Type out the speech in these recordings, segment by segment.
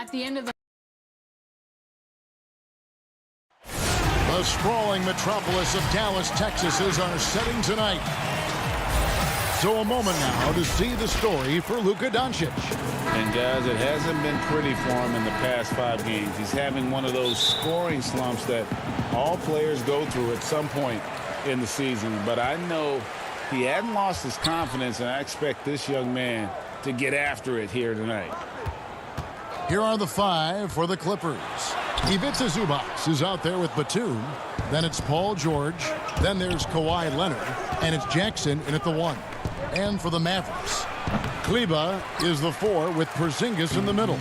at the end of the The sprawling metropolis of Dallas, Texas is our setting tonight. So a moment now to see the story for Luka Doncic. And guys, it hasn't been pretty for him in the past 5 games. He's having one of those scoring slumps that all players go through at some point in the season. But I know he hadn't lost his confidence, and I expect this young man to get after it here tonight. Here are the 5 for the Clippers. Ivica Zubac is out there with Batum. Then it's Paul George. Then there's Kawhi Leonard. And it's Jackson in at the 1. And for the Mavericks, Kleba is the 4 with Porzingis in the middle.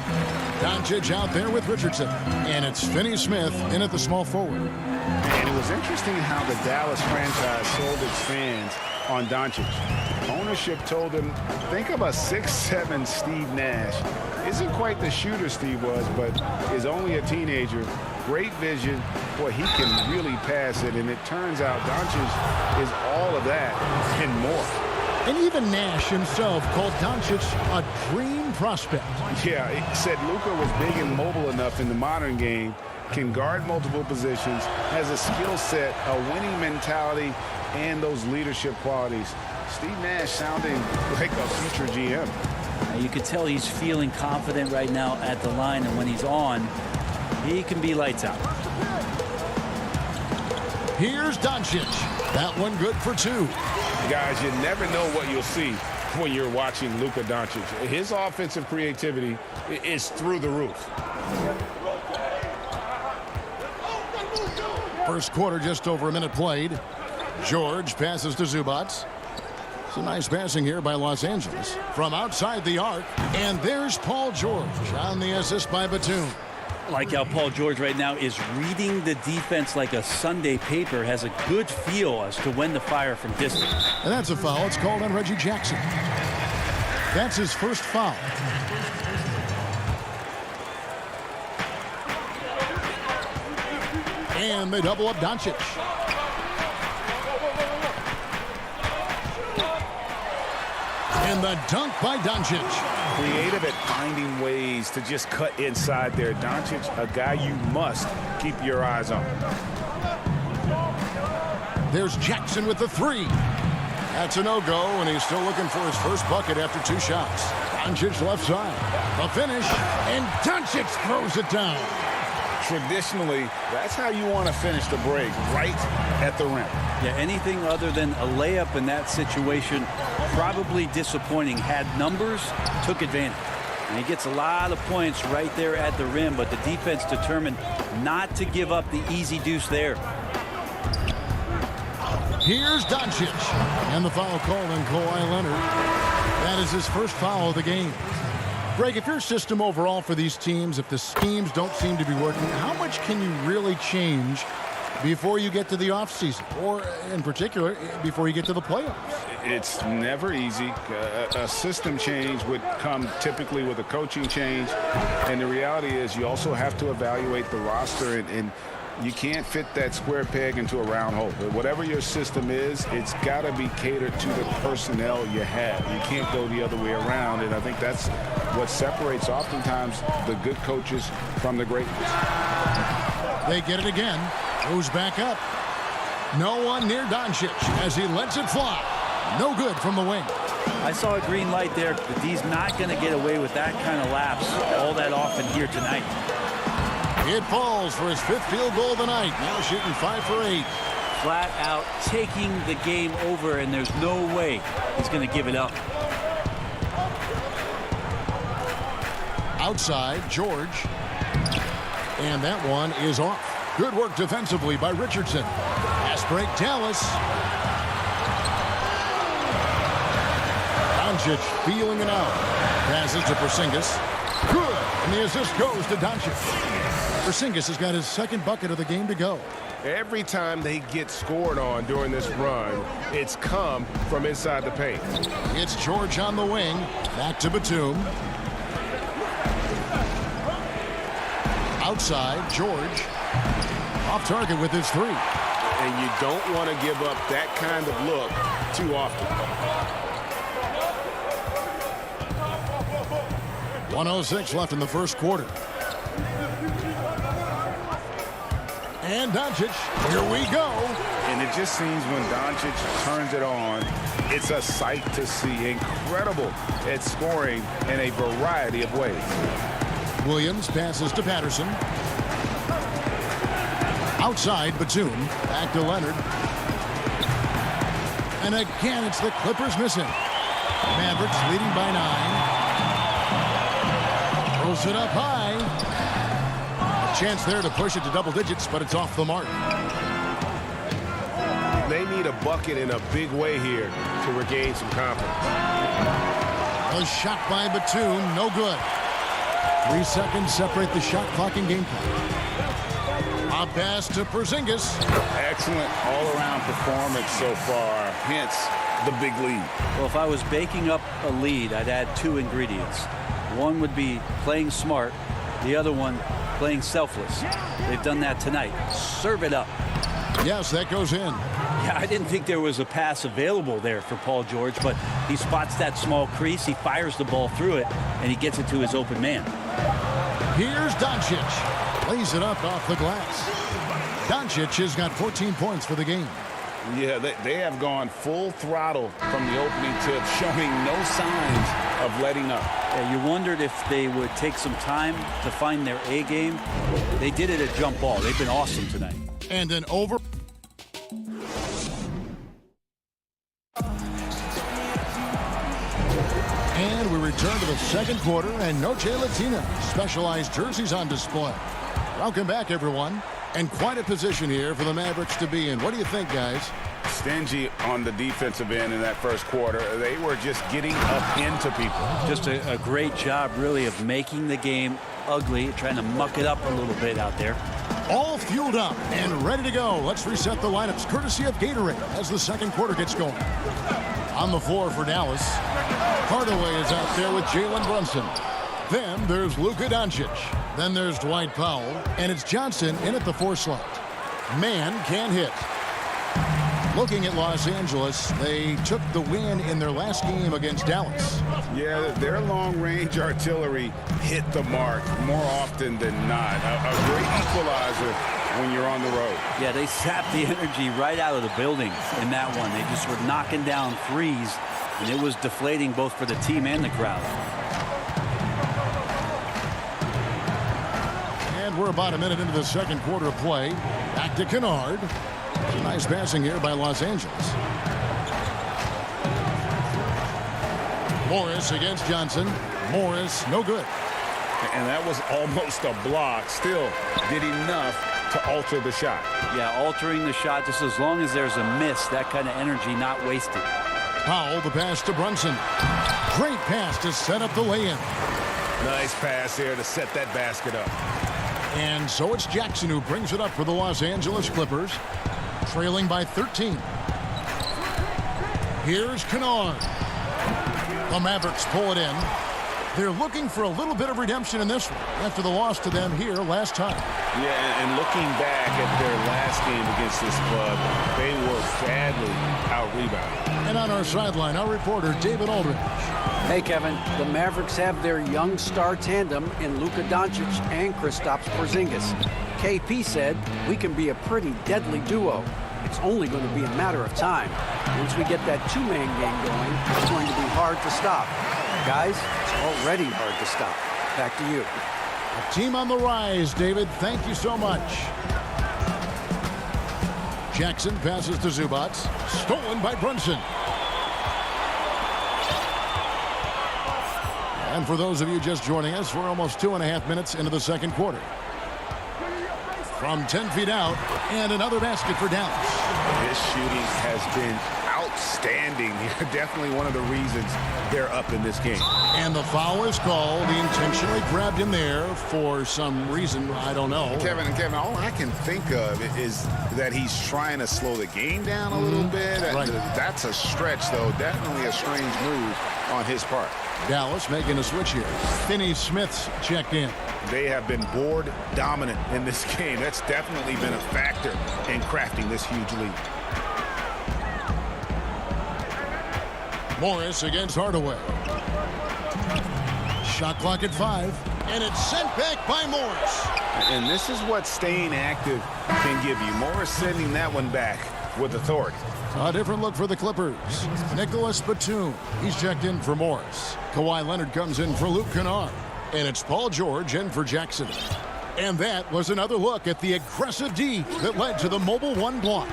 Doncic out there with Richardson. And it's Finney-Smith in at the small forward. And it was interesting how the Dallas franchise sold its fans on Doncic. Ownership told him, think of a 6'7" Steve Nash. Isn't quite the shooter Steve was, but is only a teenager. Great vision. Boy, he can really pass it. And it turns out Doncic is all of that and more. And even Nash himself called Doncic a dream prospect. Yeah, he said Luka was big and mobile enough in the modern game, can guard multiple positions, has a skill set, a winning mentality, and those leadership qualities. Steve Nash sounding like a future GM. You can tell he's feeling confident right now at the line, and when he's on, he can be lights out. Here's Doncic. That one good for 2. Guys, you never know what you'll see when you're watching Luka Doncic. His offensive creativity is through the roof. First quarter, just over a minute played. George passes to Zubac. Some nice passing here by Los Angeles from outside the arc. And there's Paul George on the assist by Batum. I like how Paul George right now is reading the defense like a Sunday paper, has a good feel as to when to fire from distance. And that's a foul. It's called on Reggie Jackson. That's his first foul. And they double up Doncic. And the dunk by Doncic. Creative at finding ways to just cut inside there. Doncic, a guy you must keep your eyes on. There's Jackson with the 3. That's a no-go, and he's still looking for his first bucket after 2 shots. Doncic left side. The finish, and Doncic throws it down. Traditionally, that's how you want to finish the break, right at the rim. Yeah, anything other than a layup in that situation, probably disappointing. Had numbers, took advantage. And he gets a lot of points right there at the rim, but the defense determined not to give up the easy deuce there. Here's Doncic. And the foul called on Kawhi Leonard. That is his first foul of the game. Greg, if your system overall for these teams, if the schemes don't seem to be working, how much can you really change before you get to the offseason, or in particular, before you get to the playoffs? It's never easy. A system change would come typically with a coaching change, and the reality is you also have to evaluate the roster, and you can't fit that square peg into a round hole. Whatever your system is, it's got to be catered to the personnel you have. You can't go the other way around, and I think that's what separates oftentimes the good coaches from the great ones. They get it again. Goes back up. No one near Doncic as he lets it fly. No good from the wing. I saw a green light there, but he's not going to get away with that kind of lapse all that often here tonight. It falls for his 5th field goal of the night. Now shooting 5 for 8. Flat out taking the game over, and there's no way he's going to give it up. Outside, George. And that one is off. Good work defensively by Richardson. Pass break, Dallas. Doncic feeling it out. Passes to Porzingis. Good. And the assist goes to Doncic. Porzingis has got his 2nd bucket of the game to go. Every time they get scored on during this run, it's come from inside the paint. It's George on the wing. Back to Batum. Outside, George. Off target with his 3. And you don't want to give up that kind of look too often. 1:06 left in the first quarter. And Doncic, here we go. And it just seems when Doncic turns it on, it's a sight to see. Incredible at scoring in a variety of ways. Williams passes to Patterson. Outside, Batum. Back to Leonard. And again, it's the Clippers missing. Mavericks leading by 9. Throws it up high. A chance there to push it to double digits, but it's off the mark. They need a bucket in a big way here to regain some confidence. A shot by Batum, no good. 3 seconds separate the shot clock and game clock. A pass to Porzingis. Excellent all-around performance so far, hence the big lead. Well, if I was baking up a lead, I'd add 2 ingredients. One would be playing smart. The other one, playing selfless. They've done that tonight. Serve it up. Yes, that goes in. Yeah, I didn't think there was a pass available there for Paul George, but he spots that small crease, he fires the ball through it, and he gets it to his open man. Here's Doncic. Lays it up off the glass. Doncic has got 14 points for the game. Yeah, they have gone full throttle from the opening tip, showing no signs of letting up. Yeah, you wondered if they would take some time to find their A game. They did it at jump ball. They've been awesome tonight. And an over. And we return to the second quarter, and Noche Latina specialized jerseys on display. Welcome back, everyone. And quite a position here for the Mavericks to be in. What do you think, guys? Stingy on the defensive end in that first quarter. They were just getting up into people. Just a great job, really, of making the game ugly, trying to muck it up a little bit out there. All fueled up and ready to go. Let's reset the lineups courtesy of Gatorade as the second quarter gets going. On the floor for Dallas, Hardaway is out there with Jalen Brunson. Then there's Luka Doncic. Then there's Dwight Powell. And it's Johnson in at the 4 slot. Man can hit. Looking at Los Angeles, they took the win in their last game against Dallas. Yeah, their long-range artillery hit the mark more often than not. A great equalizer when you're on the road. Yeah, they sapped the energy right out of the building in that one. They just were knocking down threes, and it was deflating both for the team and the crowd. And we're about a minute into the second quarter of play. Back to Kennard. Some nice passing here by Los Angeles. Morris against Johnson. Morris, no good. And that was almost a block. Still did enough to alter the shot. Yeah, altering the shot, just as long as there's a miss, that kind of energy not wasted. Powell, the pass to Brunson. Great pass to set up the lay-in. Nice pass here to set that basket up. And so it's Jackson who brings it up for the Los Angeles Clippers, trailing by 13. Here's Kennard. The Mavericks pull it in. They're looking for a little bit of redemption in this one after the loss to them here last time. Yeah, and looking back at their last game against this club, they were badly out-rebounded. And on our sideline, our reporter, David Aldridge. Hey, Kevin. The Mavericks have their young star tandem in Luka Doncic and Kristaps Porzingis. KP said, "We can be a pretty deadly duo. It's only going to be a matter of time. Once we get that two-man game going, it's going to be hard to stop." Guys, it's already hard to stop. Back to you. A team on the rise, David. Thank you so much. Jackson passes to Zubac. Stolen by Brunson. And for those of you just joining us, we're almost 2.5 minutes into the second quarter. From 10 feet out, and another basket for Dallas. His shooting has been outstanding. Definitely one of the reasons they're up in this game. And the foul is called. He intentionally grabbed him there for some reason. I don't know. Kevin, all I can think of is that he's trying to slow the game down a little bit. Right. That's a stretch, though. Definitely a strange move on his part. Dallas making a switch here. Finney Smith's checked in. They have been board dominant in this game. That's definitely been a factor in crafting this huge lead. Morris against Hardaway. Shot clock at 5. And it's sent back by Morris. And this is what staying active can give you. Morris sending that one back with authority. A different look for the Clippers. Nicholas Batum. He's checked in for Morris. Kawhi Leonard comes in for Luke Kennard. And it's Paul George in for Jackson. And that was another look at the aggressive D that led to the mobile 1 block.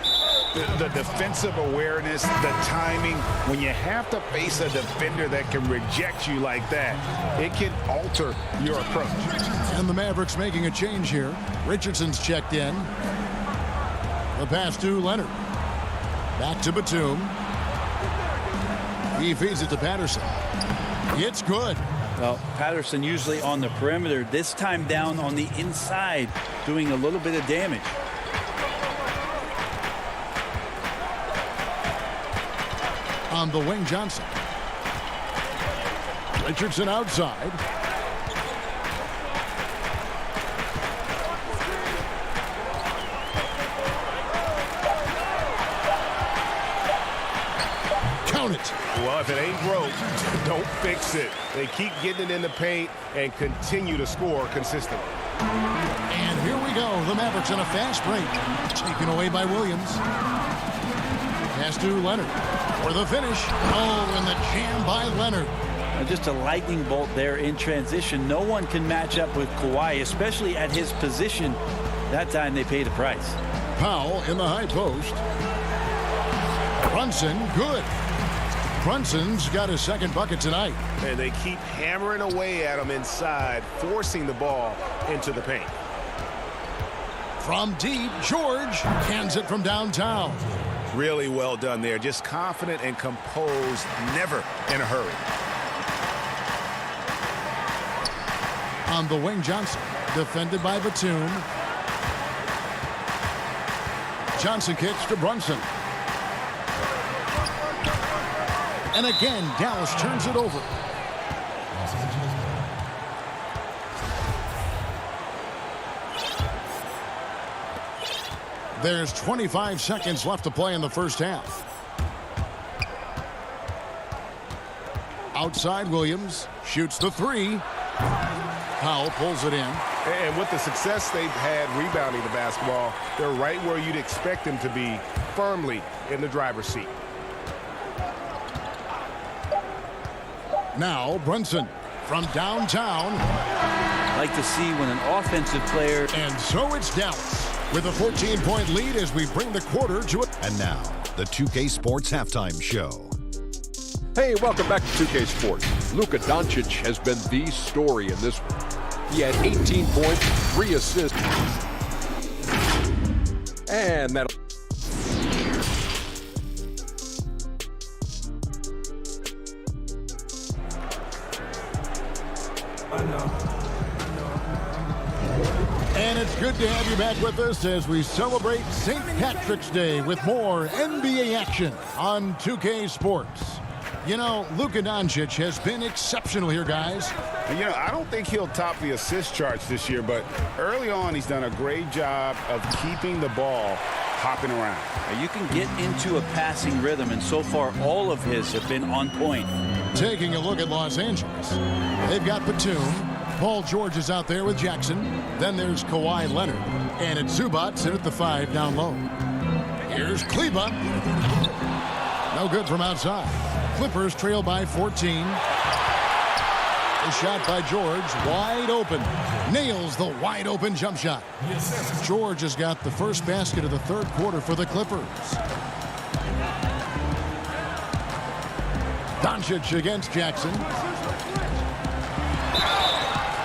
The defensive awareness, the timing. When you have to face a defender that can reject you like that, it can alter your approach. And the Mavericks making a change here. Richardson's checked in. The pass to Leonard. Back to Batum. He feeds it to Patterson. It's good. Well, Patterson usually on the perimeter. This time down on the inside, doing a little bit of damage. On the wing, Johnson. Richardson outside. Count it. Well, if it ain't broke, don't fix it. They keep getting it in the paint and continue to score consistently. And here we go. The Mavericks on a fast break. Taken away by Williams. Pass to Leonard for the finish. Oh, and the jam by Leonard. Just a lightning bolt there in transition. No one can match up with Kawhi, especially at his position. That time they paid a price. Powell in the high post. Brunson, good. Brunson's got his second bucket tonight. And they keep hammering away at him inside, forcing the ball into the paint. From deep, George hands it from downtown. Really well done there. Just confident and composed, never in a hurry. On the wing, Johnson. Defended by Batum. Johnson kicks to Brunson. And again, Dallas turns it over. There's 25 seconds left to play in the first half. Outside, Williams shoots the 3. Powell pulls it in. And with the success they've had rebounding the basketball, they're right where you'd expect them to be, firmly in the driver's seat. Now Brunson from downtown. Like to see when an offensive player. And so it's Dallas with a 14-point lead as we bring the quarter to a... And now, the 2K Sports Halftime Show. Hey, welcome back to 2K Sports. Luka Doncic has been the story in this one. He had 18 points, 3 assists. And that... And it's good to have you back with us as we celebrate St. Patrick's Day with more NBA action on 2K Sports. You know, Luka Doncic has been exceptional here, guys. And, you know, I don't think he'll top the assist charts this year, but early on he's done a great job of keeping the ball hopping around. You can get into a passing rhythm, and so far all of his have been on point. Taking a look at Los Angeles. They've got Batum. Paul George is out there with Jackson. Then there's Kawhi Leonard. And it's Zubac in at the 5 down low. Here's Kleba. No good from outside. Clippers trail by 14. A shot by George, wide open. Nails the wide open jump shot. George has got the first basket of the third quarter for the Clippers. Doncic against Jackson.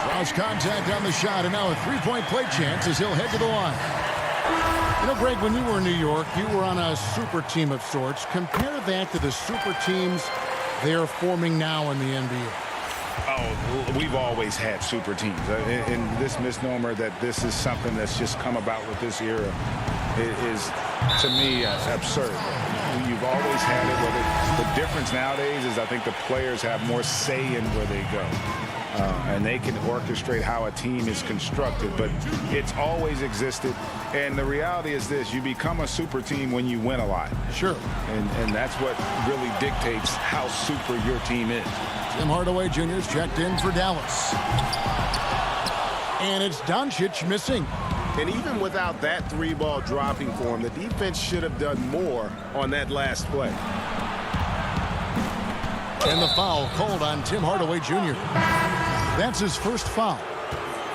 Draws contact on the shot, and now a three-point play chance as he'll head to the line. You know, Greg, when you were in New York, you were on a super team of sorts. Compare that to the super teams they're forming now in the NBA. Oh, we've always had super teams. And this misnomer that this is something that's just come about with this era is, to me, absurd. You've always had it. The difference nowadays is I think the players have more say in where they go. and they can orchestrate how a team is constructed, but it's always existed. And the reality is this: you become a super team when you win a lot. Sure. And that's what really dictates how super your team is. Tim Hardaway Jr.'s checked in for Dallas. And it's Doncic missing. And even without that three-ball dropping for him, the defense should have done more on that last play. And the foul called on Tim Hardaway Jr. That's his first foul.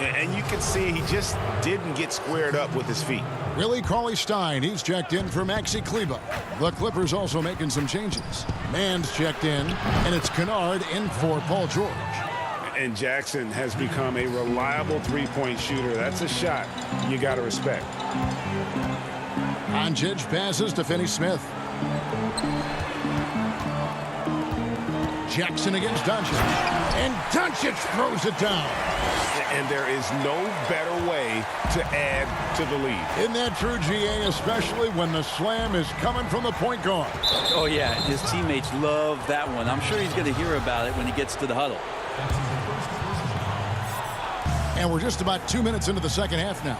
And you can see he just didn't get squared up with his feet. Willie Cauley-Stein, he's checked in for Maxi Kleber. The Clippers also making some changes. Mann's checked in, and it's Kennard in for Paul George. And Jackson has become a reliable three-point shooter. That's a shot you got to respect. Doncic passes to Finney-Smith. Jackson against Doncic. And Doncic throws it down. And there is no better way to add to the lead. Isn't that true, GA, especially when the slam is coming from the point guard? Oh, yeah, his teammates love that one. I'm sure he's going to hear about it when he gets to the huddle. And we're just about 2 minutes into the second half now.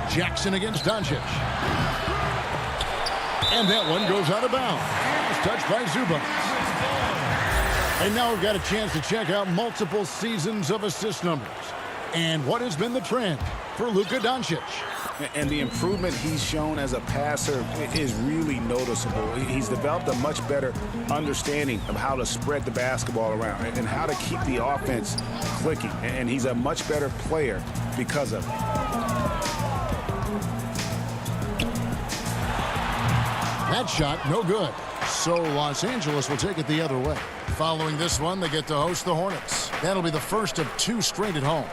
Jackson against Doncic. And that one goes out of bounds. It's touched by Zubac. And now we've got a chance to check out multiple seasons of assist numbers. And what has been the trend for Luka Doncic? And the improvement he's shown as a passer is really noticeable. He's developed a much better understanding of how to spread the basketball around and how to keep the offense clicking. And he's a much better player because of it. That shot, no good. So Los Angeles will take it the other way. Following this one, they get to host the Hornets. That'll be the first of 2 straight at home.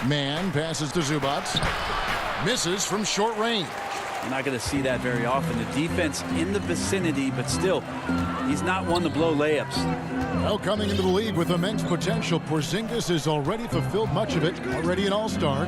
Mann passes to Zubac. Misses from short range. You're not going to see that very often. The defense in the vicinity, but still, he's not one to blow layups. Well, coming into the league with immense potential, Porzingis has already fulfilled much of it, already an all-star.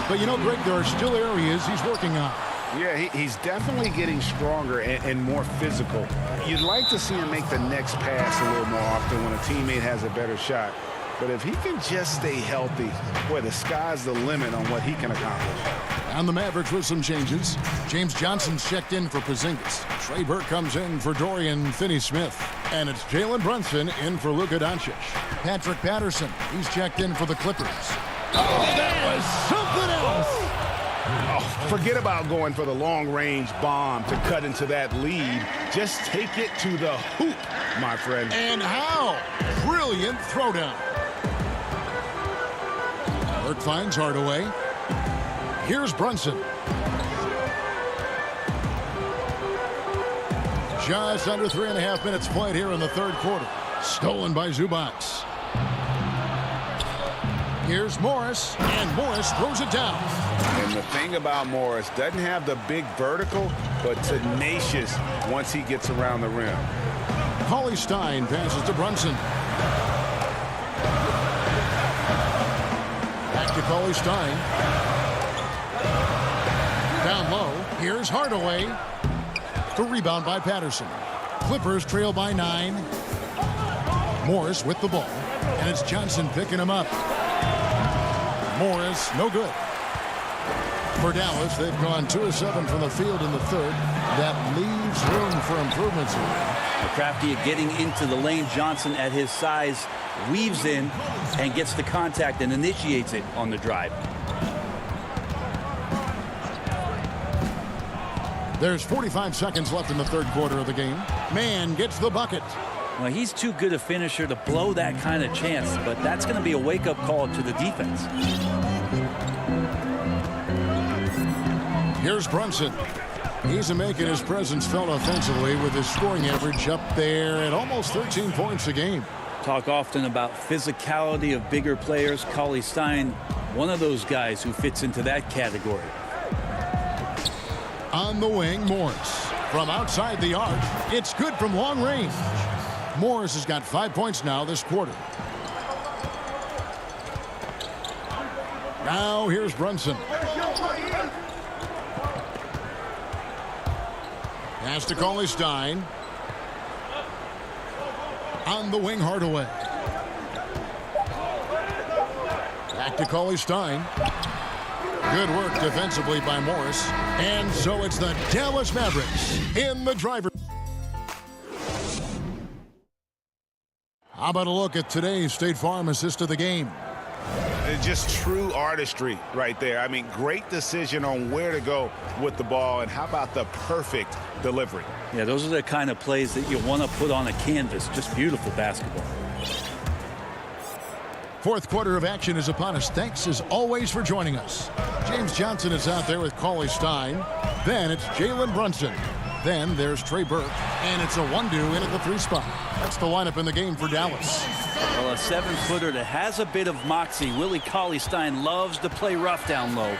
But you know, Greg, there are still areas he's working on. Yeah, he's definitely getting stronger and more physical. You'd like to see him make the next pass a little more often when a teammate has a better shot. But if he can just stay healthy, boy, the sky's the limit on what he can accomplish. And the Mavericks with some changes. James Johnson's checked in for Porzingis. Trey Burke comes in for Dorian Finney-Smith. And it's Jalen Brunson in for Luka Doncic. Patrick Patterson, he's checked in for the Clippers. Oh, that was something else! Oh, forget about going for the long-range bomb to cut into that lead. Just take it to the hoop, my friend. And how? Brilliant throwdown. Burke finds Hardaway. Here's Brunson. Just under 3.5 minutes played here in the third quarter. Stolen by Zubac. Here's Morris, and Morris throws it down. And the thing about Morris, doesn't have the big vertical, but tenacious once he gets around the rim. Cauley-Stein passes to Brunson. Back to Cauley-Stein. Down low, here's Hardaway. The rebound by Patterson. Clippers trail by 9. Morris with the ball, and it's Johnson picking him up. Morris, no good. For Dallas, they've gone 2 of 7 from the field in the third. That leaves room for improvements. Crafty getting into the lane. Johnson at his size weaves in and gets the contact and initiates it on the drive. There's 45 seconds left in the third quarter of the game. Mann gets the bucket. Well, he's too good a finisher to blow that kind of chance, but that's going to be a wake-up call to the defense. Here's Brunson. He's making his presence felt offensively with his scoring average up there at almost 13 points a game. Talk often about physicality of bigger players. Cauley-Stein, one of those guys who fits into that category. On the wing, Morris. From outside the arc, it's good from long range. Morris has got 5 points now this quarter. Now here's Brunson. Pass to Cauley-Stein. On the wing, Hardaway. Back to Cauley Stein. Good work defensively by Morris. And so it's the Dallas Mavericks in the driver's. How about a look at today's State Farm assist of the game? Just true artistry right there. I mean, great decision on where to go with the ball, and how about the perfect delivery? Yeah, those are the kind of plays that you want to put on a canvas. Just beautiful basketball. Fourth quarter of action is upon us. Thanks as always for joining us. James Johnson is out there with Cauley Stein. Then it's Jalen Brunson. Then there's Trey Burke. And it's a 1-2 in at the 3 spot. That's the lineup in the game for Dallas. Well, a 7-footer that has a bit of moxie. Willie Cauley Stein loves to play rough down low.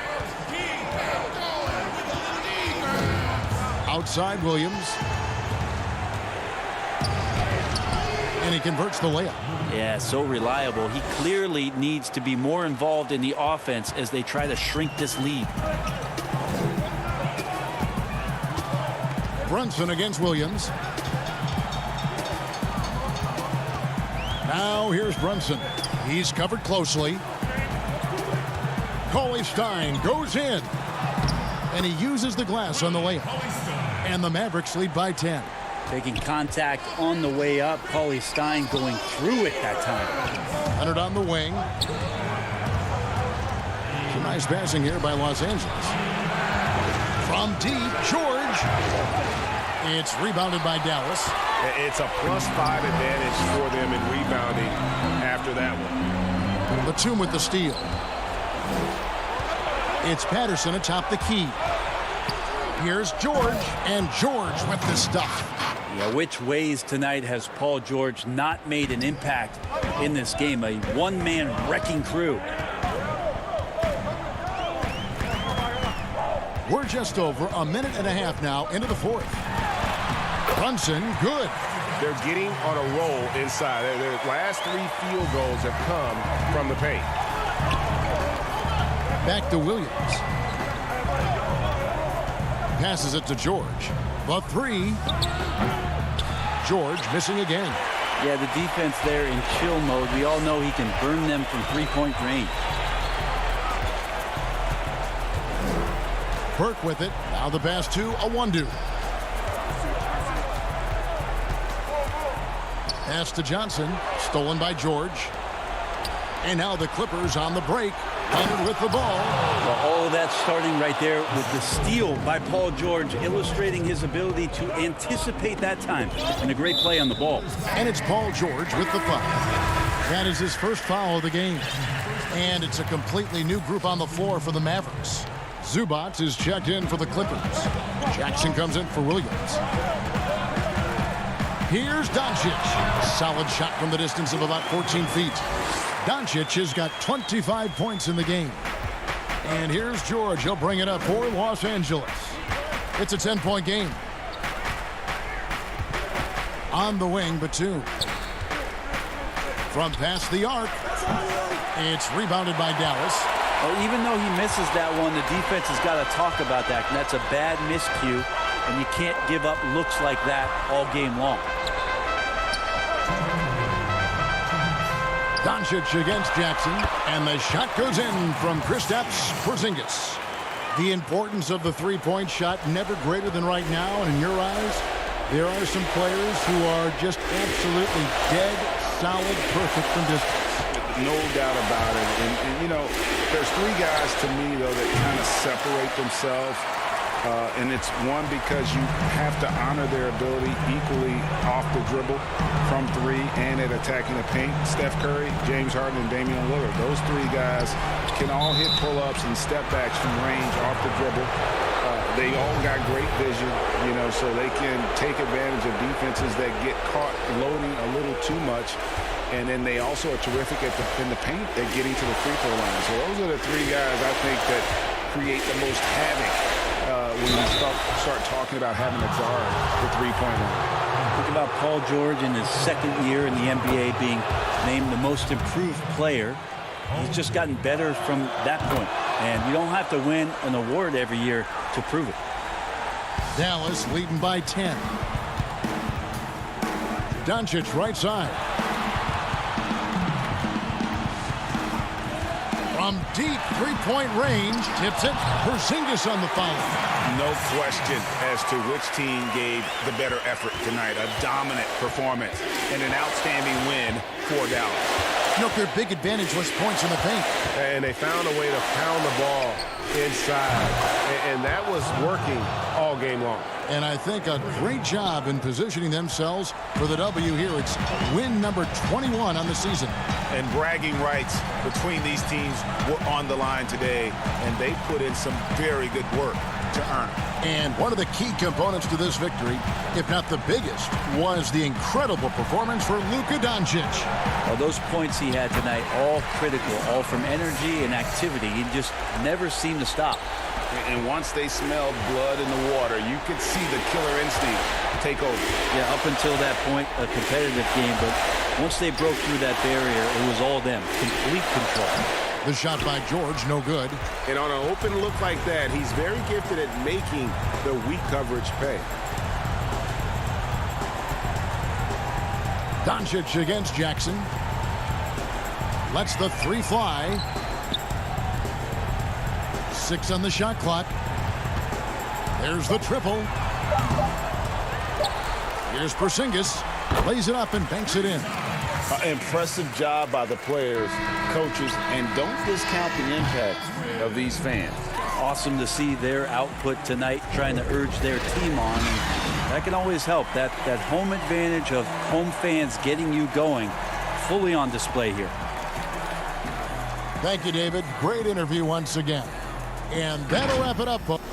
Outside Williams. And he converts the layup. Yeah, so reliable. He clearly needs to be more involved in the offense as they try to shrink this lead. Brunson against Williams. Now here's Brunson. He's covered closely. Cauley Stein goes in. And he uses the glass on the layup. And the Mavericks lead by 10. Taking contact on the way up. Cauley Stein going through it that time. Leonard on the wing. Some nice passing here by Los Angeles. From deep, George. It's rebounded by Dallas. It's a +5 advantage for them in rebounding after that one. Batum with the steal. It's Patterson atop the key. Here's George, and George with the stuff. Yeah, which ways tonight has Paul George not made an impact in this game? A one-man wrecking crew. We're just over a minute and a half now into the fourth. Brunson, good. They're getting on a roll inside. Their last 3 field goals have come from the paint. Back to Williams. Passes it to George. The 3. George missing again. Yeah, the defense there in chill mode. We all know he can burn them from 3-point range. Burke with it. Now the pass to a 1-2. Pass to Johnson. Stolen by George. And now the Clippers on the break. Leonard with the ball. Well, all of that starting right there with the steal by Paul George, illustrating his ability to anticipate that time. And a great play on the ball. And it's Paul George with the foul. That is his first foul of the game. And it's a completely new group on the floor for the Mavericks. Zubac is checked in for the Clippers. Jackson comes in for Williams. Here's Doncic. Solid shot from the distance of about 14 feet. Doncic has got 25 points in the game. And here's George. He'll bring it up for Los Angeles. It's a 10-point game. On the wing, Batum. From past the arc. It's rebounded by Dallas. Well, even though he misses that one, the defense has got to talk about that. And that's a bad miscue. And you can't give up looks like that all game long. Doncic against Jackson, and the shot goes in from Kristaps Porzingis. The importance of the three-point shot never greater than right now, and in your eyes, there are some players who are just absolutely dead, solid, perfect from distance. No doubt about it. And you know, there's 3 guys to me, though, that kind of separate themselves. And it's one, because you have to honor their ability equally off the dribble from 3 and at attacking the paint. Steph Curry, James Harden, and Damian Lillard. Those 3 guys can all hit pull-ups and step backs from range off the dribble. They all got great vision, you know, so they can take advantage of defenses that get caught loading a little too much. And then they also are terrific in the paint at getting to the free throw line. So those are the 3 guys I think that create the most havoc when you start talking about having to guard the three-point line. Think about Paul George in his 2nd year in the NBA being named the most improved player. He's just gotten better from that point. And you don't have to win an award every year to prove it. Dallas leading by 10. Doncic right side. From deep three-point range, tips it. Porzingis on the foul. No question as to which team gave the better effort tonight. A dominant performance and an outstanding win for Dallas. You know, their big advantage was points in the paint. And they found a way to pound the ball inside. And that was working all game long. And I think a great job in positioning themselves for the W here. It's win number 21 on the season. And bragging rights between these teams were on the line today, and they put in some very good work to earn it. And one of the key components to this victory, if not the biggest, was the incredible performance for Luka Doncic. Well, those points he had tonight, all critical, all from energy and activity. He just never seemed to stop. And once they smelled blood in the water, you could see the killer instinct take over. Yeah, up until that point, a competitive game, but once they broke through that barrier, it was all them. Complete control. The shot by George, no good. And on an open look like that, he's very gifted at making the weak coverage pay. Doncic against Jackson. Lets the three fly. 6 on the shot clock. There's the triple. Here's Porzingis. Lays it up and banks it in. Impressive job by the players, coaches, and don't discount the impact of these fans. Awesome to see their output tonight, trying to urge their team on. And that can always help. That home advantage of home fans getting you going, fully on display here. Thank you, David. Great interview once again. And that'll wrap it up, folks.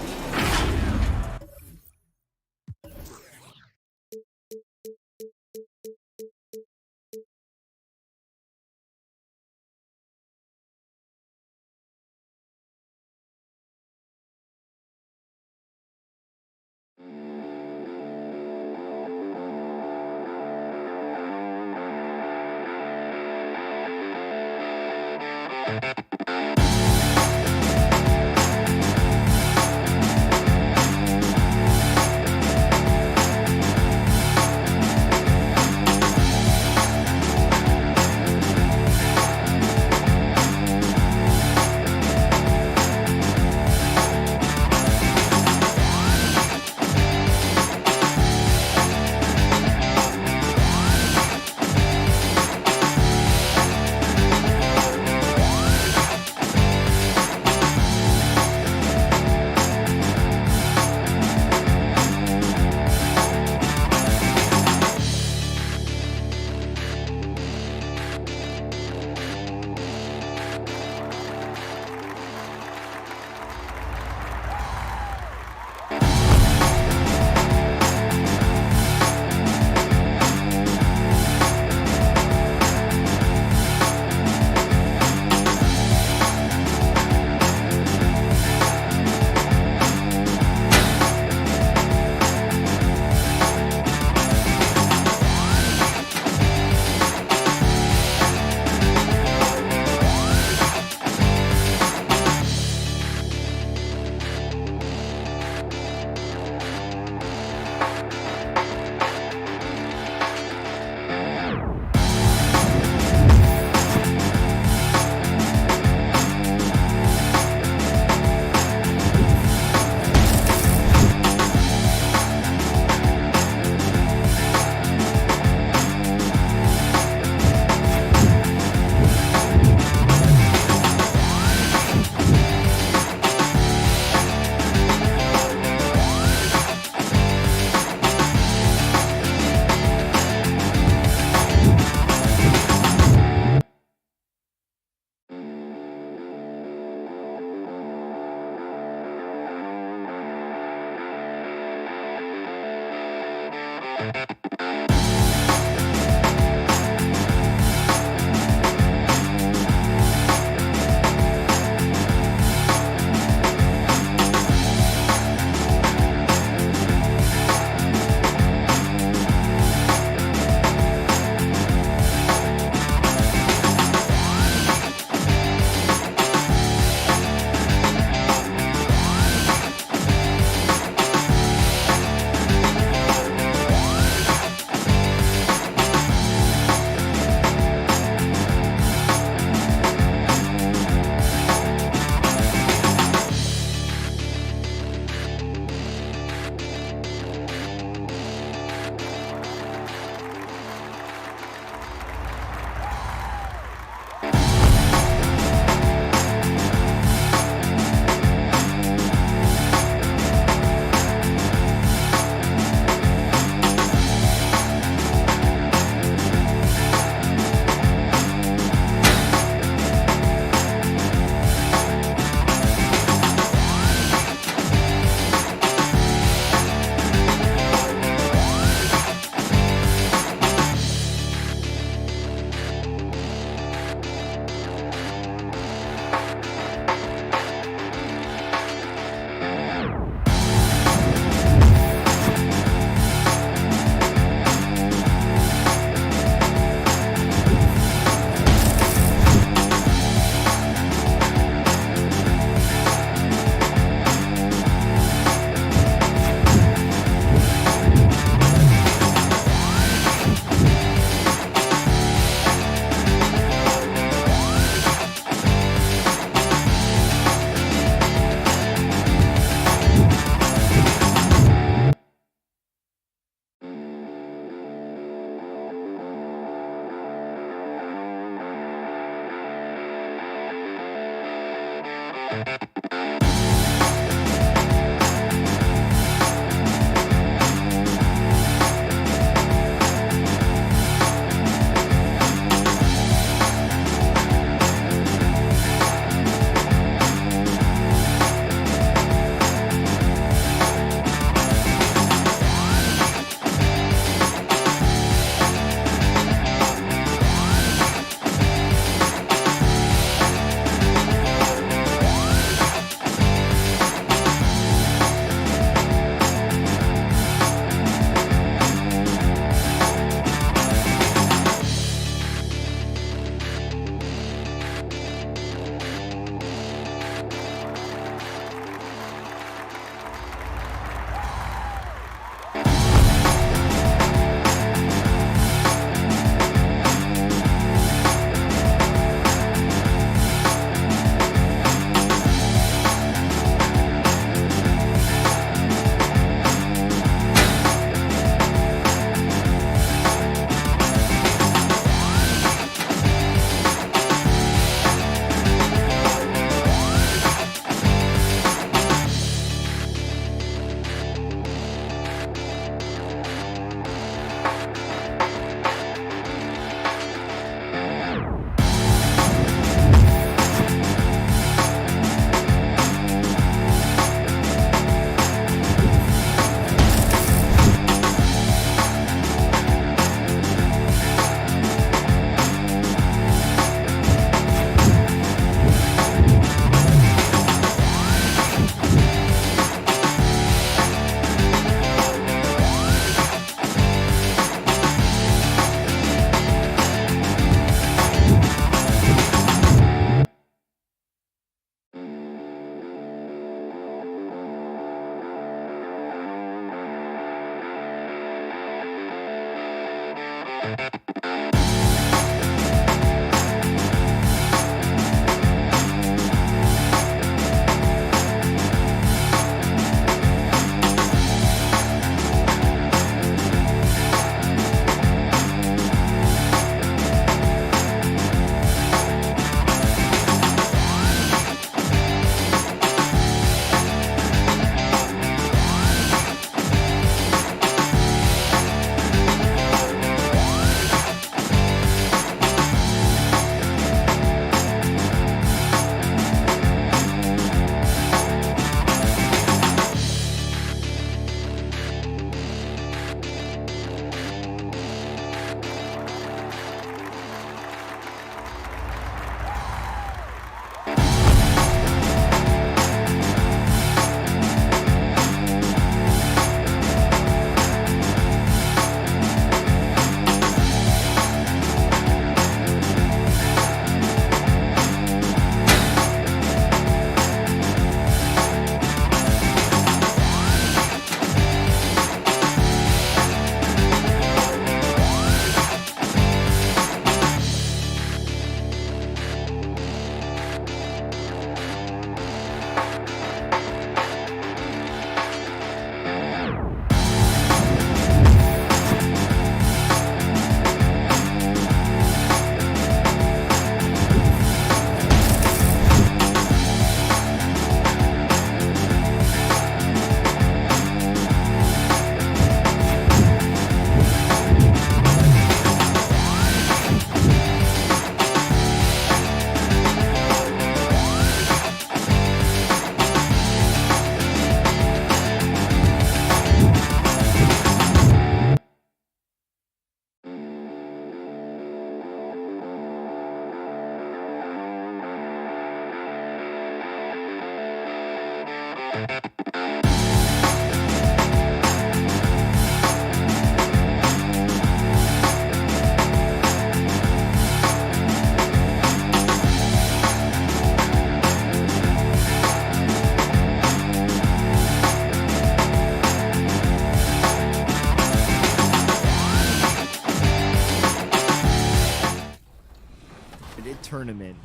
Tournament.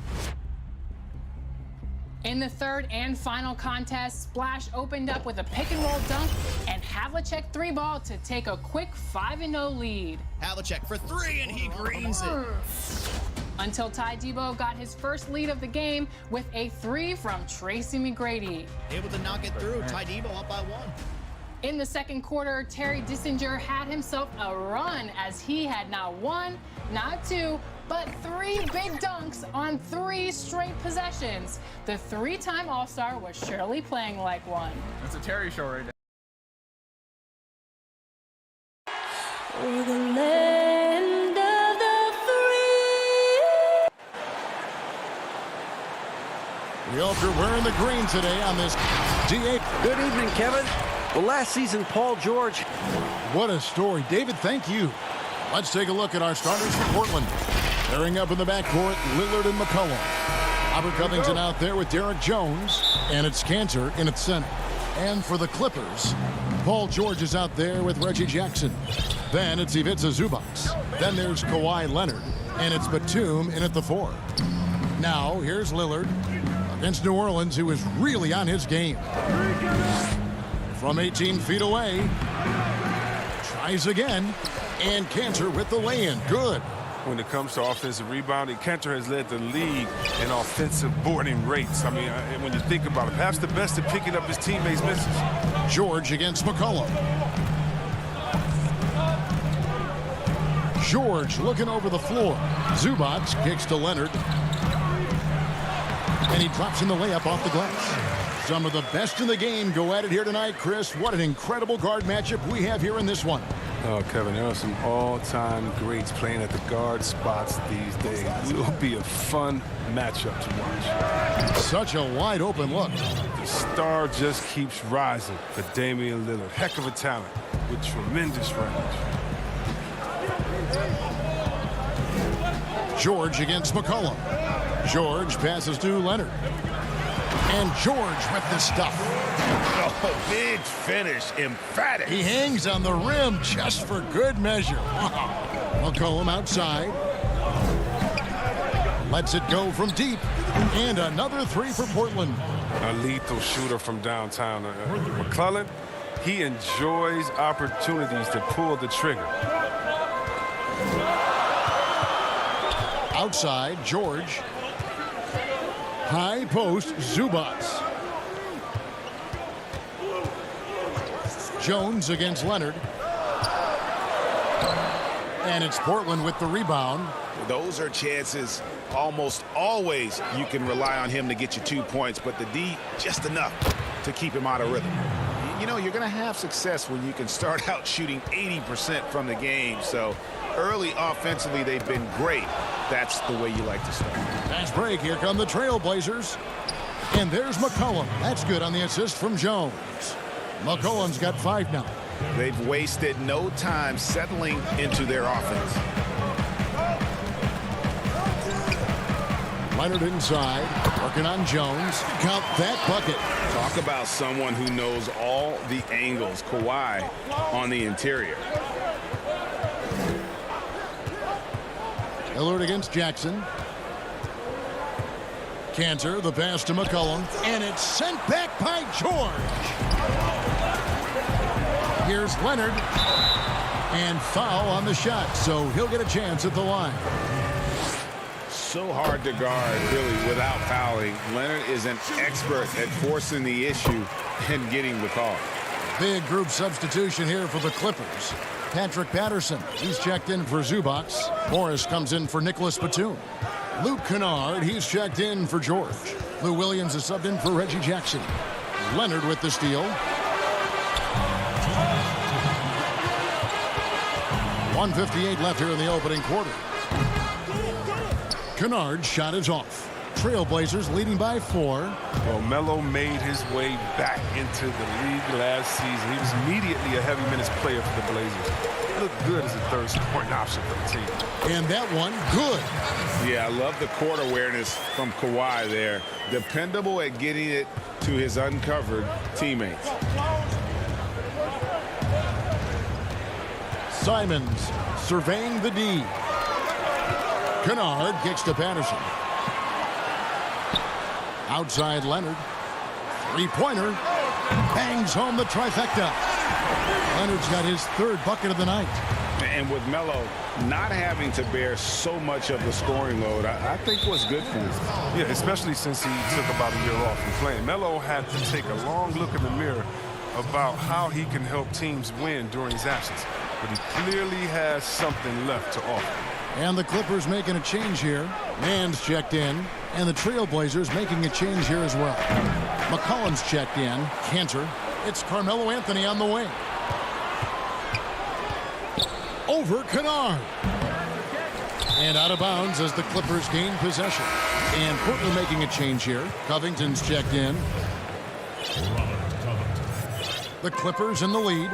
In the third and final contest, Splash opened up with a pick-and-roll dunk and Havlicek 3-ball to take a quick 5-0 lead. Havlicek for three, and he greens it. until Ty Debo got his first lead of the game with a 3 from Tracy McGrady. Able to knock it through. Ty Debo up by 1. In the second quarter, Terry Dissinger had himself a run as he had not 1, not 2, but 3 big dunks on 3 straight possessions. The 3-time All-Star was surely playing like one. That's a Terry show right there. For the land of the free. The Elk are wearing the green today on this DA. Good evening, Kevin. Well, last season, Paul George. What a story. David, thank you. Let's take a look at our starters for Portland. Pairing up in the backcourt, Lillard and McCollum. Robert Covington out there with Derek Jones, and it's Cantor in its center. And for the Clippers, Paul George is out there with Reggie Jackson. Then it's Ivica Zubac. Then there's Kawhi Leonard, and it's Batum in at the 4. Now, here's Lillard against New Orleans, who is really on his game. From 18 feet away, tries again, and Cantor with the lay-in. Good. When it comes to offensive rebounding, Cantor has led the league in offensive boarding rates. I mean, when you think about it, perhaps the best at picking up his teammates' misses. George against McCollum. George looking over the floor. Zubac kicks to Leonard. And he drops in the layup off the glass. Some of the best in the game go at it here tonight, Chris. What an incredible guard matchup we have here in this one. Oh, Kevin, there are some all-time greats playing at the guard spots these days. It will be a fun matchup to watch. Such a wide-open look. The star just keeps rising for Damian Lillard. Heck of a talent with tremendous range. George against McCollum. George passes to Leonard. And George with the stuff. Oh, big finish, emphatic. He hangs on the rim just for good measure. McCollum outside. Lets it go from deep. And another 3 for Portland. A lethal shooter from downtown. McClellan, he enjoys opportunities to pull the trigger. Outside, George. High post, Zubac. Jones against Leonard. And it's Portland with the rebound. Those are chances almost always you can rely on him to get you 2 points, but the D just enough to keep him out of rhythm. You know, you're going to have success when you can start out shooting 80% from the game. So early offensively, they've been great. That's the way you like to start. Nice break. Here come the Trailblazers. And there's McCollum. That's good on the assist from Jones. McCollum's got 5 now. They've wasted no time settling into their offense. Leonard inside, working on Jones. Count that bucket. Talk about someone who knows all the angles. Kawhi on the interior. Lillard against Jackson. Cantor, the pass to McCollum, and it's sent back by George. Here's Leonard, and foul on the shot, so he'll get a chance at the line. So hard to guard, really, without fouling. Leonard is an expert at forcing the issue and getting the call. Big group substitution here for the Clippers. Patrick Patterson, he's checked in for Zubac. Morris comes in for Nicholas Batum. Luke Kennard, he's checked in for George. Lou Williams is subbed in for Reggie Jackson. Leonard with the steal. 1:58 left here in the opening quarter. Kennard's shot is off. Trailblazers leading by 4. Well, Melo made his way back into the league last season. He was immediately a heavy minutes player for the Blazers. He looked good as a third scoring option for the team. And that one, good. Yeah, I love the court awareness from Kawhi there. Dependable at getting it to his uncovered teammates. Simons surveying the D. Kennard kicks to Patterson. Outside Leonard. Three-pointer. Bangs home the trifecta. Leonard's got his 3rd bucket of the night. And with Melo not having to bear so much of the scoring load, I think was good for him. Yeah, especially since he took about a year off from playing. Melo had to take a long look in the mirror about how he can help teams win during his absence. But he clearly has something left to offer. And the Clippers making a change here. Mann's checked in. And the Trailblazers making a change here as well. McCollum's checked in. Cantor. It's Carmelo Anthony on the wing. Over Kennard. And out of bounds as the Clippers gain possession. And Portland making a change here. Covington's checked in. The Clippers in the lead.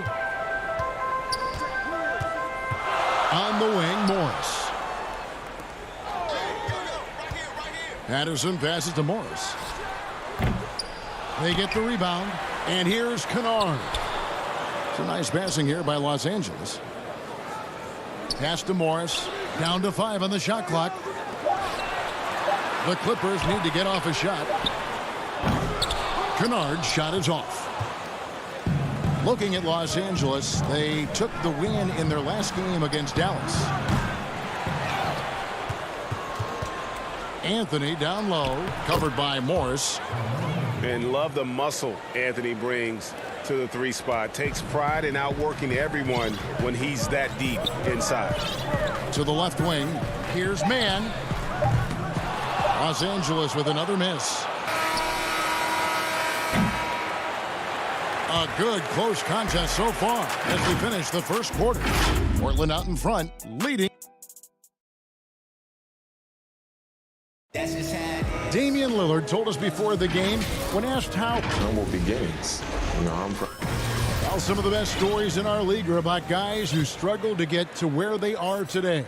On the wing, Morris. Patterson passes to Morris. They get the rebound. And here's Kennard. Some nice passing here by Los Angeles. Pass to Morris. Down to 5 on the shot clock. The Clippers need to get off a shot. Kennard's shot is off. Looking at Los Angeles, they took the win in their last game against Dallas. Anthony down low, covered by Morris. And love the muscle Anthony brings to the 3 spot. Takes pride in outworking everyone when he's that deep inside. To the left wing, here's Mann. Los Angeles with another miss. A good close contest so far as we finish the first quarter. Portland out in front, leading. Damian Lillard told us before the game when asked how normal beginnings. Well, some of the best stories in our league are about guys who struggled to get to where they are today.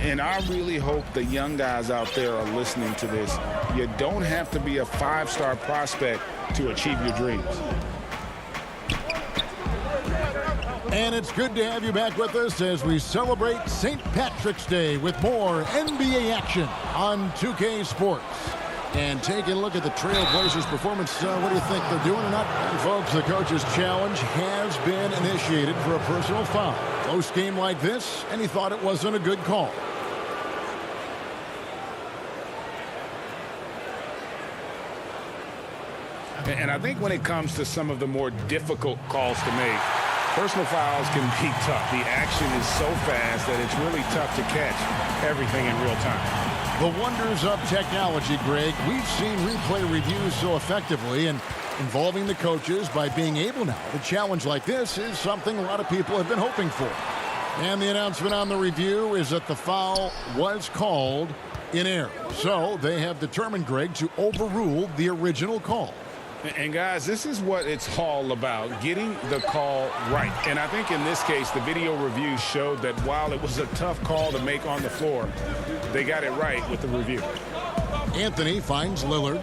And I really hope the young guys out there are listening to this. You don't have to be a 5-star prospect to achieve your dreams. And it's good to have you back with us as we celebrate St. Patrick's Day with more NBA action on 2K Sports. And taking a look at the Trailblazers' performance, what do you think they're doing or not? And folks, the coach's challenge has been initiated for a personal foul. Close game like this, and he thought it wasn't a good call. And I think when it comes to some of the more difficult calls to make, personal fouls can be tough. The action is so fast that it's really tough to catch everything in real time. The wonders of technology, Greg. We've seen replay reviews so effectively and involving the coaches by being able now. The challenge like this is something a lot of people have been hoping for. And the announcement on the review is that the foul was called in error. So they have determined, Greg, to overrule the original call. And guys, this is what it's all about, getting the call right. And I think in this case, the video review showed that while it was a tough call to make on the floor, they got it right with the review. Anthony finds Lillard.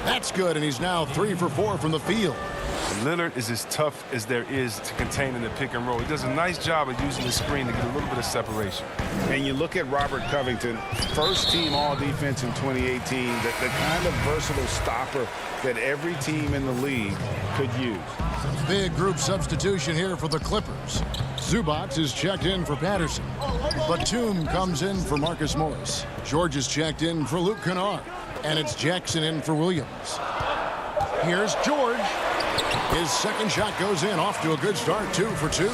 That's good, and he's now 3 for 4 from the field. Lillard is as tough as there is to contain in the pick and roll. He does a nice job of using the screen to get a little bit of separation. And you look at Robert Covington, first team all-defense in 2018, the kind of versatile stopper that every team in the league could use. Big group substitution here for the Clippers. Zubac is checked in for Patterson. Batum comes in for Marcus Morris. George is checked in for Luke Kennard. And it's Jackson in for Williams. Here's George. His second shot goes in, off to a good start, 2 for 2.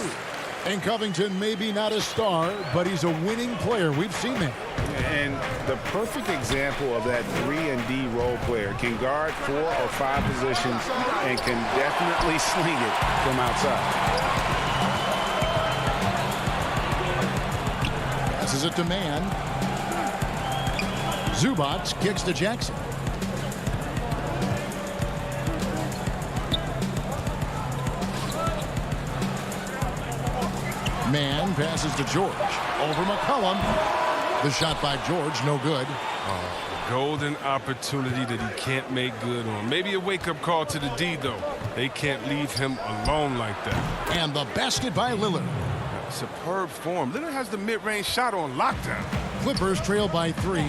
And Covington maybe not a star, but he's a winning player. We've seen that. And the perfect example of that 3-and-D role player can guard 4 or 5 positions and can definitely sling it from outside. Passes it to Mann. Zubac kicks to Jackson. Mann passes to George. Over McCollum. The shot by George, no good. Golden opportunity that he can't make good on. Maybe a wake-up call to the D, though. They can't leave him alone like that. And the basket by Lillard. Superb form. Lillard has the mid-range shot on lockdown. Clippers trail by 3.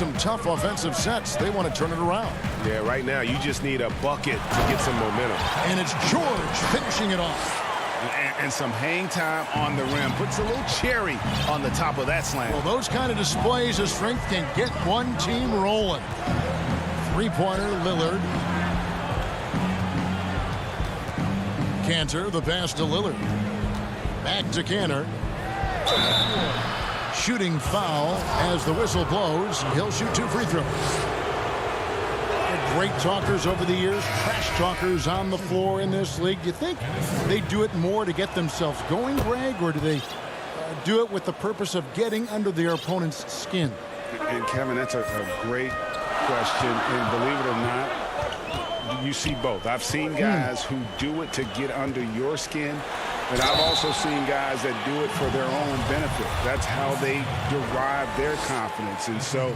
some tough offensive sets. They want to turn it around. Yeah, right now you just need a bucket to get some momentum. And it's George finishing it off. And some hang time on the rim. Puts a little cherry on the top of that slam. Well, those kind of displays of strength can get one team rolling. Three-pointer, Lillard. Cantor, the pass to Lillard. Back to Cantor. Shooting foul as the whistle blows. He'll shoot 2 free throws. They're great talkers over the years, trash talkers on the floor in this league. Do you think they do it more to get themselves going, Greg, or do they do it with the purpose of getting under their opponent's skin? And Kevin, that's a great question. And believe it or not, you see both. I've seen guys who do it to get under your skin, and I've also seen guys that do it for their own benefit. That's how they derive their confidence. And so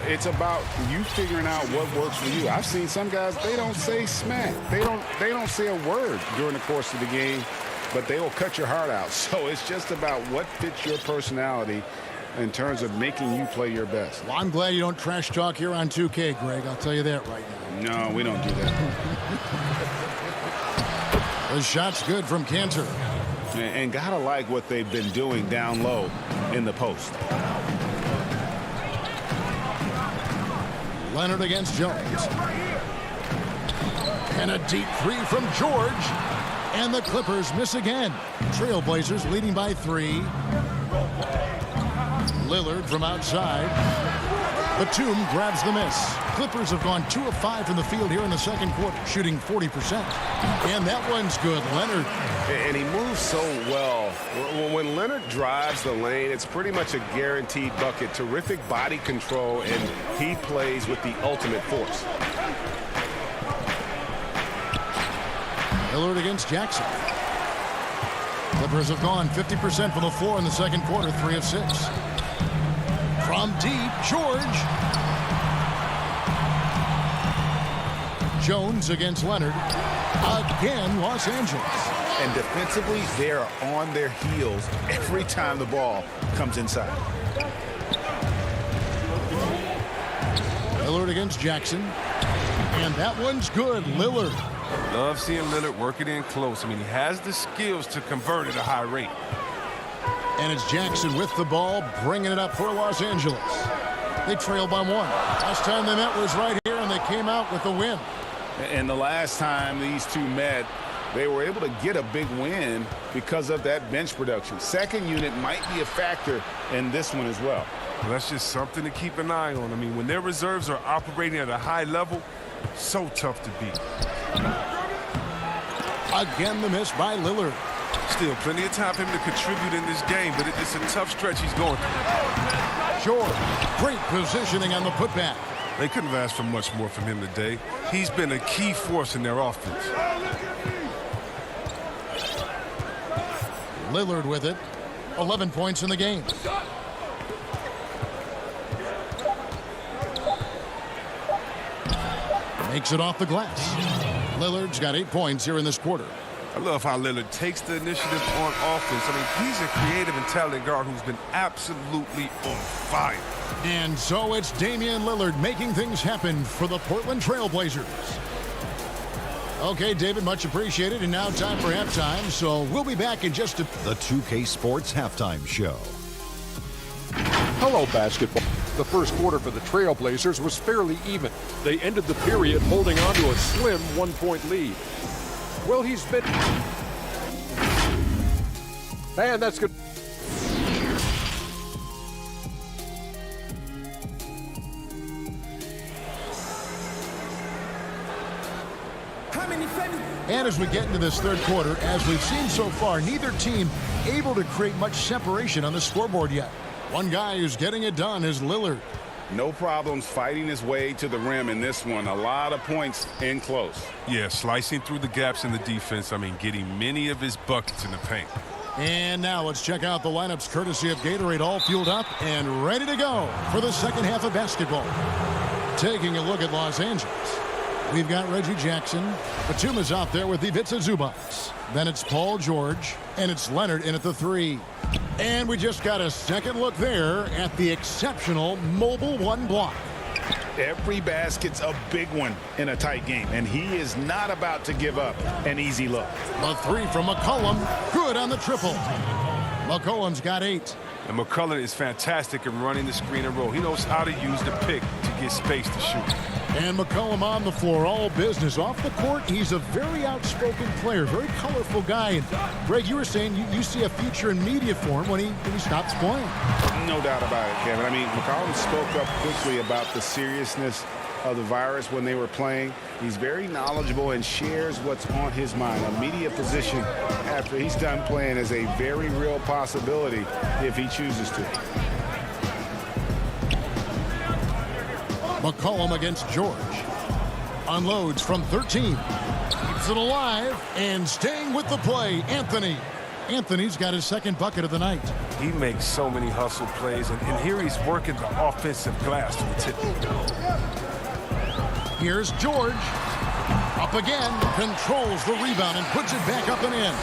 it's about you figuring out what works for you. I've seen some guys, they don't say smack. They don't say a word during the course of the game, but they will cut your heart out. So it's just about what fits your personality in terms of making you play your best. Well, I'm glad you don't trash talk here on 2K, Greg. I'll tell you that right now. No, we don't do that. The shot's good from Cantor. And gotta like what they've been doing down low in the post. Leonard against Jones. And a deep 3 from George. And the Clippers miss again. Trailblazers leading by 3. Lillard from outside. Batum grabs the miss. Clippers have gone 2 of 5 from the field here in the second quarter, shooting 40%. And that one's good. Leonard. And he moves so well. When Leonard drives the lane, it's pretty much a guaranteed bucket. Terrific body control, and he plays with the ultimate force. Lillard against Jackson. Clippers have gone 50% from the floor in the second quarter, 3 of 6. From deep, George. Jones against Leonard. Again, Los Angeles. And defensively, they're on their heels every time the ball comes inside. Lillard against Jackson. And that one's good. Lillard. Love seeing Lillard work it in close. I mean, he has the skills to convert at a high rate. And it's Jackson with the ball, bringing it up for Los Angeles. They trail by 1. Last time they met was right here, and they came out with the win. And the last time these two met, they were able to get a big win because of that bench production. Second unit might be a factor in this one as well. Well, that's just something to keep an eye on. I mean, when their reserves are operating at a high level, so tough to beat. Again, the miss by Lillard. Still plenty of time for him to contribute in this game, but it's a tough stretch he's going through. George, great positioning on the putback. They couldn't have asked for much more from him today. He's been a key force in their offense. Lillard with it. 11 points in the game. Makes it off the glass. Lillard's got 8 points here in this quarter. I love how Lillard takes the initiative on offense. I mean, he's a creative and talented guard who's been absolutely on fire. And so it's Damian Lillard making things happen for the Portland Trailblazers. Okay, David, much appreciated. And now time for halftime. So we'll be back in just a... The 2K Sports Halftime Show. Hello, basketball. The first quarter for the Trailblazers was fairly even. They ended the period holding on to a slim 1-point lead. Well, he's been... Man, that's good. And as we get into this third quarter, as we've seen so far, neither team able to create much separation on the scoreboard yet. One guy who's getting it done is Lillard. No problems fighting his way to the rim in this one. A lot of points in close. Yeah, slicing through the gaps in the defense. I mean, getting many of his buckets in the paint. And now let's check out the lineups courtesy of Gatorade, all fueled up and ready to go for the second half of basketball. Taking a look at Los Angeles. We've got Reggie Jackson. Batum is out there with Ivica Zubac. Then it's Paul George. And it's Leonard in at the 3. And we just got a second look there at the exceptional mobile one block. Every basket's a big one in a tight game, and he is not about to give up an easy look. The three from McCollum, good on the triple. McCollum's got 8. And McCullough is fantastic in running the screen and roll. He knows how to use the pick to get space to shoot. And McCollum on the floor, all business. Off the court, he's a very outspoken player, very colorful guy. And Greg, you were saying you see a future in media for him when he stops playing. No doubt about it, Kevin. I mean, McCollum spoke up quickly about the seriousness of the virus when they were playing. He's very knowledgeable and shares what's on his mind. A media position after he's done playing is a very real possibility if he chooses to. McCollum against George. Unloads from 13. Keeps it alive and staying with the play. Anthony. Anthony's got his second bucket of the night. He makes so many hustle plays, and here he's working the offensive glass to the tip. Here's George. Up again. Controls the rebound and puts it back up and in.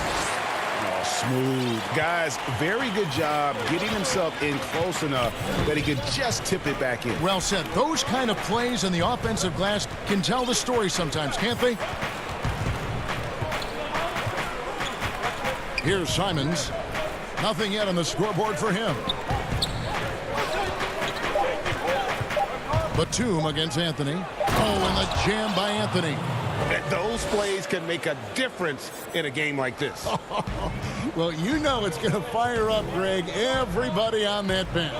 Smooth. Guys, very good job getting himself in close enough that he could just tip it back in. Well said. Those kind of plays in the offensive glass can tell the story sometimes, can't they? Here's Simons. Nothing yet on the scoreboard for him. Batum against Anthony. Oh, and the jam by Anthony. Those plays can make a difference in a game like this. Well, you know it's going to fire up, Greg, everybody on that bench.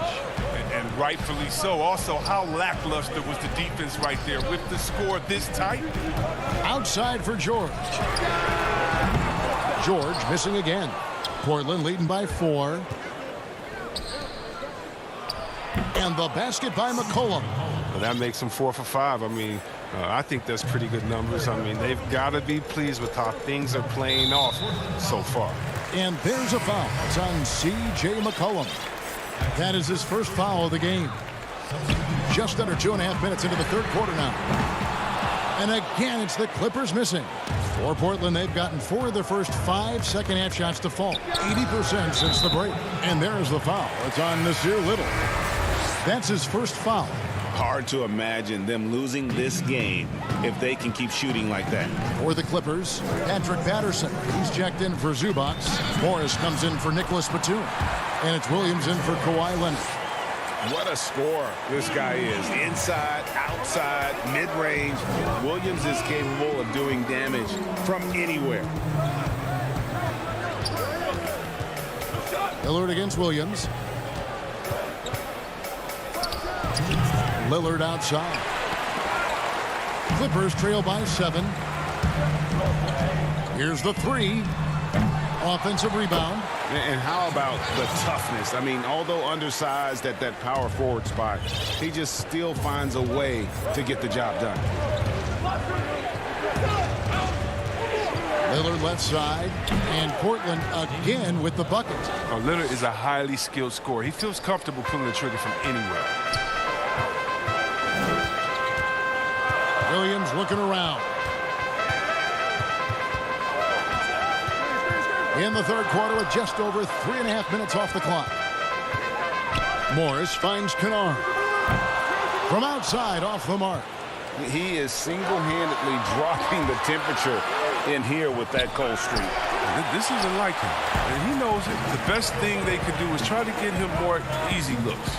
And rightfully so. Also, how lackluster was the defense right there with the score this tight? Outside for George. George missing again. Portland leading by 4. And the basket by McCollum. Well, that makes them 4 for 5. I mean, I think that's pretty good numbers. I mean, they've got to be pleased with how things are playing off so far. And there's a foul. It's on C.J. McCollum. That is his first foul of the game. Just under 2.5 minutes into the third quarter now. And again, it's the Clippers missing. For Portland, they've gotten 4 of their first 5 second-half shots to fall. 80% since the break. And there's the foul. It's on Nasir Little. That's his first foul. Hard to imagine them losing this game if they can keep shooting like that. For the Clippers, Patrick Patterson. He's checked in for Zubac. Morris comes in for Nicholas Batum. And it's Williams in for Kawhi Leonard. What a scorer this guy is. Inside, outside, mid-range. Williams is capable of doing damage from anywhere. Lillard against Williams. Lillard outside. Clippers trail by 7. Here's the 3. Offensive rebound. And how about the toughness? I mean, although undersized at that power forward spot, he just still finds a way to get the job done. Lillard left side. And Portland again with the bucket. Oh, Lillard is a highly skilled scorer. He feels comfortable pulling the trigger from anywhere. Williams looking around. In the third quarter with just over 3.5 minutes off the clock. Morris finds Kennard. From outside off the mark. He is single-handedly dropping the temperature in here with that cold streak. This isn't like him, and he knows it. The best thing they could do is try to get him more easy looks.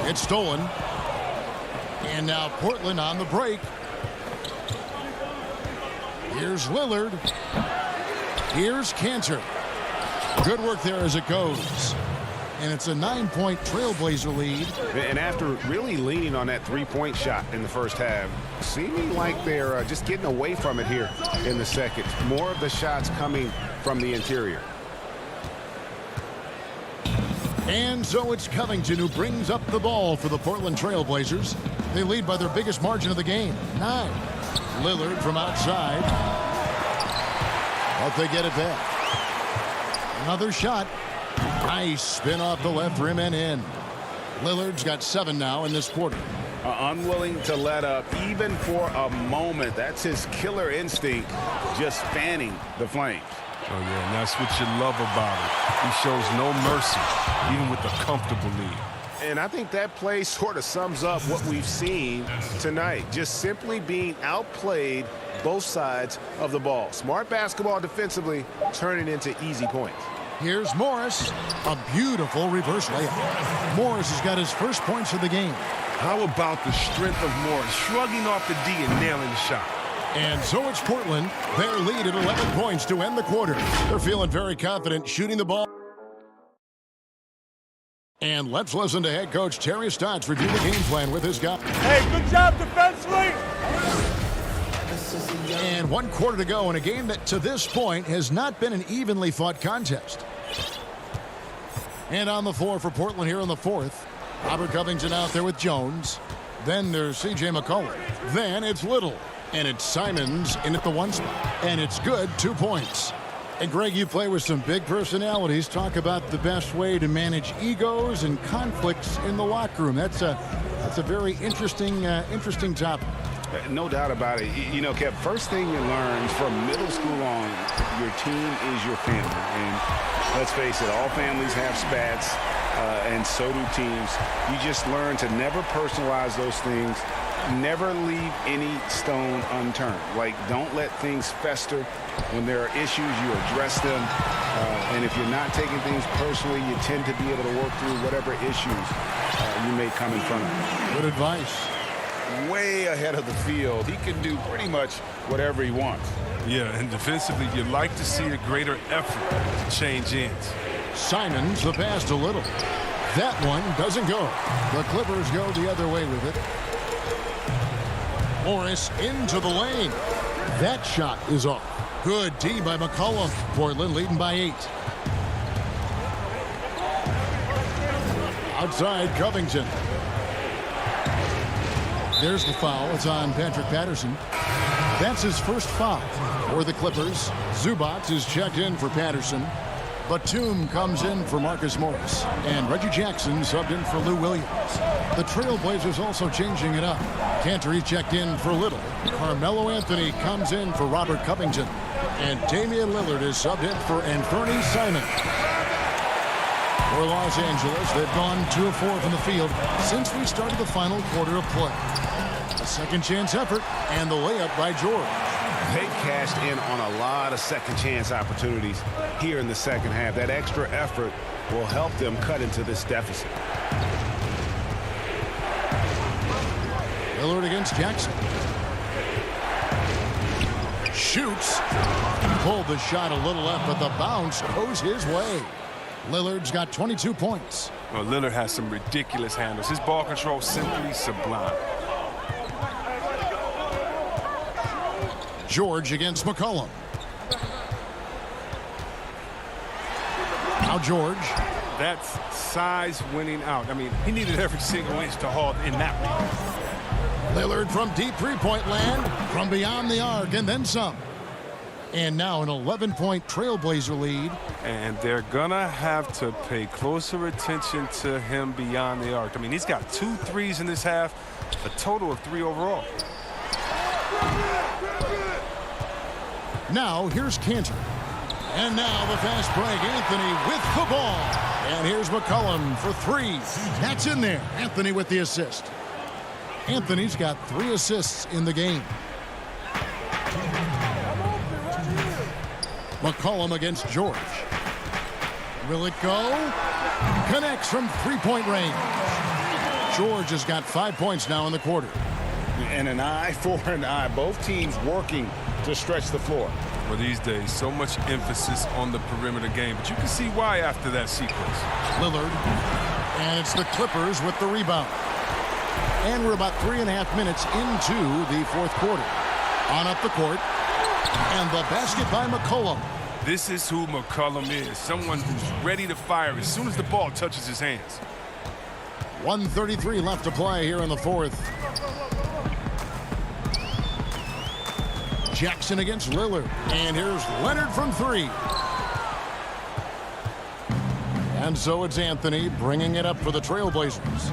It's stolen. And now Portland on the break. Here's Lillard. Here's Cantor. Good work there as it goes. And it's a 9-point Trailblazer lead. And after really leaning on that three-point shot in the first half, seeming like they're just getting away from it here in the second. More of the shots coming from the interior. And so it's Covington who brings up the ball for the Portland Trailblazers. They lead by their biggest margin of the game, 9. Lillard from outside. But they get it back. Another shot. Nice spin off the left rim and in. Lillard's got 7 now in this quarter. unwilling to let up even for a moment. That's his killer instinct, just fanning the flames. Oh, yeah, and that's what you love about it. He shows no mercy, even with a comfortable lead. And I think that play sort of sums up what we've seen tonight. Just simply being outplayed both sides of the ball. Smart basketball defensively, turning into easy points. Here's Morris. A beautiful reverse layup. Morris has got his first points of the game. How about the strength of Morris, shrugging off the D and nailing the shot? And so it's Portland. Their lead at 11 points to end the quarter. They're feeling very confident shooting the ball. And let's listen to head coach Terry Stotts review the game plan with his guys. Hey, good job defensively. And 1 quarter to go in a game that to this point has not been an evenly fought contest. And on the floor for Portland here in the fourth. Robert Covington out there with Jones. Then there's C.J. McCollum. Then it's Little. And it's Simons in at the 1 spot. And it's good, 2 points. And Greg, you play with some big personalities. Talk about the best way to manage egos and conflicts in the locker room. That's a very interesting topic. No doubt about it. You know, Kev, first thing you learn from middle school on, your team is your family. And let's face it, all families have spats, and so do teams. You just learn to never personalize those things. Never leave any stone unturned. Like, don't let things fester. When there are issues, you address them. And if you're not taking things personally, you tend to be able to work through whatever issues you may come in front of. Good advice. Way ahead of the field. He can do pretty much whatever he wants. Yeah, and defensively, you like to see a greater effort to change ends. Simons, the pass to Little. That one doesn't go. The Clippers go the other way with it. Morris into the lane. That shot is off. Good D by McCollum. Portland leading by 8. Outside Covington. There's the foul. It's on Patrick Patterson. That's his first foul for the Clippers. Zubac is checked in for Patterson. Batum comes in for Marcus Morris. And Reggie Jackson subbed in for Lou Williams. The Trailblazers also changing it up. Cantor checked in for Little. Carmelo Anthony comes in for Robert Covington. And Damian Lillard is subbed in for Anthony Simons. For Los Angeles, they've gone 2 of 4 from the field since we started the final quarter of play. A second chance effort and the layup by George. They cashed in on a lot of second chance opportunities here in the second half. That extra effort will help them cut into this deficit. Lillard against Jackson. Shoots. Pulled the shot a little left, but the bounce goes his way. Lillard's got 22 points. Well, Lillard has some ridiculous handles. His ball control simply sublime. George against McCollum. Now George. That's size winning out. I mean, he needed every single inch to haul in that one. Lillard from deep three-point land, from beyond the arc, and then some. And now an 11-point Trailblazer lead. And they're going to have to pay closer attention to him beyond the arc. I mean, he's got 2 threes in this half, a total of 3 overall. Now here's Cantor. And now the fast break. Anthony with the ball. And here's McCollum for 3. That's in there. Anthony with the assist. Anthony's got 3 assists in the game. McCollum against George. Will it go? Connects from 3-point range. George has got 5 points now in the quarter. And an eye for an eye. Both teams working to stretch the floor. Well, these days, so much emphasis on the perimeter game, but you can see why after that sequence. Lillard. And it's the Clippers with the rebound. And we're about 3.5 minutes into the fourth quarter. On up the court. And the basket by McCollum. This is who McCollum is. Someone who's ready to fire as soon as the ball touches his hands. 1:33 left to play here in the fourth. Jackson against Lillard. And here's Leonard from 3. And so it's Anthony bringing it up for the Trailblazers.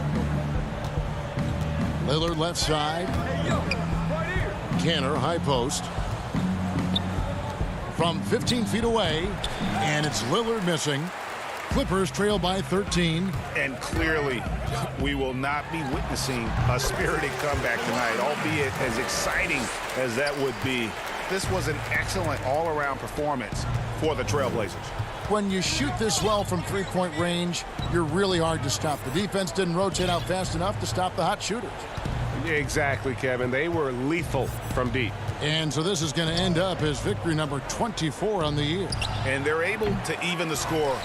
Lillard left side. Canner high post. From 15 feet away, and it's Lillard missing. Clippers trail by 13. And clearly, we will not be witnessing a spirited comeback tonight, albeit as exciting as that would be. This was an excellent all-around performance for the Trailblazers. When you shoot this well from three-point range, you're really hard to stop. The defense didn't rotate out fast enough to stop the hot shooters. Exactly, Kevin. They were lethal from deep. And so this is going to end up as victory number 24 on the year. And they're able to even the score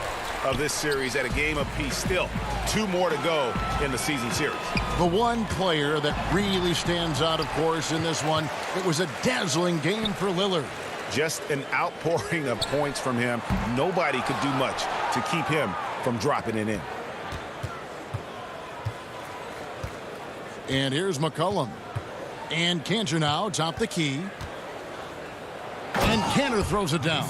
of this series at a game apiece. Still, 2 more to go in the season series. The one player that really stands out, of course, in this one, it was a dazzling game for Lillard. Just an outpouring of points from him. Nobody could do much to keep him from dropping it in. And here's McCollum. And Cantor now top the key. And Cantor throws it down.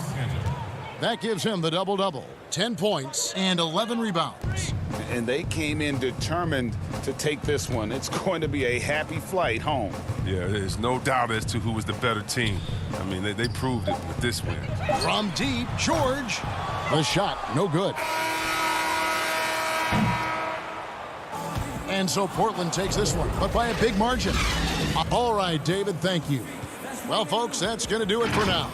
That gives him the double-double. 10 points and 11 rebounds. And they came in determined to take this one. It's going to be a happy flight home. Yeah, there's no doubt as to who was the better team. I mean, they proved it with this win. From deep, George. The shot, no good. And so Portland takes this one, but by a big margin. All right, David, thank you. Well, folks, that's going to do it for now.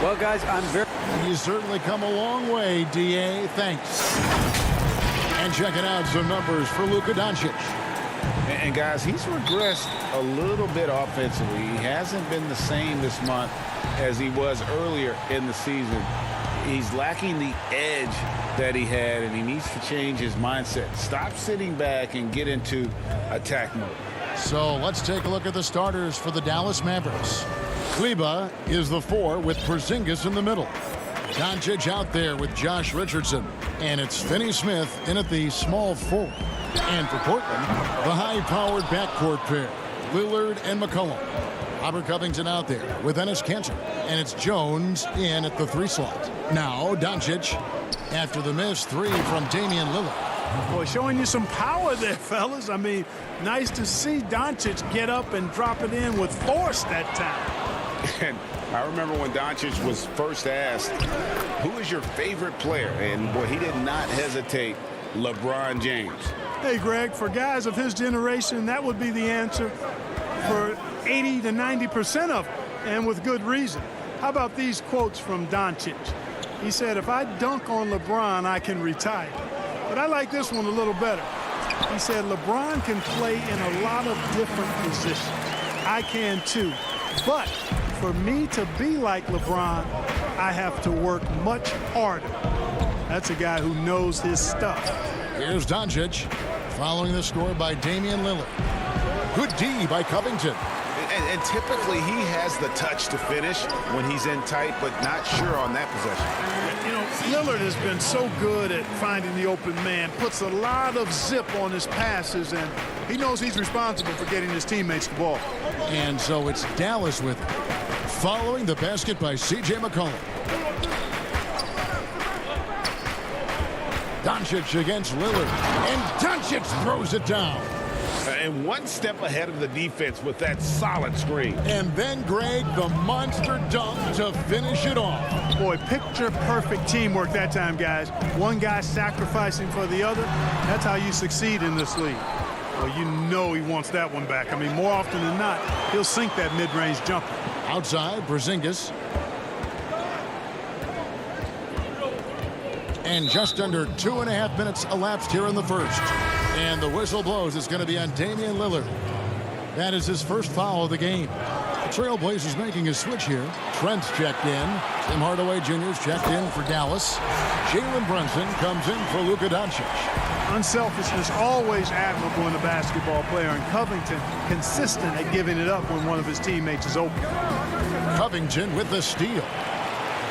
Well, guys, I'm very... You certainly come a long way, D.A. Thanks. And checking out some numbers for Luka Doncic. And guys, he's regressed a little bit offensively. He hasn't been the same this month as he was earlier in the season. He's lacking the edge that he had, and he needs to change his mindset. Stop sitting back and get into attack mode. So let's take a look at the starters for the Dallas Mavericks. Kleba is the 4 with Porzingis in the middle. Doncic out there with Josh Richardson. And it's Finney-Smith in at the small forward. And for Portland, the high-powered backcourt pair, Lillard and McCollum. Robert Covington out there with Enes Kanter. And it's Jones in at the 3 slot. Now Doncic after the missed 3 from Damian Lillard. Boy, showing you some power there, fellas. I mean, nice to see Doncic get up and drop it in with force that time. And I remember when Doncic was first asked, who is your favorite player? And boy, he did not hesitate. LeBron James. Hey, Greg, for guys of his generation, that would be the answer for 80 to 90% of them, and with good reason. How about these quotes from Doncic? He said, if I dunk on LeBron, I can retire. But I like this one a little better. He said, LeBron can play in a lot of different positions. I can too. But for me to be like LeBron, I have to work much harder. That's a guy who knows his stuff. Here's Doncic following the score by Damian Lillard. Good D by Covington. And typically he has the touch to finish when he's in tight, but not sure on that possession. You know, Lillard has been so good at finding the open man, puts a lot of zip on his passes, and he knows he's responsible for getting his teammates the ball. And so it's Dallas with it. Following the basket by C.J. McCollum. Doncic against Lillard. And Doncic throws it down. And one step ahead of the defense with that solid screen. And then, Greg, the monster dunk to finish it off. Boy, picture-perfect teamwork that time, guys. One guy sacrificing for the other. That's how you succeed in this league. Well, you know he wants that one back. I mean, more often than not, he'll sink that mid-range jumper. Outside, Porzingis. And just under 2.5 minutes elapsed here in the first. And the whistle blows. It's going to be on Damian Lillard. That is his first foul of the game. The Trailblazers making a switch here. Trent's checked in. Tim Hardaway Jr.'s checked in for Dallas. Jalen Brunson comes in for Luka Doncic. Unselfishness always admirable in a basketball player, and Covington consistent at giving it up when one of his teammates is open. Covington with the steal.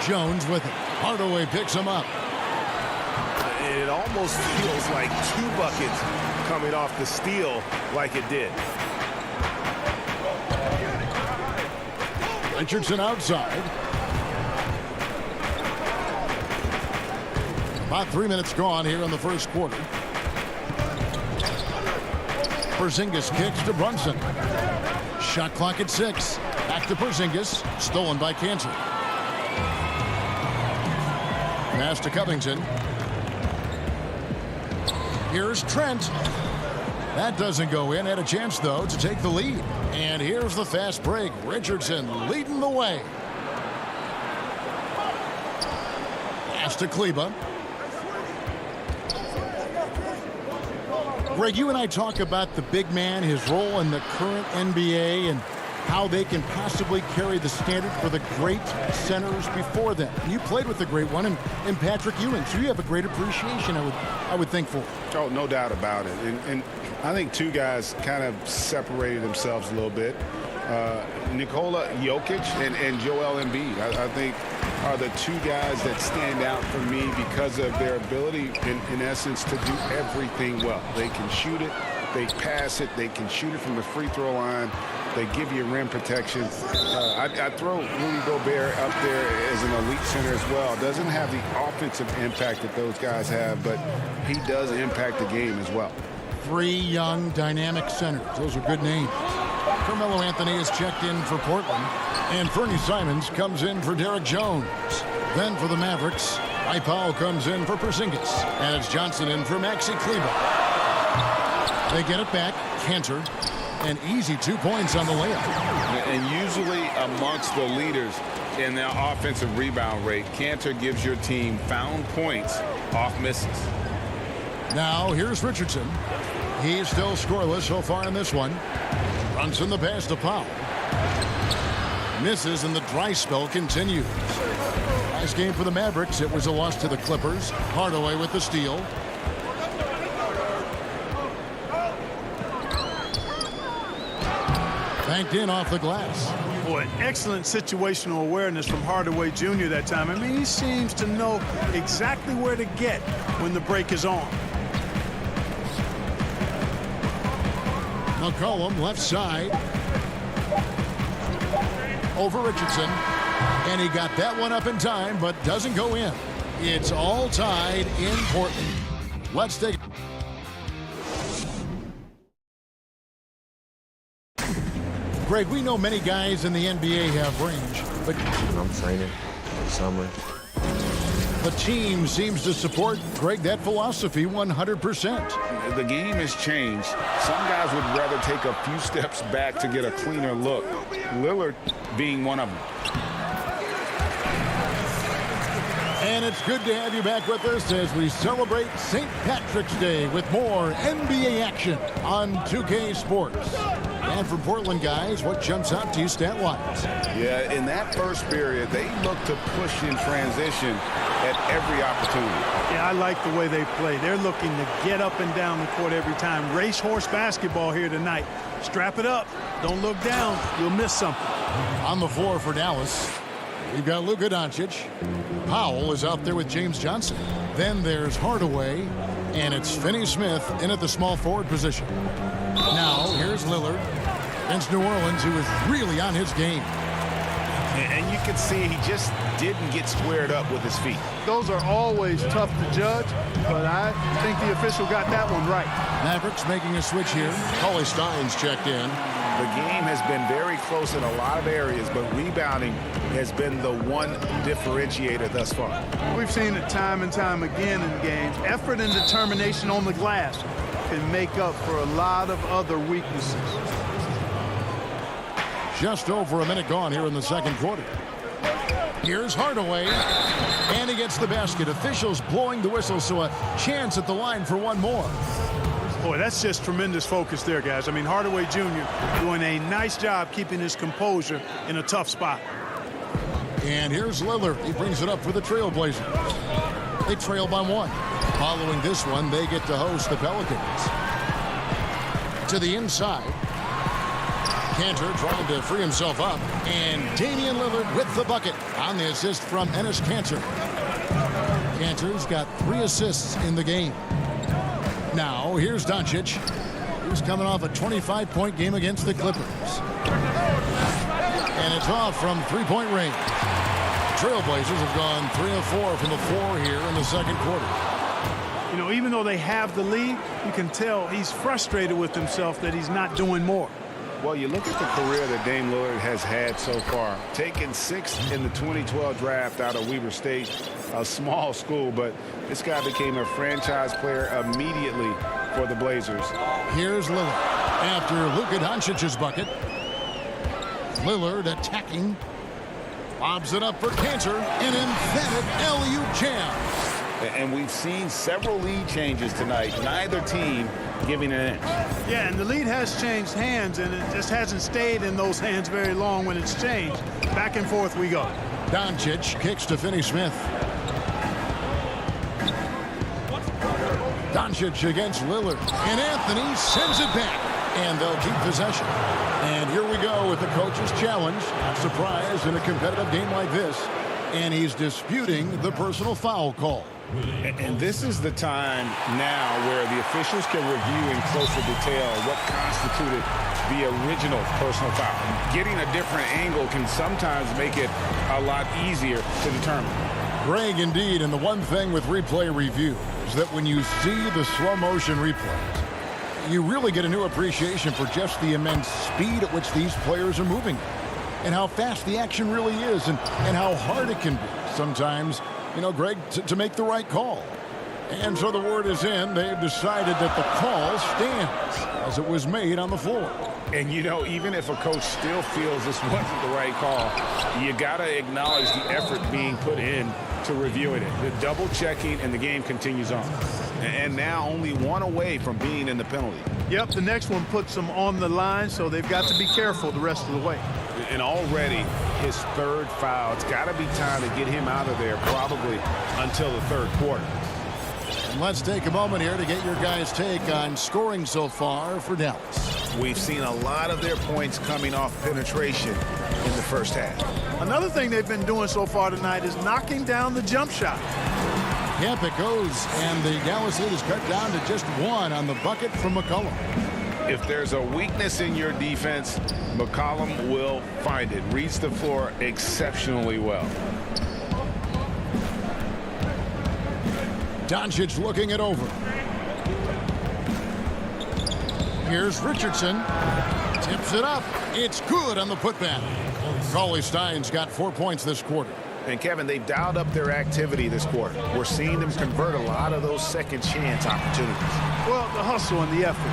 Jones with it. Hardaway picks him up. It almost feels like 2 buckets coming off the steal like it did. Richardson outside. About 3 minutes gone here in the first quarter. Porzingis kicks to Brunson. Shot clock at 6. Back to Porzingis. Stolen by Kanter. Pass to Covington. Here's Trent. That doesn't go in. Had a chance, though, to take the lead. And here's the fast break. Richardson leading the way. Pass to Kleba. Greg, you and I talk about the big man, his role in the current NBA, and how they can possibly carry the standard for the great centers before them. You played with the great one in Patrick Ewing, so you have a great appreciation, I would think, for. Oh, no doubt about it. And I think 2 guys kind of separated themselves a little bit. Nikola Jokic and Joel Embiid, I think, are the 2 guys that stand out for me because of their ability, in essence, to do everything well. They can shoot it, they pass it, they can shoot it from the free throw line. They give you rim protection. I throw Rudy Gobert up there as an elite center as well. Doesn't have the offensive impact that those guys have, but he does impact the game as well. 3 young, dynamic centers. Those are good names. Carmelo Anthony is checked in for Portland. And Fernie Simons comes in for Derek Jones. Then for the Mavericks, Powell comes in for Porzingis. And it's Johnson in for Maxi Kleber. They get it back. Kanter. And easy 2 points on the layup. And usually amongst the leaders in their offensive rebound rate, Kanter gives your team found points off misses. Now here's Richardson. He's still scoreless so far in this one. Runs in the pass to Powell. Misses, and the dry spell continues. Nice game for the Mavericks. It was a loss to the Clippers. Hardaway with the steal. Banked in off the glass. Boy, excellent situational awareness from Hardaway Jr. that time. I mean, he seems to know exactly where to get when the break is on. McCollum left side. Over Richardson. And he got that one up in time, but doesn't go in. It's all tied in Portland. Let's take Greg, we know many guys in the NBA have range, but I'm training in the summer. The team seems to support, Greg, that philosophy 100%. The game has changed. Some guys would rather take a few steps back to get a cleaner look. Lillard being one of them. And it's good to have you back with us as we celebrate St. Patrick's Day with more NBA action on 2K Sports. And for Portland guys, what jumps out to you stat-wise? Yeah, in that first period, they looked to push in transition at every opportunity. Yeah, I like the way they play. They're looking to get up and down the court every time. Racehorse basketball here tonight. Strap it up. Don't look down. You'll miss something. On the floor for Dallas, we've got Luka Doncic. Powell is out there with James Johnson. Then there's Hardaway, and it's Finney-Smith in at the small forward position. Now, here's Lillard against New Orleans, who is really on his game. And you can see he just didn't get squared up with his feet. Those are always tough to judge, but I think the official got that one right. Mavericks making a switch here. Cauley Stein's checked in. The game has been very close in a lot of areas, but rebounding has been the one differentiator thus far. We've seen it time and time again in games. Effort and determination on the glass can make up for a lot of other weaknesses. Just over a minute gone here in the second quarter. Here's Hardaway, and he gets the basket. Officials blowing the whistle, so a chance at the line for one more. Boy, that's just tremendous focus there, guys. I mean, Hardaway Jr. doing a nice job keeping his composure in a tough spot. And here's Lillard. He brings it up for the Trailblazers. They trail by one. Following this one, they get to host the Pelicans. To the inside. Cantor trying to free himself up. And Damian Lillard with the bucket on the assist from Enes Kanter. Cantor's got 3 assists in the game. Now, here's Doncic, who's coming off a 25-point game against the Clippers. And it's off from three-point range. Trailblazers have gone 3 of 4 from the floor here in the second quarter. You know, even though they have the lead, you can tell he's frustrated with himself that he's not doing more. Well, you look at the career that Dame Lillard has had so far. Taken 6th in the 2012 draft out of Weber State, a small school, but this guy became a franchise player immediately for the Blazers. Here's Lillard after Luka Doncic's bucket. Lillard attacking. Lobs it up for Cantor. An emphatic alley-oop jam. And we've seen several lead changes tonight. Neither team giving an inch. Yeah, and the lead has changed hands, and it just hasn't stayed in those hands very long when it's changed. Back and forth we go. Doncic kicks to Finney-Smith. Doncic against Lillard. And Anthony sends it back. And they'll keep possession. And here we go with the coach's challenge. Not surprised in a competitive game like this. And he's disputing the personal foul call. And this is the time now where the officials can review in closer detail what constituted the original personal foul. Getting a different angle can sometimes make it a lot easier to determine. Greg, indeed, and the one thing with replay review is that when you see the slow motion replays, you really get a new appreciation for just the immense speed at which these players are moving and how fast the action really is and how hard it can be sometimes, you know, Greg, to make the right call. And so the word is in. They've decided that the call stands as it was made on the floor. And, you know, even if a coach still feels this wasn't the right call, you got to acknowledge the effort being put in to reviewing it. The double checking, and the game continues on. And now only one away from being in the penalty. Yep, the next one puts them on the line, so they've got to be careful the rest of the way. And already his third foul. It's got to be time to get him out of there probably until the third quarter. And let's take a moment here to get your guys' take on scoring so far for Dallas. We've seen a lot of their points coming off penetration in the first half. Another thing they've been doing so far tonight is knocking down the jump shot. Camp it goes, and the Dallas lead is cut down to just one on the bucket from McCollum. If there's a weakness in your defense, McCollum will find it. Reads the floor exceptionally well. Doncic looking it over. Here's Richardson. Tips it up. It's good on the putback. Cauley-Stein's got 4 points this quarter. And, Kevin, they've dialed up their activity this quarter. We're seeing them convert a lot of those second chance opportunities. Well, the hustle and the effort,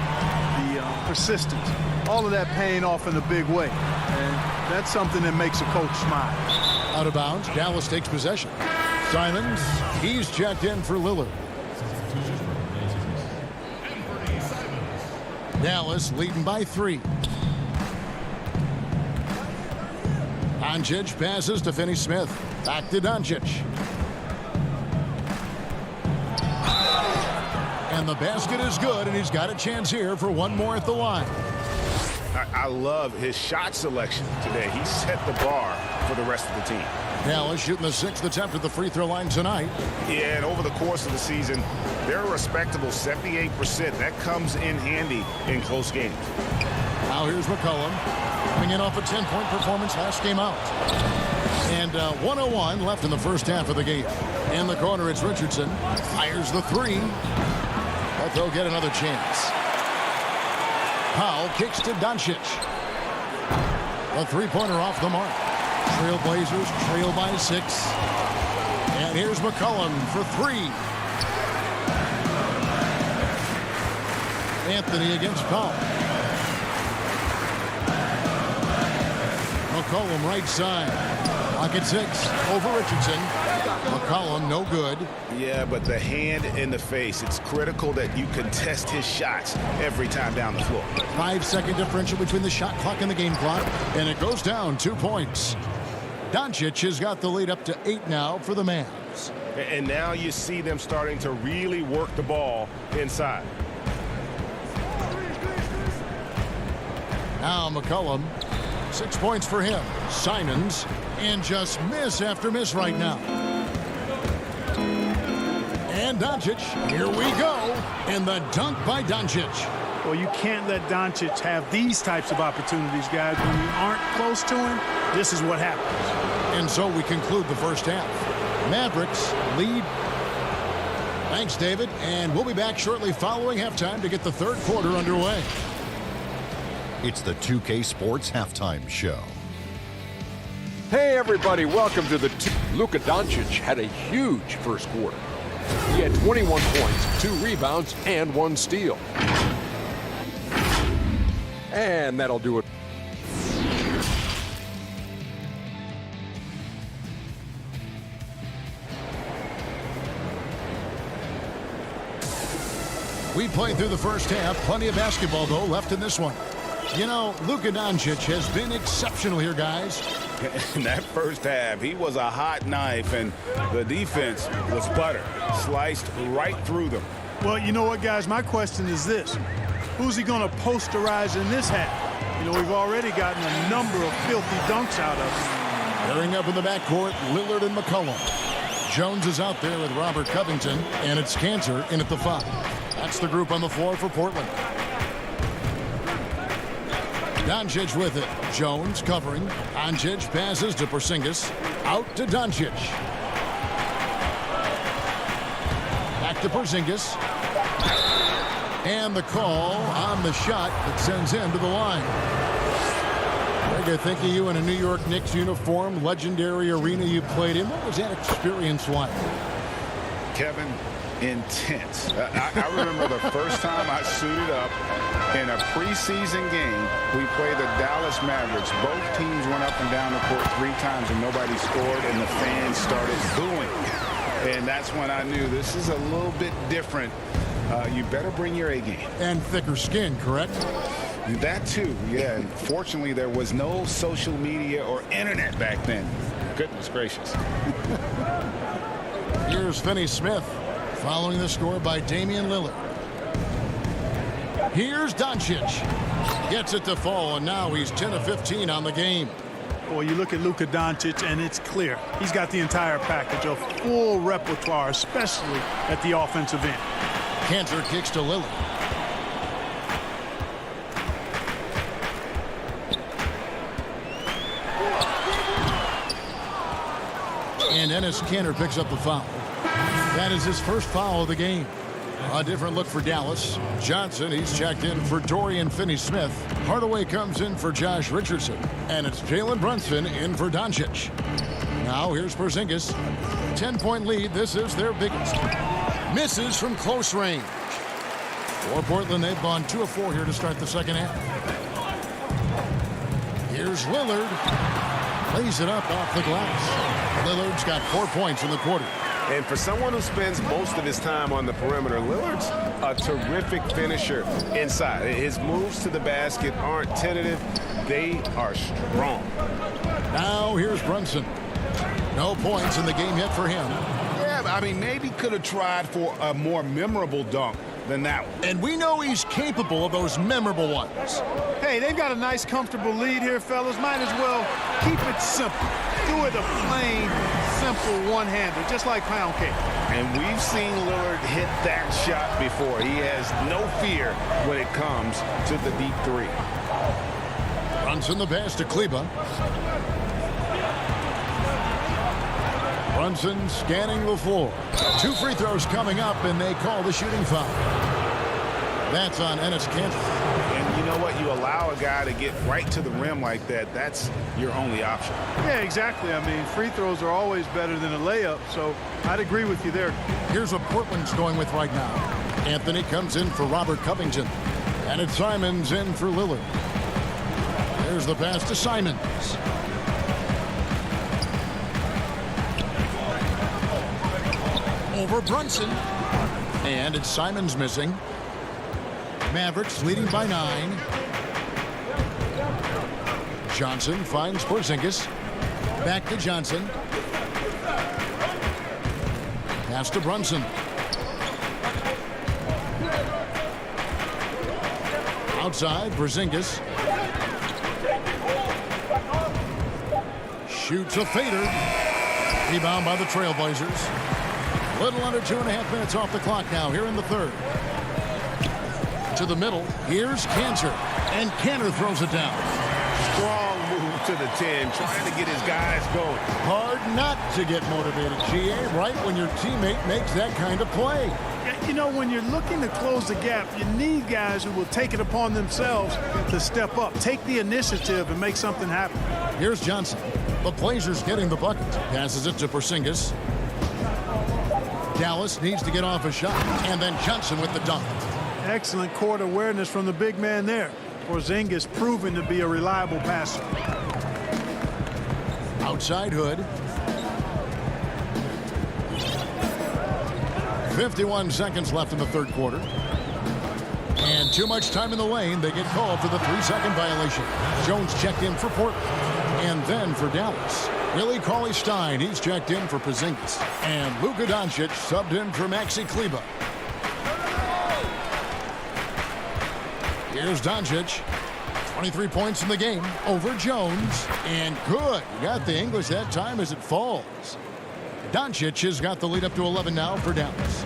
the persistence, all of that paying off in a big way. And that's something that makes a coach smile. Out of bounds, Dallas takes possession. Simons, he's checked in for Lillard. Dallas leading by 3. Doncic passes to Finney-Smith. Back to Doncic. And the basket is good, and he's got a chance here for one more at the line. I love his shot selection today. He set the bar for the rest of the team. Dallas shooting the 6th attempt at the free throw line tonight. Yeah, and over the course of the season, they're a respectable 78%. That comes in handy in close games. Now here's McCollum coming in off a 10-point performance last game out. And 1:01 left in the first half of the game. In the corner, it's Richardson. Fires the 3. But they'll get another chance. Powell kicks to Doncic. A 3-pointer off the mark. Trailblazers trail by 6. And here's McCollum for 3. Anthony against Powell. McCollum right side. Pocket 6 over Richardson. McCollum no good. Yeah, but the hand in the face. It's critical that you contest his shots every time down the floor. 5-second differential between the shot clock and the game clock. And it goes down 2 points. Doncic has got the lead up to 8 now for the Mavs. And now you see them starting to really work the ball inside. Now McCollum, 6 points for him. Simons, and just miss after miss right now. And Doncic, here we go. And the dunk by Doncic. Well, you can't let Doncic have these types of opportunities, guys. When you aren't close to him, this is what happens. And so we conclude the first half. Mavericks lead. Thanks, David. And we'll be back shortly following halftime to get the third quarter underway. It's the 2K Sports Halftime Show. Hey, everybody, welcome to the Luka Doncic had a huge first quarter. He had 21 points, 2 rebounds, and 1 steal. And that'll do it. We played through the first half. Plenty of basketball, though, left in this one. You know, Luka Doncic has been exceptional here, guys. In that first half, he was a hot knife, and the defense was butter. Sliced right through them. Well, you know what, guys? My question is this. Who's he going to posterize in this half? You know, we've already gotten a number of filthy dunks out of him. Pairing up in the backcourt, Lillard and McCollum. Jones is out there with Robert Covington, and it's Cantor in at the 5. That's the group on the floor for Portland. Doncic with it. Jones covering. Doncic passes to Porzingis. Out to Doncic. Back to Porzingis. And the call on the shot that sends him to the line. Greg, I think of you in a New York Knicks uniform, legendary arena you played in. What was that experience like? Kevin, intense. I remember the first time I suited up in a preseason game. We played the Dallas Mavericks. Both teams went up and down the court 3 times and nobody scored, and the fans started booing. And that's when I knew this is a little bit different. You better bring your A game. And thicker skin, correct? That too, yeah. And fortunately, there was no social media or internet back then. Goodness gracious. Here's Finney Smith following the score by Damian Lillard. Here's Doncic. Gets it to fall, and now he's 10 of 15 on the game. Well, you look at Luka Doncic, and it's clear. He's got the entire package, a full repertoire, especially at the offensive end. Cantor kicks to Lillard. And Enes Kanter picks up the foul. That is his first foul of the game. A different look for Dallas. Johnson, he's checked in for Dorian Finney-Smith. Hardaway comes in for Josh Richardson. And it's Jalen Brunson in for Doncic. Now here's Porzingis. 10-point lead. This is their biggest. Misses from close range. For Portland, they've gone 2 of 4 here to start the second half. Here's Lillard. Lays it up off the glass. Lillard's got 4 points in the quarter. And for someone who spends most of his time on the perimeter, Lillard's a terrific finisher inside. His moves to the basket aren't tentative. They are strong. Now here's Brunson. No points in the game yet for him. Yeah, I mean, maybe could have tried for a more memorable dunk than that one. And we know he's capable of those memorable ones. Hey, they've got a nice, comfortable lead here, fellas. Might as well keep it simple. Do it a plain, simple one-hander, just like pound cake. And we've seen Lillard hit that shot before. He has no fear when it comes to the deep three. Brunson the pass to Kleba. Brunson scanning the floor. 2 free throws coming up, and they call the shooting foul. That's on Enes Kanter. And you know what? You allow a guy to get right to the rim like that. That's your only option. Yeah, exactly. I mean, free throws are always better than a layup, so I'd agree with you there. Here's what Portland's going with right now. Anthony comes in for Robert Covington. And it's Simons in for Lillard. There's the pass to Simons. Over Brunson. And it's Simons missing. Mavericks leading by 9. Johnson finds Porzingis. Back to Johnson. Pass to Brunson. Outside, Porzingis. Shoots a fader. Rebound by the Trailblazers. Little under 2.5 minutes off the clock now here in the third. To the middle. Here's Kanter. And Kanter throws it down. Strong move to the 10, trying to get his guys going. Hard not to get motivated, GA, right when your teammate makes that kind of play. Yeah, you know, when you're looking to close the gap, you need guys who will take it upon themselves to step up, take the initiative, and make something happen. Here's Johnson. The Blazers getting the bucket. Passes it to Porzingis. Dallas needs to get off a shot. And then Johnson with the dunk. Excellent court awareness from the big man there. Porzingis proven to be a reliable passer. Outside Hood. 51 seconds left in the third quarter. And too much time in the lane. They get called for the 3-second violation. Jones checked in for Portland. And then for Dallas. Willie Cauley-Stein, he's checked in for Porzingis. And Luka Doncic subbed in for Maxi Kleba. Here's Doncic. 23 points in the game over Jones. And good. You got the English that time as it falls. Doncic has got the lead up to 11 now for Dallas.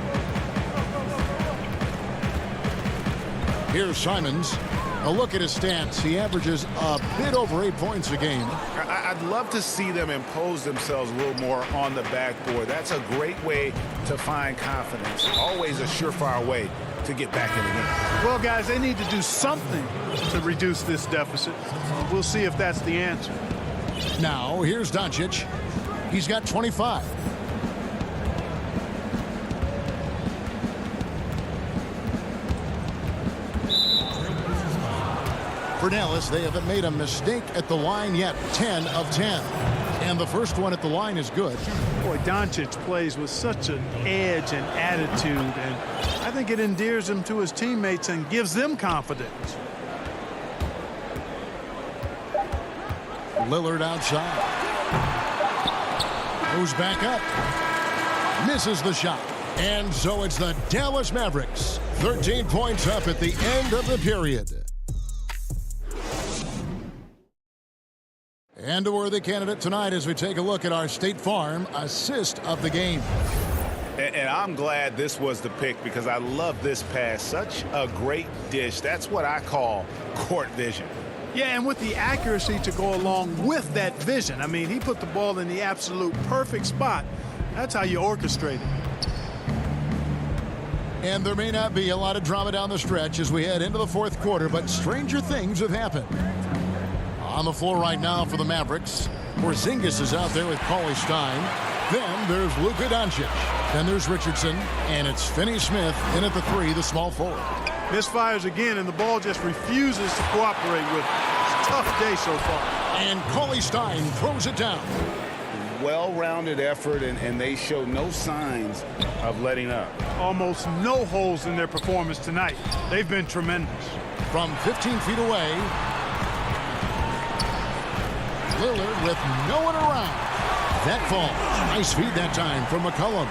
Here's Simons. A look at his stats. He averages a bit over 8 points a game. I'd love to see them impose themselves a little more on the backboard. That's a great way to find confidence. Always a surefire way to get back in the game. Well, guys, they need to do something to reduce this deficit. We'll see if that's the answer. Now, here's Doncic. He's got 25. For Dallas, they haven't made a mistake at the line yet. 10 of 10. And the first one at the line is good. Boy, Doncic plays with such an edge and attitude, and I think it endears him to his teammates and gives them confidence. Lillard outside. Goes back up. Misses the shot. And so it's the Dallas Mavericks. 13 points up at the end of the period. And a worthy candidate tonight as we take a look at our State Farm assist of the game. And I'm glad this was the pick because I love this pass. Such a great dish. That's what I call court vision. Yeah, and with the accuracy to go along with that vision. I mean, he put the ball in the absolute perfect spot. That's how you orchestrate it. And there may not be a lot of drama down the stretch as we head into the fourth quarter, but stranger things have happened. On the floor right now for the Mavericks, Porzingis is out there with Cauley Stein. Then there's Luka Doncic. Then there's Richardson, and it's Finney-Smith in at the 3, the small forward. Misfires again, and the ball just refuses to cooperate with it. It's a tough day so far. And Cauley Stein throws it down. Well-rounded effort, and they show no signs of letting up. Almost no holes in their performance tonight. They've been tremendous. From 15 feet away, Lillard with no one around. That falls. Nice feed that time from McCollum.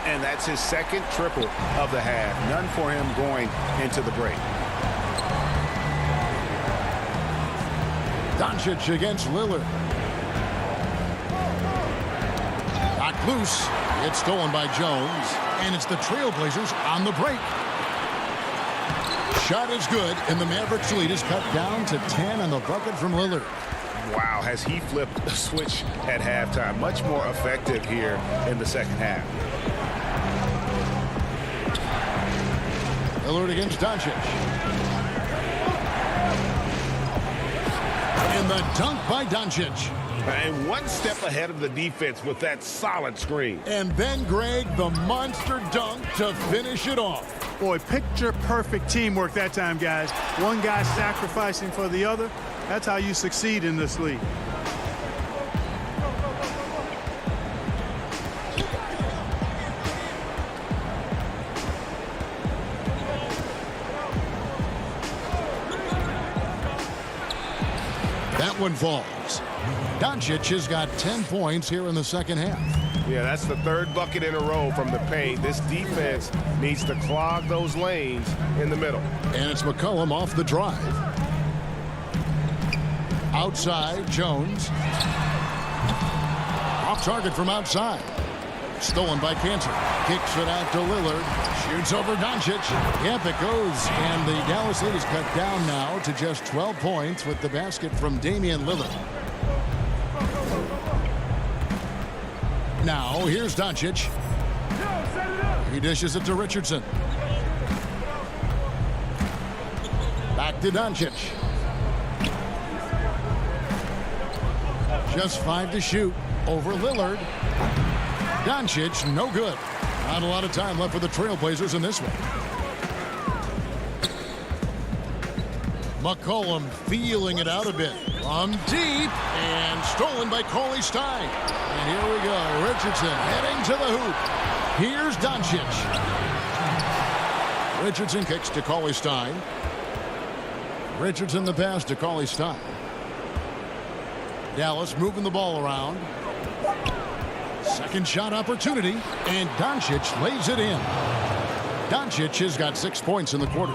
And that's his second triple of the half. None for him going into the break. Doncic against Lillard. Knocked loose. It's stolen by Jones. And it's the Trailblazers on the break. Shot is good, and the Mavericks lead is cut down to 10 on the bucket from Lillard. Wow, has he flipped the switch at halftime. Much more effective here in the second half. Lillard against Doncic. And the dunk by Doncic. And one step ahead of the defense with that solid screen. And then, Greg, the monster dunk to finish it off. Boy, picture perfect teamwork that time, guys. One guy sacrificing for the other. That's how you succeed in this league. That one falls. Doncic has got 10 points here in the second half. Yeah, that's the third bucket in a row from the paint. This defense needs to clog those lanes in the middle. And it's McCollum off the drive. Outside, Jones. Off target from outside. Stolen by Cantor. Kicks it out to Lillard. Shoots over Doncic. Yep, it goes. And the Dallas lead is cut down now to just 12 points with the basket from Damian Lillard. Now, here's Doncic. He dishes it to Richardson. Back to Doncic. Just 5 to shoot over Lillard. Doncic, no good. Not a lot of time left for the Trailblazers in this one. McCollum feeling it out a bit. From deep and stolen by Cauley Stein. And here we go. Richardson heading to the hoop. Here's Doncic. Richardson kicks to Cauley Stein. Richardson the pass to Cauley Stein. Dallas moving the ball around. Second shot opportunity, and Doncic lays it in. Doncic has got 6 points in the quarter.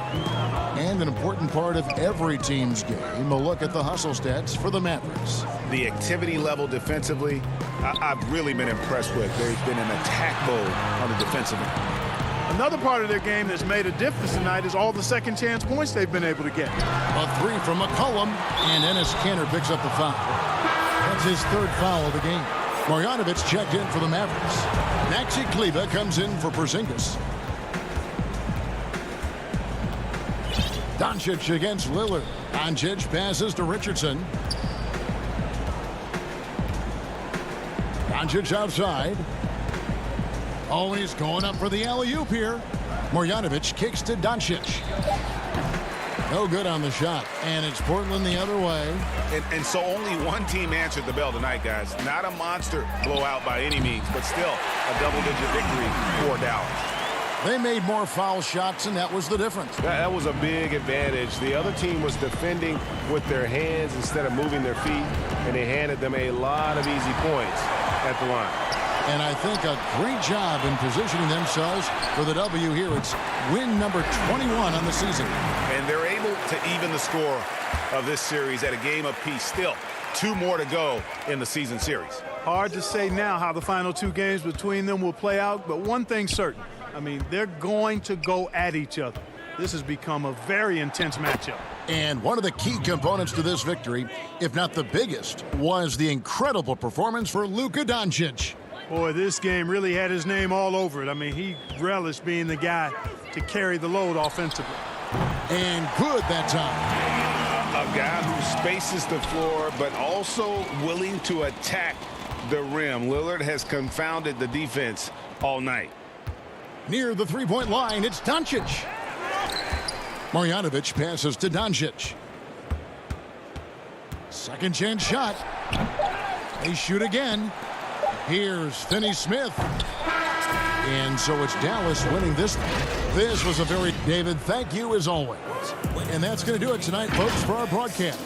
And an important part of every team's game, a look at the hustle stats for the Mavericks. The activity level defensively, I've really been impressed with. They've been in attack mode on the defensive end. Another part of their game that's made a difference tonight is all the second chance points they've been able to get. A 3 from McCollum, and Enes Kanter picks up the foul. That's his third foul of the game. Marjanovic checked in for the Mavericks. Maxi Kleber comes in for Porzingis. Doncic against Lillard. Doncic passes to Richardson. Doncic outside. Oh, and he's going up for the alley-oop here. Marjanovic kicks to Doncic. No good on the shot. And it's Portland the other way. And so only one team answered the bell tonight, guys. Not a monster blowout by any means, but still a double-digit victory for Dallas. They made more foul shots, and that was the difference. That was a big advantage. The other team was defending with their hands instead of moving their feet, and they handed them a lot of easy points at the line. And I think a great job in positioning themselves for the W here. It's win number 21 on the season. And they're able to even the score of this series at a game apiece. Still, 2 more to go in the season series. Hard to say now how the final 2 games between them will play out, but one thing's certain. I mean, they're going to go at each other. This has become a very intense matchup. And one of the key components to this victory, if not the biggest, was the incredible performance for Luka Doncic. Boy, this game really had his name all over it. I mean, he relished being the guy to carry the load offensively. And good that time. A guy who spaces the floor, but also willing to attack the rim. Lillard has confounded the defense all night. Near the three-point line, it's Doncic. Marjanovic passes to Doncic. Second chance shot. They shoot again. Here's Finney-Smith. And so it's Dallas winning this one. This was a very... David, thank you as always. And that's going to do it tonight, folks, for our broadcast.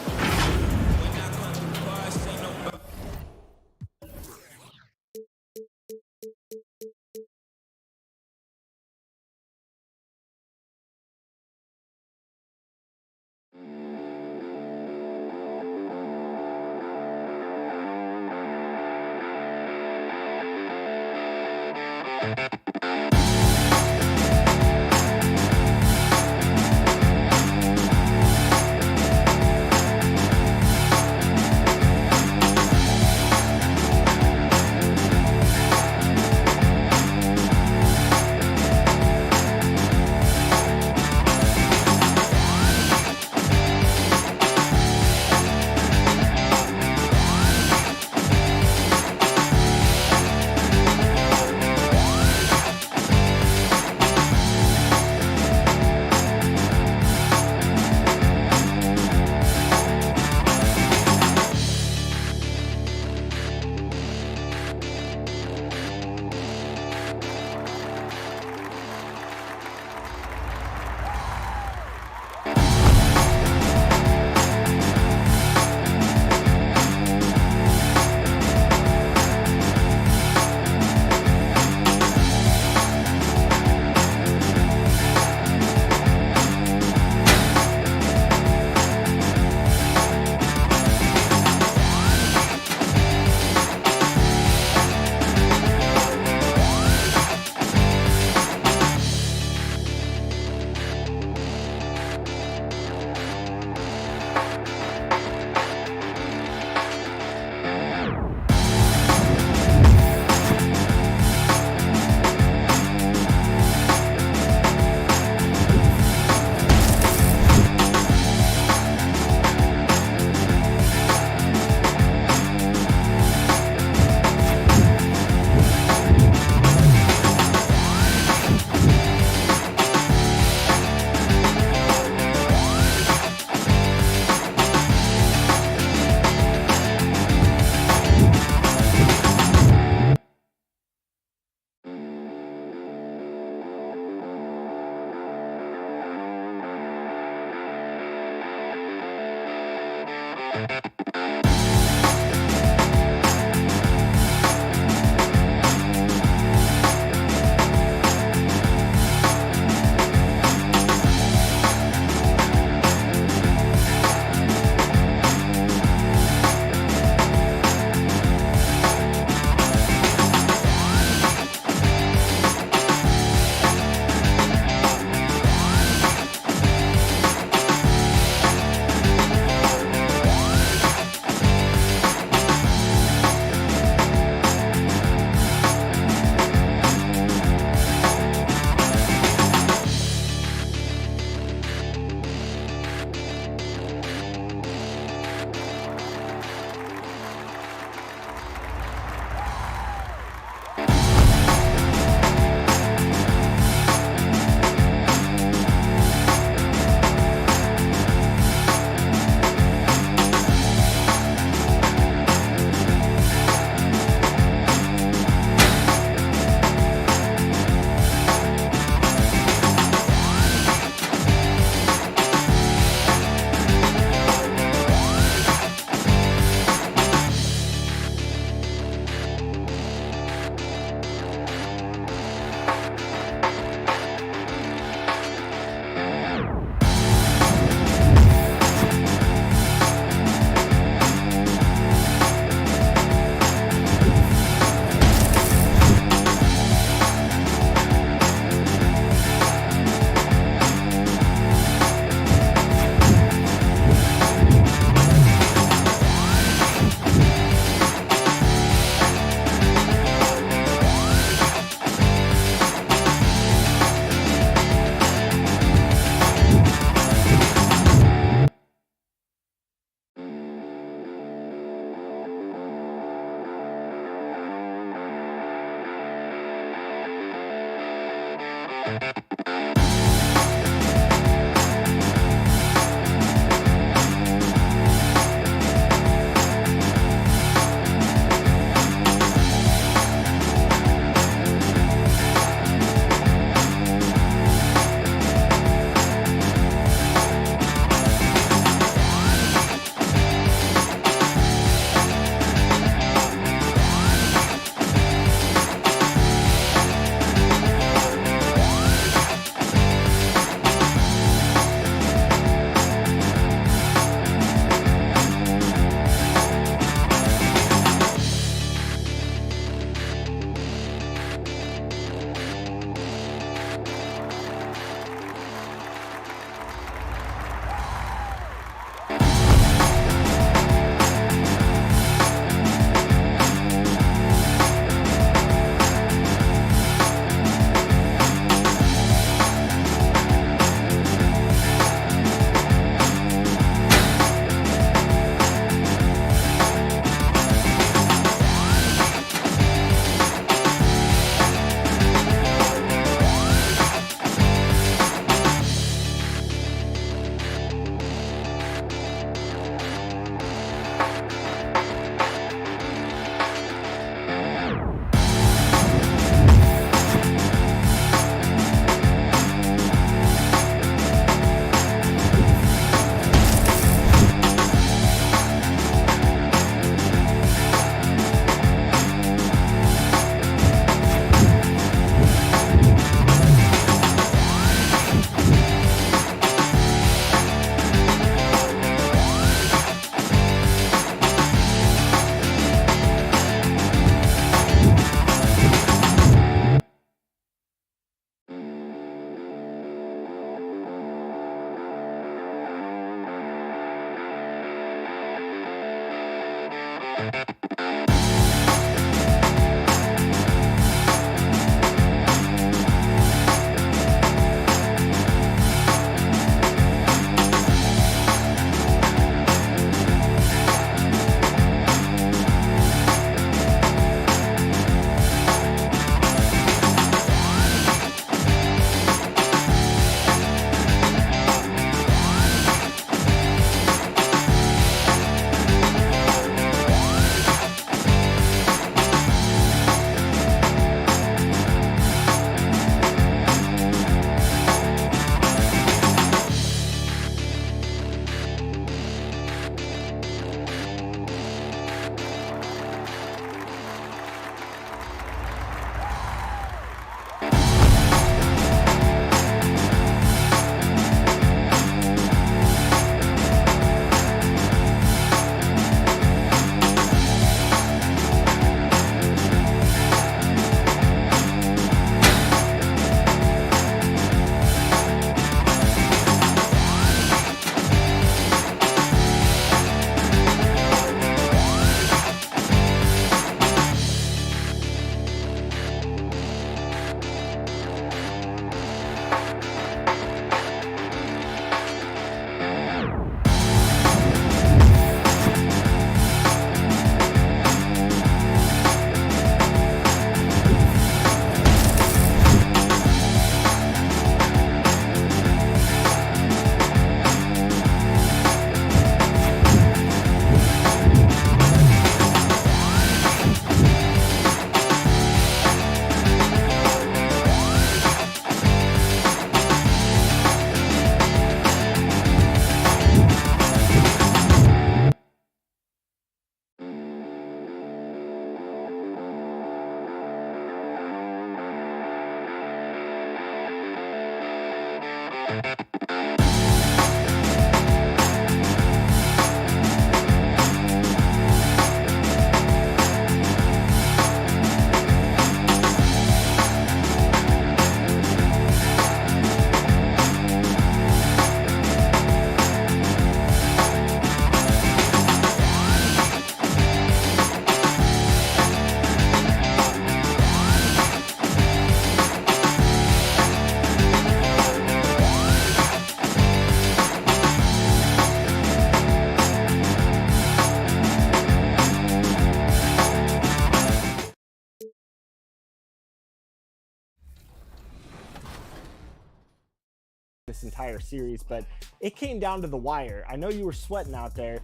this entire series, but it came down to the wire. I know you were sweating out there.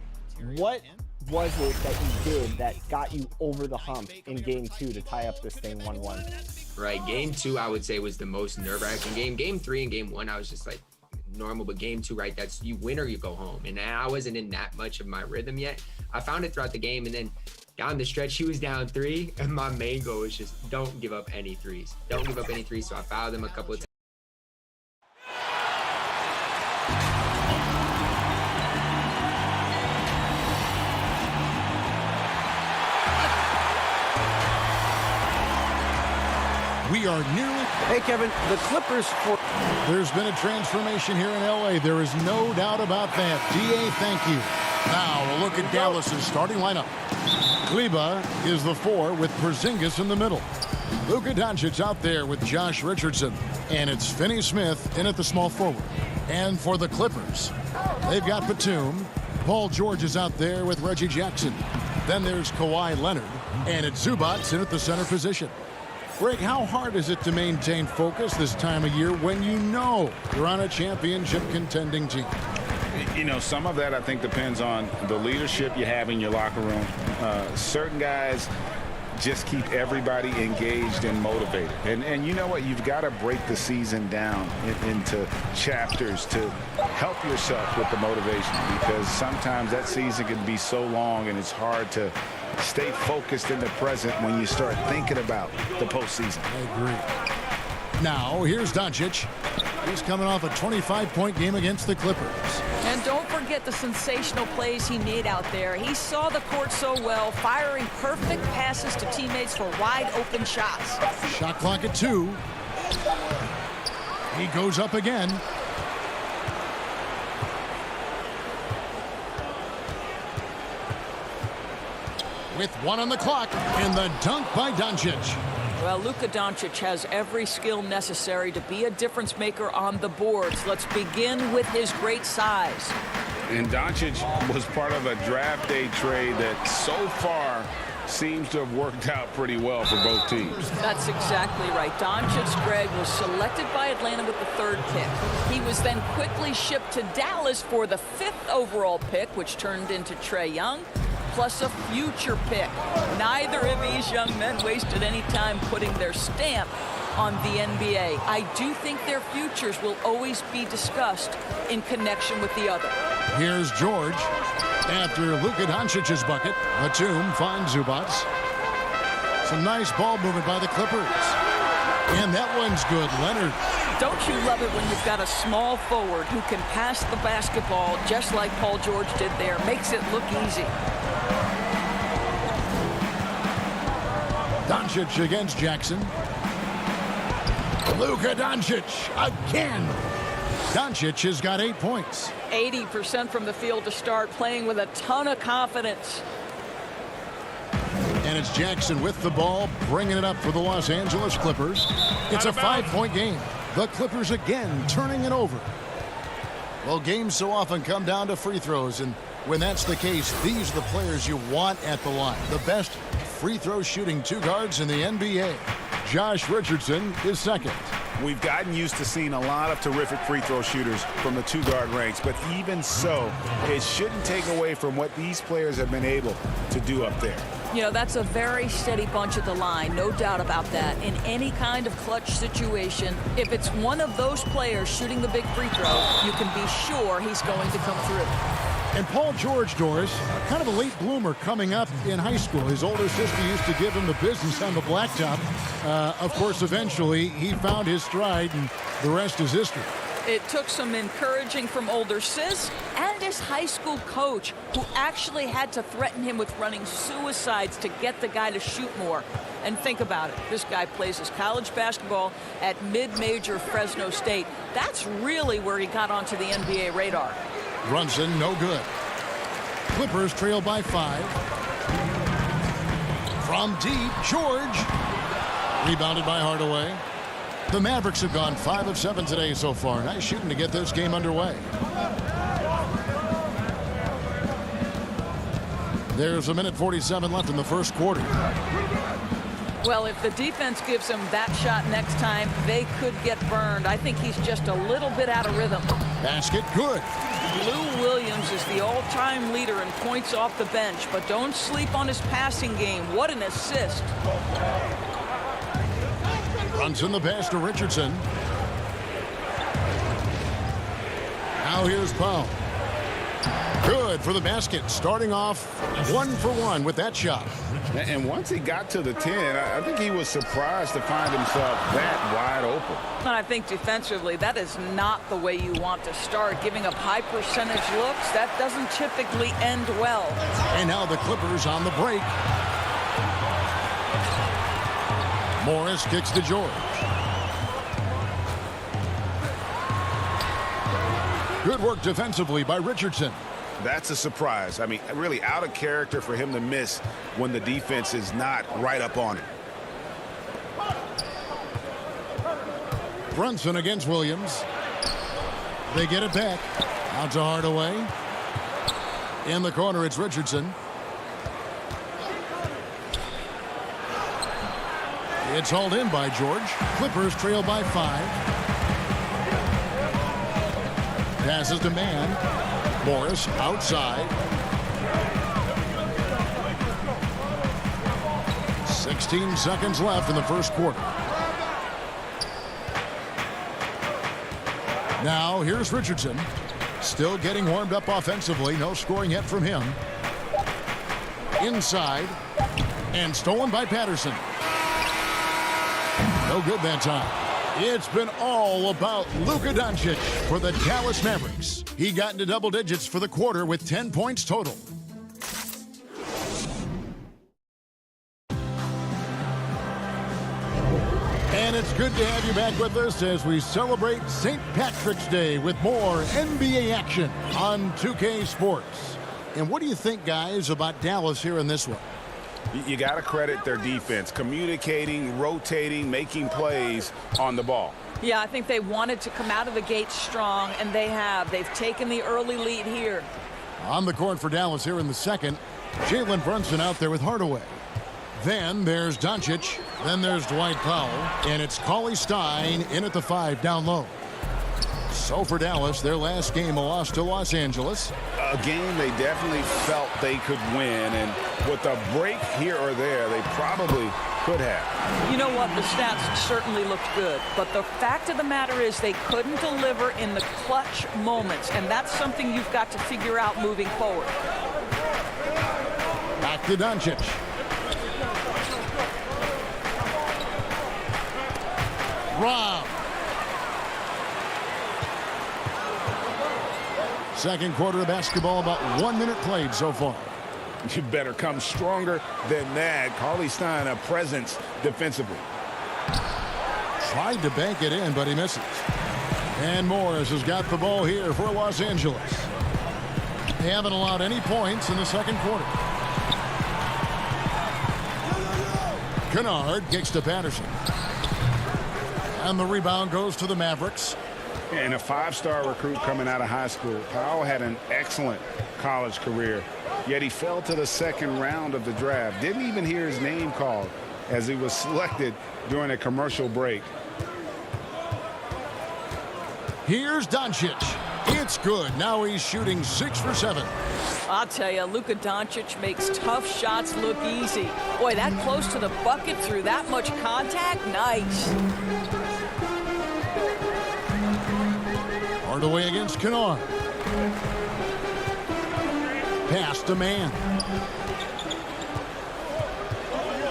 What was it that you did that got you over the hump in game 2 to tie up this thing 1-1? Right, game 2 I would say was the most nerve-wracking game. Game 3 and game 1 I was just like normal, but game 2, right, that's you win or you go home. And I wasn't in that much of my rhythm yet. I found it throughout the game, and then down the stretch he was down 3, and my main goal was just don't give up any threes. Don't give up any threes. So I fouled him a couple of times. We are nearly... Hey, Kevin, the Clippers... There's been a transformation here in L.A. There is no doubt about that. D.A., thank you. Now, a look at Dallas's starting lineup. Kleba is the 4 with Porzingis in the middle. Luka Doncic out there with Josh Richardson. And it's Finney Smith in at the small forward. And for the Clippers, they've got Batum. Paul George is out there with Reggie Jackson. Then there's Kawhi Leonard. And it's Zubac in at the center position. Greg, how hard is it to maintain focus this time of year when you know you're on a championship contending team? You know, some of that I think depends on the leadership you have in your locker room. Certain guys just keep everybody engaged and motivated. And you know what? You've got to break the season down into chapters to help yourself with the motivation, because sometimes that season can be so long and it's hard to stay focused in the present when you start thinking about the postseason. I agree. Now, here's Doncic. He's coming off a 25-point game against the Clippers. And don't forget the sensational plays he made out there. He saw the court so well, firing perfect passes to teammates for wide-open shots. Shot clock at 2. He goes up again. with 1 on the clock, and the dunk by Doncic. Well, Luka Doncic has every skill necessary to be a difference maker on the boards. Let's begin with his great size. And Doncic was part of a draft day trade that so far seems to have worked out pretty well for both teams. That's exactly right. Doncic, Greg, was selected by Atlanta with the 3rd pick. He was then quickly shipped to Dallas for the 5th overall pick, which turned into Trae Young, plus a future pick. Neither of these young men wasted any time putting their stamp on the NBA. I do think their futures will always be discussed in connection with the other. Here's George. After Luka Doncic's bucket, Batum finds Zubac. Some nice ball movement by the Clippers. And that one's good. Leonard. Don't you love it when you've got a small forward who can pass the basketball just like Paul George did there? Makes it look easy. Doncic against Jackson. Luka Doncic again. Doncic has got 8 points. 80% from the field to start, playing with a ton of confidence. And it's Jackson with the ball, bringing it up for the Los Angeles Clippers. It's a 5-point game. The Clippers again turning it over. Well, games so often come down to free throws, and when that's the case, these are the players you want at the line. The best free throw shooting 2 guards in the NBA. Josh Richardson is second. We've gotten used to seeing a lot of terrific free throw shooters from the 2-guard range, but even so, it shouldn't take away from what these players have been able to do up there. You know, that's a very steady bunch at the line, no doubt about that. In any kind of clutch situation, if it's one of those players shooting the big free throw, you can be sure he's going to come through. And Paul George, Doris, kind of a late bloomer coming up in high school. His older sister used to give him the business on the blacktop. Of course, eventually, he found his stride, and the rest is history. It took some encouraging from older sis and his high school coach, who actually had to threaten him with running suicides to get the guy to shoot more. And think about it. This guy plays his college basketball at mid-major Fresno State. That's really where he got onto the NBA radar. Brunson, no good. Clippers trail by 5. From deep, George. Rebounded by Hardaway. The Mavericks have gone 5 of 7 today so far. Nice shooting to get this game underway. There's 1:47 left in the first quarter. Well, if the defense gives him that shot next time, they could get burned. I think he's just a little bit out of rhythm. Basket, good. Lou Williams is the all-time leader in points off the bench, but don't sleep on his passing game. What an assist. Brunson the pass to Richardson. Now here's Powell. Good for the basket. Starting off 1 for 1 with that shot. And once he got to the 10, I think he was surprised to find himself that wide open. And I think defensively, that is not the way you want to start. Giving up high percentage looks, that doesn't typically end well. And now the Clippers on the break. Morris kicks to George. Good work defensively by Richardson. That's a surprise. I mean, really out of character for him to miss when the defense is not right up on him. Brunson against Williams. They get it back. Out to Hardaway. In the corner, it's Richardson. It's hauled in by George. Clippers trail by 5. Passes to man. Morris outside. 16 seconds left in the first quarter. Now here's Richardson. Still getting warmed up offensively. No scoring yet from him. Inside. And stolen by Patterson. No good that time. It's been all about Luka Doncic for the Dallas Mavericks. He got into double digits for the quarter with 10 points total. And it's good to have you back with us as we celebrate St. Patrick's Day with more NBA action on 2K Sports. And what do you think, guys, about Dallas here in this one? You got to credit their defense, communicating, rotating, making plays on the ball. Yeah, I think they wanted to come out of the gate strong, and they have. They've taken the early lead here. On the court for Dallas here in the second, Jalen Brunson out there with Hardaway. Then there's Doncic. Then there's Dwight Powell. And it's Cauley Stein in at the 5 down low. So for Dallas, their last game a loss to Los Angeles. A game they definitely felt they could win. And with a break here or there, they probably could have. You know what? The stats certainly looked good. But the fact of the matter is they couldn't deliver in the clutch moments. And that's something you've got to figure out moving forward. Back to Doncic. Rob. Second quarter of basketball, about 1 minute played so far. You better come stronger than that. Cauley Stein, a presence defensively. Tried to bank it in, but he misses. And Morris has got the ball here for Los Angeles. They haven't allowed any points in the second quarter. Kennard kicks to Patterson. And the rebound goes to the Mavericks. And a 5-star recruit coming out of high school. Powell had an excellent college career, yet he fell to the second round of the draft. Didn't even hear his name called as he was selected during a commercial break. Here's Doncic. It's good. Now he's shooting 6 for 7. I'll tell you, Luka Doncic makes tough shots look easy. Boy, that close to the bucket through that much contact, nice. Hardaway against Kennard. Pass to man.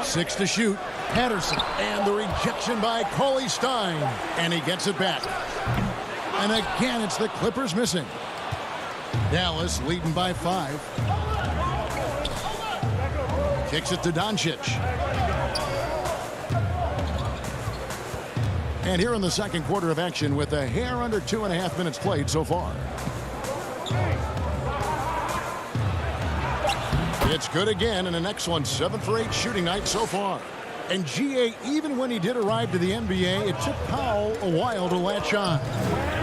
6 to shoot. Patterson. And the rejection by Cauley Stein. And he gets it back. And again, it's the Clippers missing. Dallas leading by 5. Kicks it to Doncic. And here in the second quarter of action with a hair under 2.5 minutes played so far. It's good again and an excellent 7 for 8 shooting night so far. And GA, even when he did arrive to the NBA, it took Powell a while to latch on.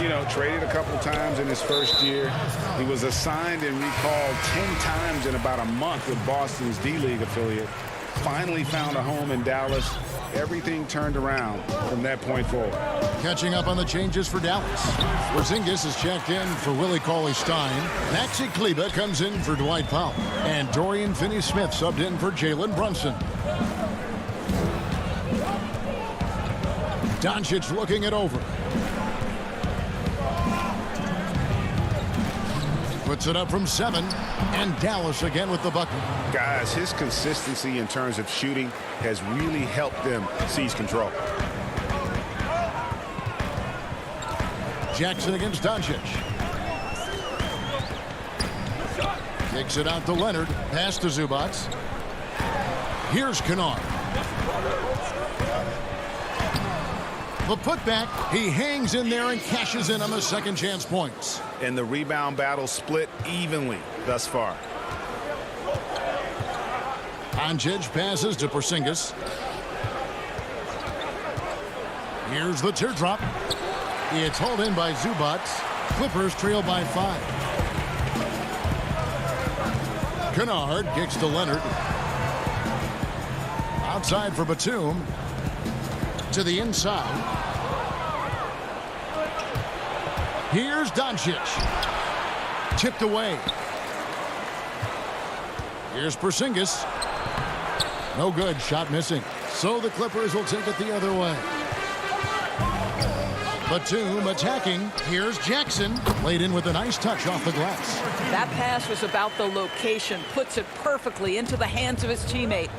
You know, traded a couple times in his first year. He was assigned and recalled 10 times in about a month with Boston's D-League affiliate. Finally found a home in Dallas. Everything turned around from that point forward. Catching up on the changes for Dallas. Porzingis is checked in for Willie Cauley-Stein. Maxi Kleber comes in for Dwight Powell. And Dorian Finney-Smith subbed in for Jalen Brunson. Doncic looking it over. Puts it up from 7. And Dallas again with the bucket. Guys, his consistency in terms of shooting has really helped them seize control. Jackson against Doncic. Kicks it out to Leonard. Pass to Zubac. Here's Kennard. The putback, he hangs in there and cashes in on the second chance points. And the rebound battle split evenly thus far. Doncic passes to Porzingis. Here's the teardrop. It's hauled in by Zubac. Clippers trail by 5. Kennard kicks to Leonard. Outside for Batum. To the inside. Here's Doncic. Tipped away. Here's Porzingis. No good. Shot missing. So the Clippers will take it the other way. Batum attacking. Here's Jackson. Laid in with a nice touch off the glass. That pass was about the location. Puts it perfectly into the hands of his teammate.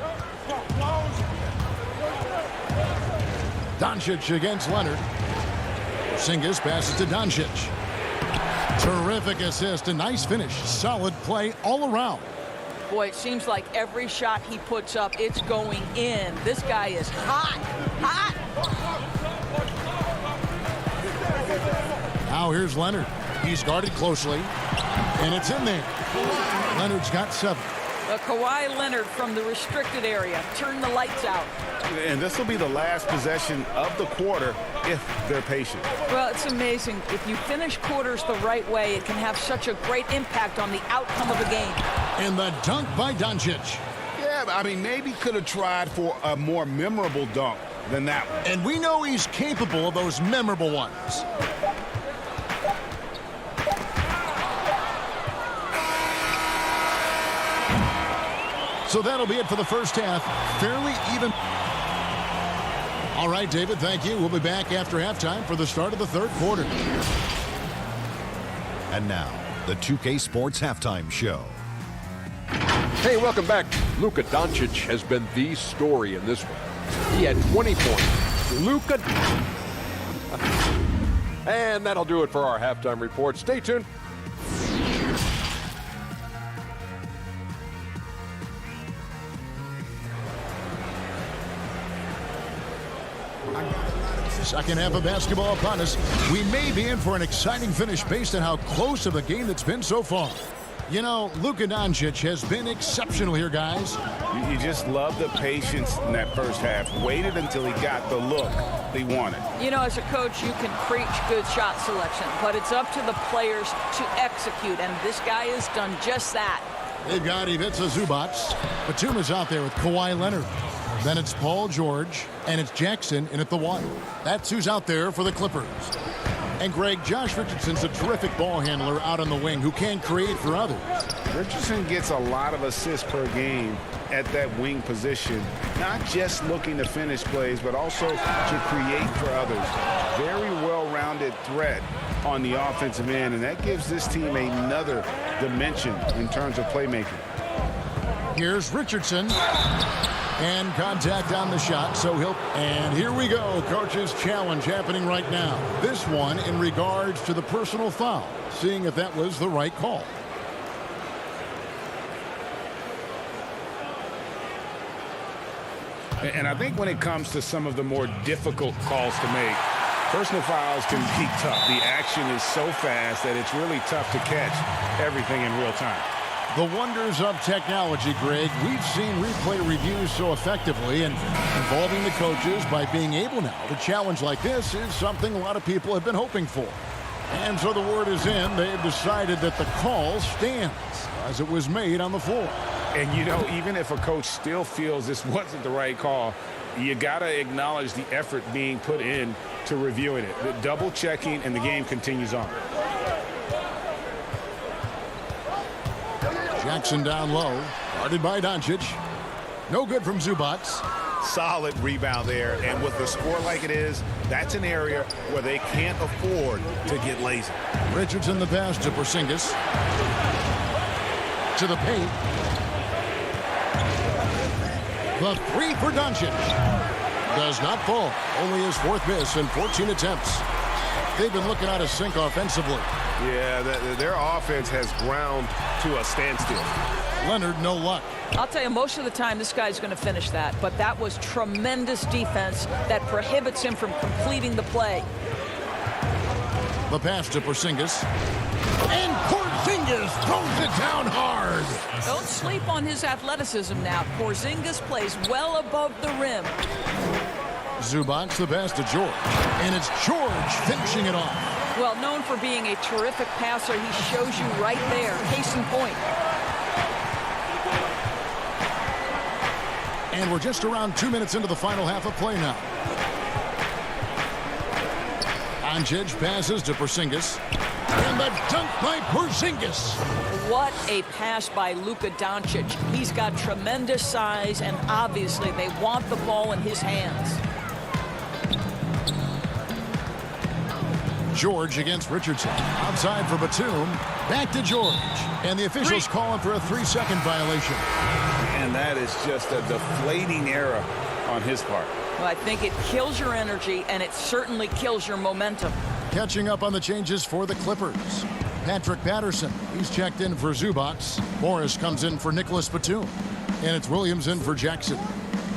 Doncic against Leonard. Porzingis passes to Doncic. Terrific assist. A nice finish. Solid play all around. Boy, it seems like every shot he puts up, it's going in. This guy is hot. Hot. Now here's Leonard. He's guarded closely. And it's in there. Leonard's got 7. Kawhi Leonard from the restricted area. Turn the lights out. And this will be the last possession of the quarter if they're patient. Well, it's amazing. If you finish quarters the right way, it can have such a great impact on the outcome of a game. And the dunk by Doncic. Yeah, I mean, maybe could have tried for a more memorable dunk than that one. And we know he's capable of those memorable ones. So that'll be it for the first half. Fairly even. All right, David, thank you. We'll be back after halftime for the start of the third quarter. And now, the 2K Sports Halftime Show. Hey, welcome back. Luka Doncic has been the story in this one. He had 20 points. Luka. And that'll do it for our halftime report. Stay tuned. Second half of basketball upon us. We may be in for an exciting finish based on how close of a game that's been so far. You know, Luka Doncic has been exceptional here, guys. You just love the patience in that first half. Waited until he got the look he wanted. You know, as a coach, you can preach good shot selection, but it's up to the players to execute, and this guy has done just that. They've got Ivica Zubac. Batum is out there with Kawhi Leonard. Then it's Paul George, and it's Jackson in at the 1. That's who's out there for the Clippers. And Greg, Josh Richardson's a terrific ball handler out on the wing who can create for others. Richardson gets a lot of assists per game at that wing position, not just looking to finish plays, but also to create for others. Very well-rounded threat on the offensive end, and that gives this team another dimension in terms of playmaking. Here's Richardson. And contact on the shot, so he'll... And here we go, coach's challenge happening right now. This one in regards to the personal foul, seeing if that was the right call. And I think when it comes to some of the more difficult calls to make, personal fouls can be tough. The action is so fast that it's really tough to catch everything in real time. The wonders of technology, Greg. We've seen replay reviews so effectively, and involving the coaches by being able now to challenge like this is something a lot of people have been hoping for. And so the word is in. They've decided that the call stands as it was made on the floor. And, you know, even if a coach still feels this wasn't the right call, you got to acknowledge the effort being put in to reviewing it. The double checking, and the game continues on. Jackson down low, guarded by Doncic. No good from Zubac. Solid rebound there, and with the score like it is, that's an area where they can't afford to get lazy. Richardson the pass to Porzingis. To the paint. The 3 for Doncic. Does not fall. Only his 4th miss in 14 attempts. They've been looking out of sync offensively. Yeah, their offense has ground to a standstill. Leonard, no luck. I'll tell you, most of the time this guy's going to finish that, but that was tremendous defense that prohibits him from completing the play. The pass to Porzingis. And Porzingis throws it down hard. Don't sleep on his athleticism now. Porzingis plays well above the rim. Zubac the pass to George. And it's George finishing it off. Well, known for being a terrific passer, he shows you right there. Case in point. And we're just around 2 minutes into the final half of play now. Doncic passes to Porzingis. And the dunk by Porzingis. What a pass by Luka Doncic. He's got tremendous size, and obviously they want the ball in his hands. George against Richardson. Outside for Batum. Back to George. And the officials calling for a 3-second violation. And that is just a deflating error on his part. Well, I think it kills your energy, and it certainly kills your momentum. Catching up on the changes for the Clippers. Patrick Patterson. He's checked in for Zubac. Morris comes in for Nicholas Batum. And it's Williams in for Jackson.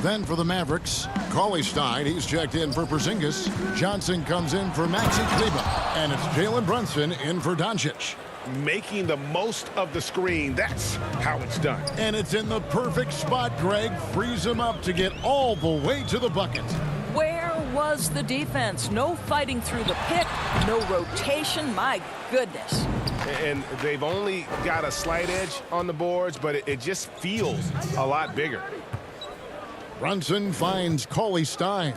Then for the Mavericks, Cauley Stein, he's checked in for Porzingis. Johnson comes in for Maxi Kleber. And it's Jalen Brunson in for Doncic. making the most of the screen. That's how it's done. And it's in the perfect spot, Greg. Frees him up to get all the way to the bucket. Where was the defense? No fighting through the pick, no rotation. My goodness. And they've only got a slight edge on the boards, but it just feels a lot bigger. Brunson finds Cauley Stein.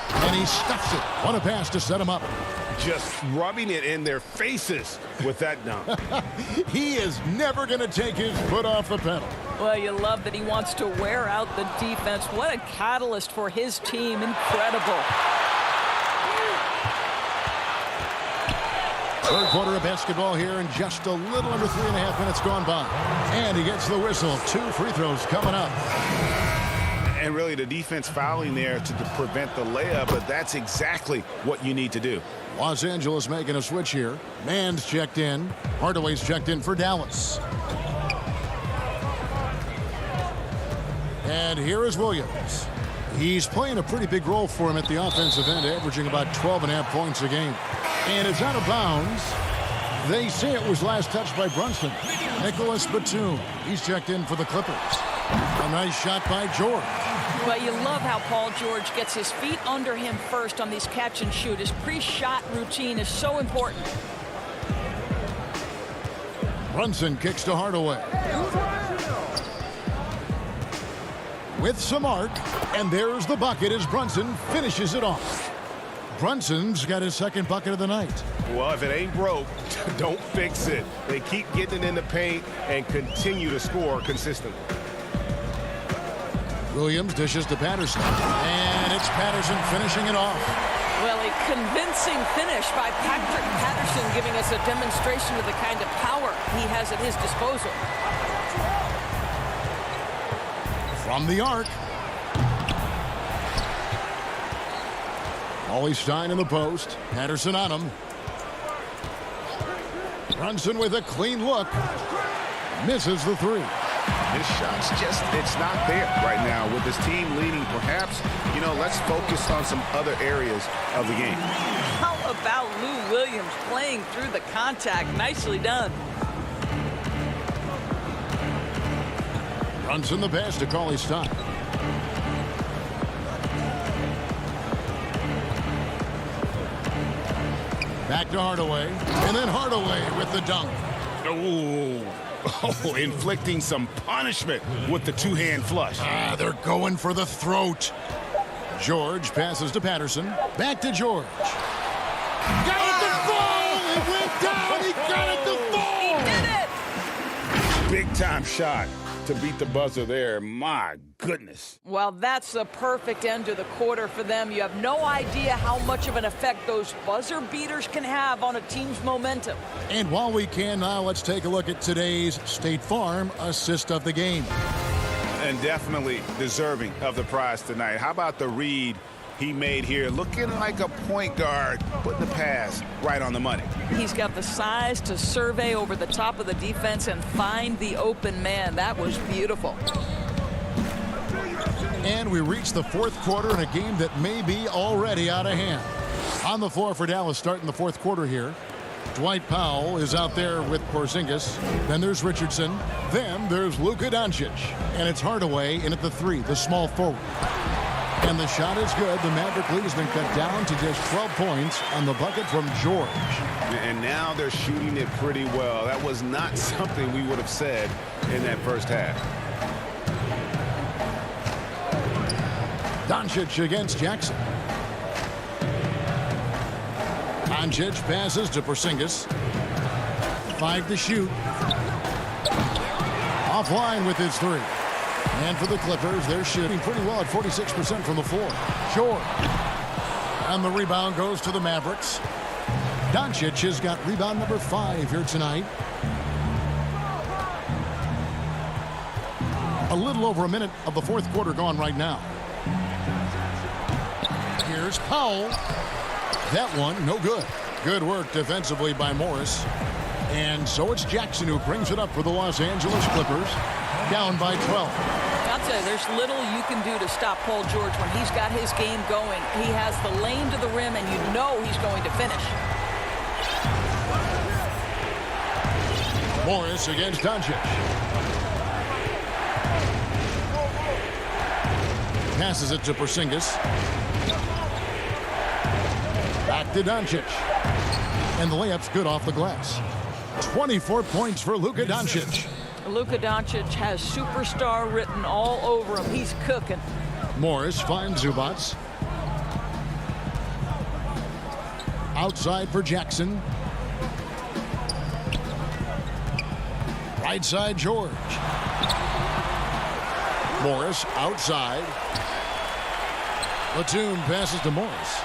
And he stuffs it. What a pass to set him up. Just rubbing it in their faces with that dunk. He is never going to take his foot off the pedal. Well, you love that he wants to wear out the defense. What a catalyst for his team. Incredible. Third quarter of basketball here, and just a little under 3.5 minutes gone by. And he gets the whistle. 2 free throws coming up. And really the defense fouling there to prevent the layup, but that's exactly what you need to do. Los Angeles making a switch here. Mann's checked in. Hardaway's checked in for Dallas. And here is Williams. He's playing a pretty big role for him at the offensive end, averaging about 12.5 points a game. And it's out of bounds. They say it was last touched by Brunson. Nicholas Batum. He's checked in for the Clippers. A nice shot by George. Well, you love how Paul George gets his feet under him first on these catch and shoot. His pre-shot routine is so important. Brunson kicks to Hardaway. With some arc, and there's the bucket as Brunson finishes it off. Brunson's got his second bucket of the night. Well, if it ain't broke, don't fix it. They keep getting it in the paint and continue to score consistently. Williams dishes to Patterson, and it's Patterson finishing it off. Well, a convincing finish by Patrick Patterson, giving us a demonstration of the kind of power he has at his disposal. From the arc. Cauley Stein in the post. Patterson on him. Brunson with a clean look. Misses the 3. His shot's just, it's not there right now with his team leading. Perhaps, you know, let's focus on some other areas of the game. How about Lou Williams playing through the contact? Nicely done. Brunson the pass to Cauley Stein. Back to Hardaway. And then Hardaway with the dunk. Oh, inflicting some punishment with the two-hand flush. They're going for the throat. George passes to Patterson. Back to George. Got it to fall! It went down! He got it to fall! He did it! Big-time shot to beat the buzzer there. My goodness. Well, that's the perfect end to the quarter for them. You have no idea how much of an effect those buzzer beaters can have on a team's momentum. And while we can now, let's take a look at today's State Farm assist of the game. And definitely deserving of the prize tonight. How about the read he made here, looking like a point guard, putting the pass right on the money. He's got the size to survey over the top of the defense and find the open man. That was beautiful. And we reach the fourth quarter in a game that may be already out of hand. On the floor for Dallas starting the fourth quarter here. Dwight Powell is out there with Porzingis. Then there's Richardson. Then there's Luka Doncic. And it's Hardaway in at the 3, the small forward. And the shot is good. The Maverick lead has been cut down to just 12 points on the bucket from George. And now they're shooting it pretty well. That was not something we would have said in that first half. Doncic against Jackson. Doncic passes to Porzingis. 5 to shoot. Offline with his 3. And for the Clippers, they're shooting pretty well at 46% from the floor. George. And the rebound goes to the Mavericks. Doncic has got rebound number 5 here tonight. A little over a minute of the fourth quarter gone right now. Here's Powell. That one, no good. Good work defensively by Morris. And so it's Jackson who brings it up for the Los Angeles Clippers. Down by 12. I'll tell you, there's little you can do to stop Paul George when he's got his game going. He has the lane to the rim, and you know he's going to finish. Morris against Doncic. Passes it to Porzingis. Back to Doncic. And the layup's good off the glass. 24 points for Luka Doncic. Luka Doncic has superstar written all over him. He's cooking. Morris finds Zubac. Outside for Jackson. Right side, George. Morris outside. Batum passes to Morris.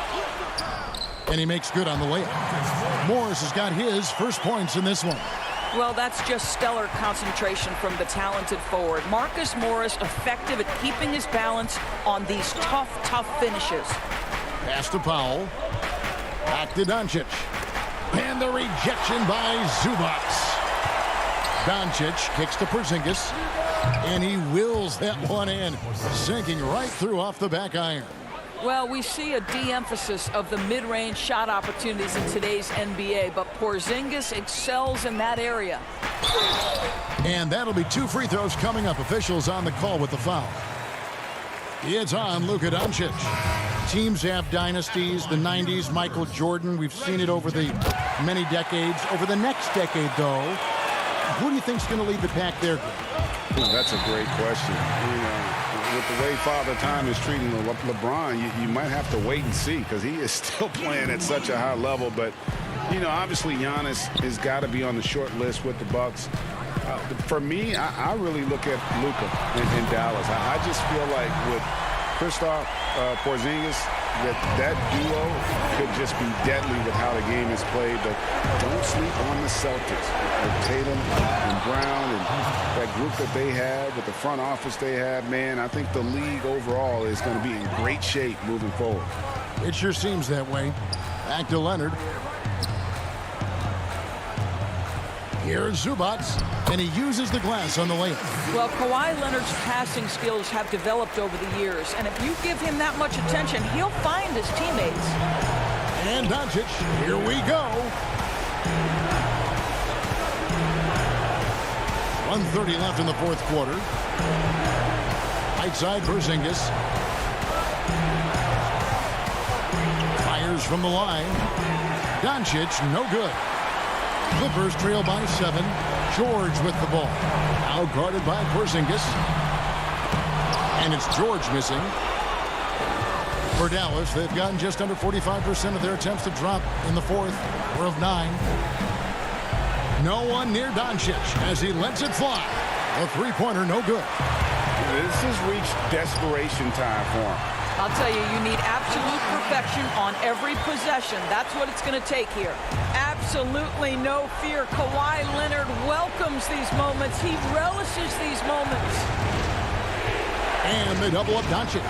And he makes good on the layup. Morris has got his first points in this one. Well, that's just stellar concentration from the talented forward. Marcus Morris effective at keeping his balance on these tough finishes. Pass to Powell. Back to Doncic. And the rejection by Zubac. Doncic kicks to Porzingis. And he wills that one in, sinking right through off the back iron. Well, we see a de-emphasis of the mid-range shot opportunities in today's NBA, but Porzingis excels in that area. And that'll be 2 free throws coming up. Officials on the call with the foul. It's on Luka Doncic. Teams have dynasties. The 90s, Michael Jordan. We've seen it over the many decades. Over the next decade, though, who do you think's going to lead the pack there? Well, that's a great question. With the way Father Time is treating LeBron, you might have to wait and see because he is still playing at such a high level. But, obviously Giannis has got to be on the short list with the Bucks. For me, I really look at Luka in Dallas. I just feel like with Kristaps Porzingis, that duo could just be deadly with how the game is played. But don't sleep on the Celtics with Tatum and Brown and that group that they have with the front office they have. Man, I think the league overall is going to be in great shape moving forward. It sure seems that way. Back to Leonard. Here's Zubac, and he uses the glass on the layup. Well, Kawhi Leonard's passing skills have developed over the years, and if you give him that much attention, he'll find his teammates. And Doncic, here we go. 1:30 left in the fourth quarter. Right side, Porzingis. Fires from the line. Doncic, no good. Clippers trail by 7. George with the ball. Now guarded by Porzingis. And it's George missing. For Dallas, they've gotten just under 45% of their attempts to drop in the fourth. 4 of 9. No one near Doncic as he lets it fly. A three-pointer, no good. This has reached desperation time for him. I'll tell you, you need absolute perfection on every possession. That's what it's going to take here. Absolutely no fear. Kawhi Leonard welcomes these moments. He relishes these moments. And they double up Doncic.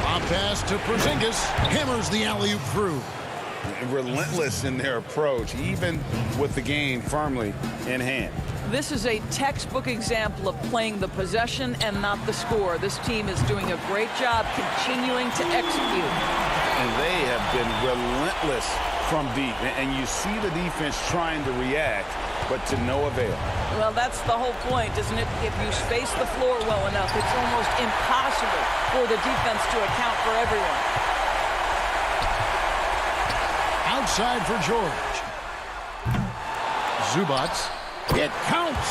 Pop pass to Porzingis. Hammers the alley-oop through. Relentless in their approach, even with the game firmly in hand. This is a textbook example of playing the possession and not the score. This team is doing a great job continuing to execute. And they have been relentless from deep. And you see the defense trying to react, but to no avail. Well, that's the whole point, isn't it? If you space the floor well enough, it's almost impossible for the defense to account for everyone. Outside for George. Zubac. It counts.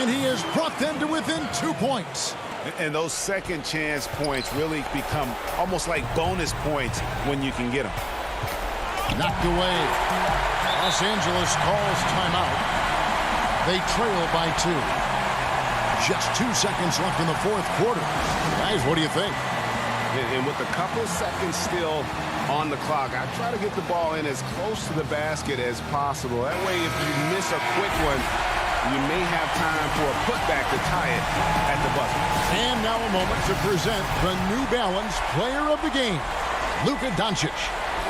And he has brought them to within 2 points. And those second chance points really become almost like bonus points when you can get them. Knocked away. Los Angeles calls timeout. They trail by 2. Just 2 seconds left in the fourth quarter. Guys, what do you think? And with a couple seconds still on the clock, I try to get the ball in as close to the basket as possible. That way, if you miss a quick one, you may have time for a putback to tie it at the buzzer. And now a moment to present the New Balance Player of the Game, Luka Doncic.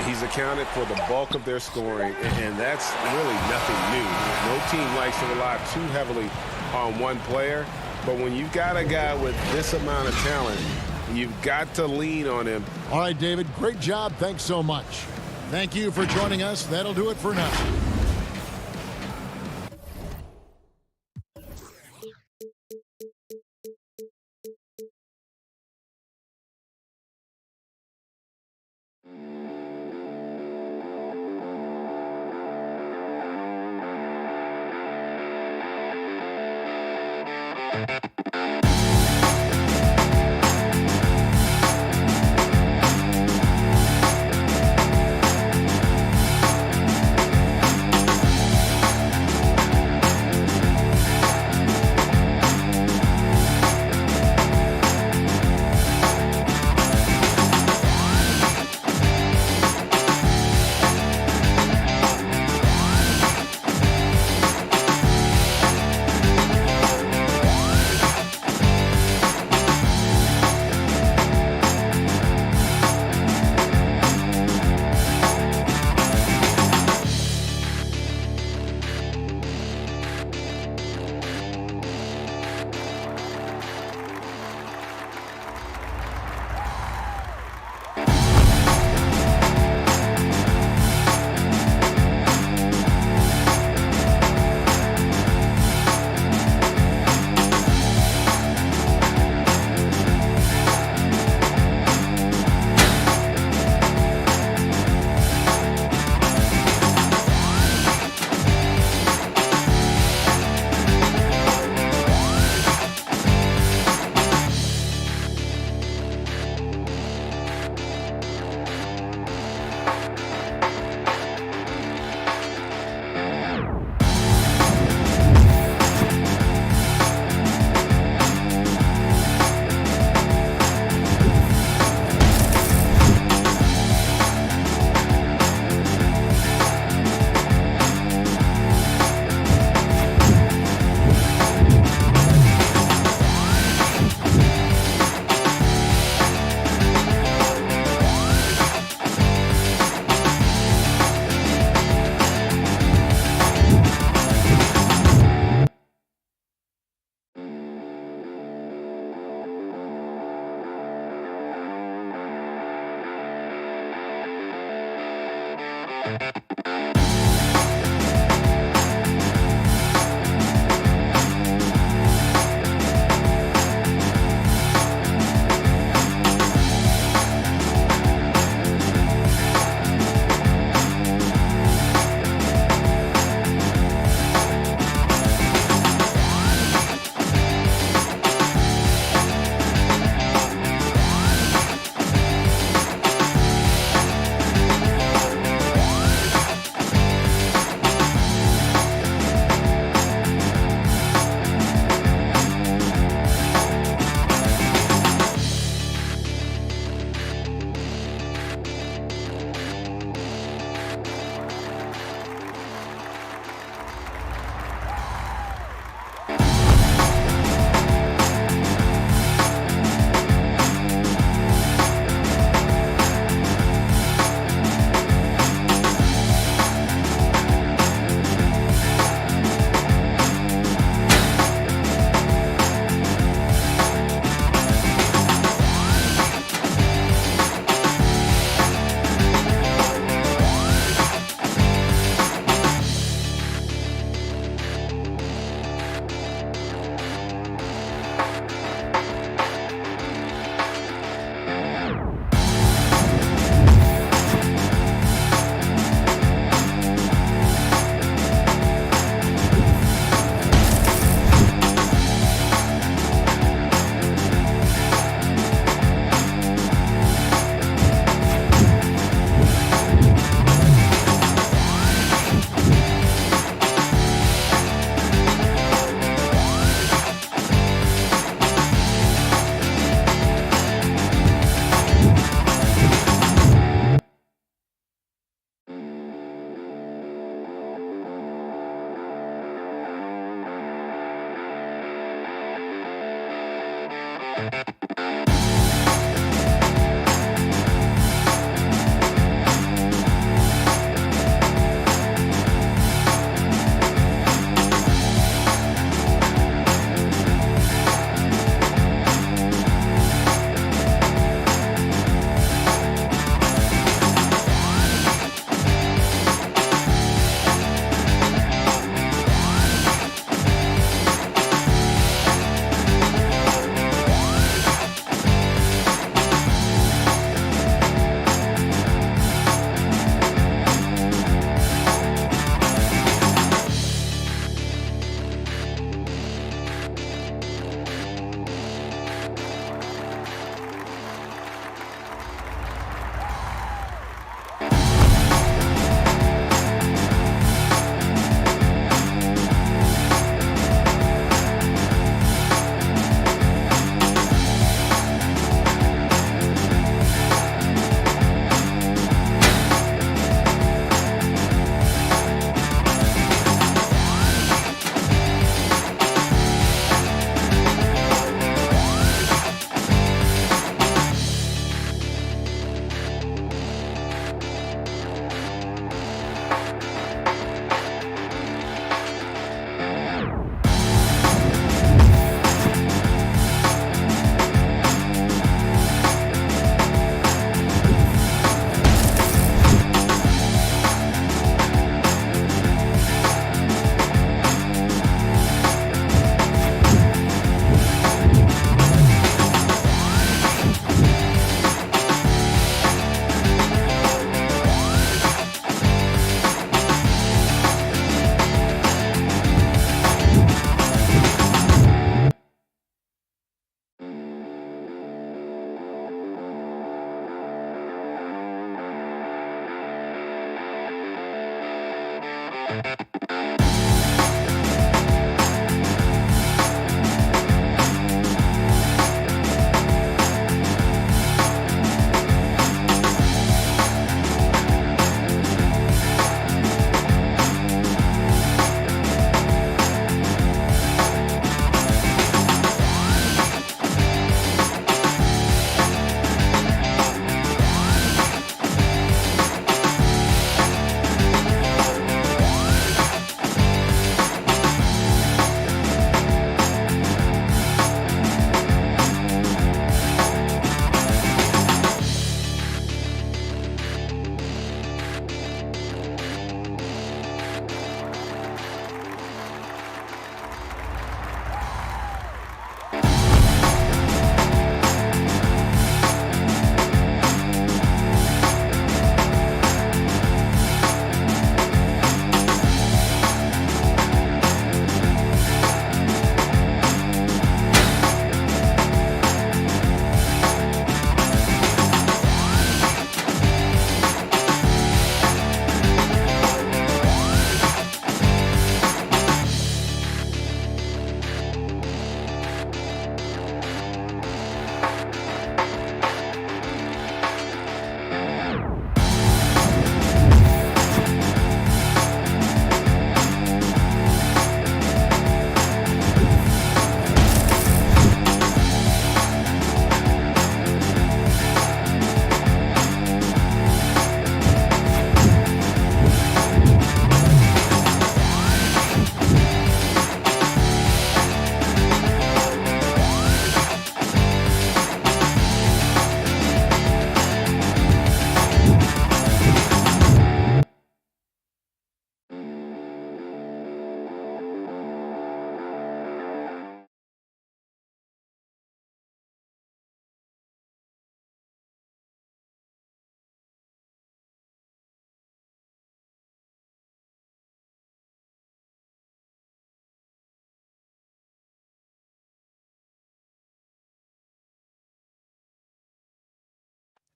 He's accounted for the bulk of their scoring, and that's really nothing new. No team likes to rely too heavily on one player, but when you've got a guy with this amount of talent, you've got to lean on him. All right, David, great job. Thanks so much. Thank you for joining us. That'll do it for now.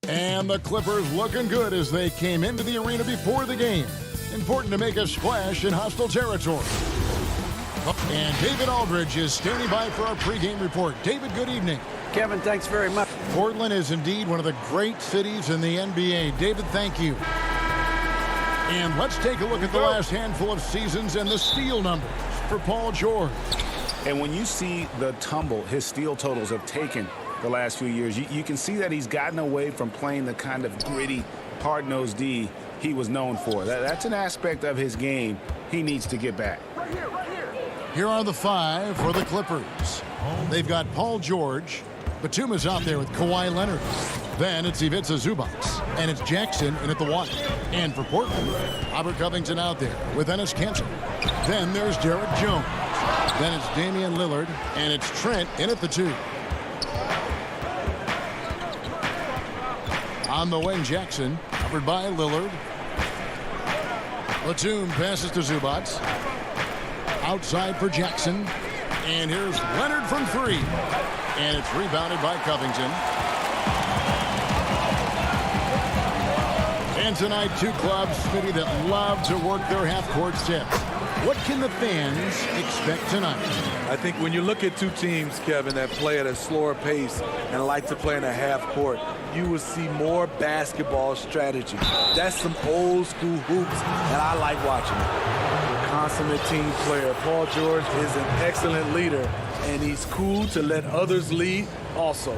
And the Clippers looking good as they came into the arena before the game. Important to make a splash in hostile territory. And David Aldridge is standing by for our pregame report. David, good evening. Kevin, thanks very much. Portland is indeed one of the great cities in the NBA. David, thank you. And let's take a look at the last handful of seasons and the steal numbers for Paul George. And when you see the tumble his steal totals have taken the last few years, you can see that he's gotten away from playing the kind of gritty, hard-nosed D he was known for. That's an aspect of his game he needs to get back. Here are the 5 for the Clippers. They've got Paul George. Batum is out there with Kawhi Leonard. Then it's Ivica Zubac. And it's Jackson in at the 1. And for Portland, Robert Covington out there with Enes Kanter. Then there's Derek Jones. Then it's Damian Lillard. And it's Trent in at the 2. On the wing, Jackson, covered by Lillard. Batum passes to Zubac. Outside for Jackson. And here's Leonard from 3. And it's rebounded by Covington. And tonight, 2 clubs, Smitty, that love to work their half-court sets. What can the fans expect tonight? I think when you look at 2 teams, Kevin, that play at a slower pace and like to play in a half court, you will see more basketball strategy. That's some old school hoops, and I like watching it. The consummate team player, Paul George, is an excellent leader, and he's cool to let others lead also.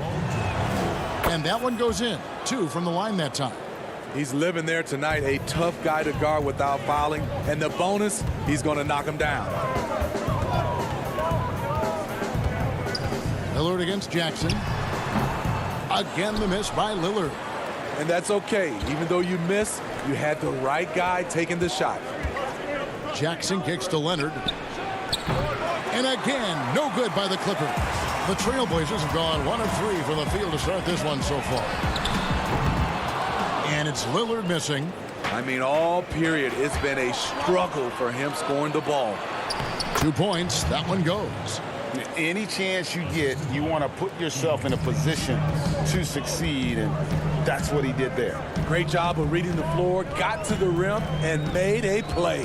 And that one goes in. 2 from the line that time. He's living there tonight, a tough guy to guard without fouling. And the bonus, he's going to knock him down. Lillard against Jackson. Again, the miss by Lillard. And that's okay. Even though you miss, you had the right guy taking the shot. Jackson kicks to Leonard. And again, no good by the Clippers. The Trailblazers have gone 1 of 3 from the field to start this one so far. And it's Lillard missing. I mean, all period, it's been a struggle for him scoring the ball. 2 points. That one goes. Any chance you get, you want to put yourself in a position to succeed, and that's what he did there. Great job of reading the floor, got to the rim, and made a play.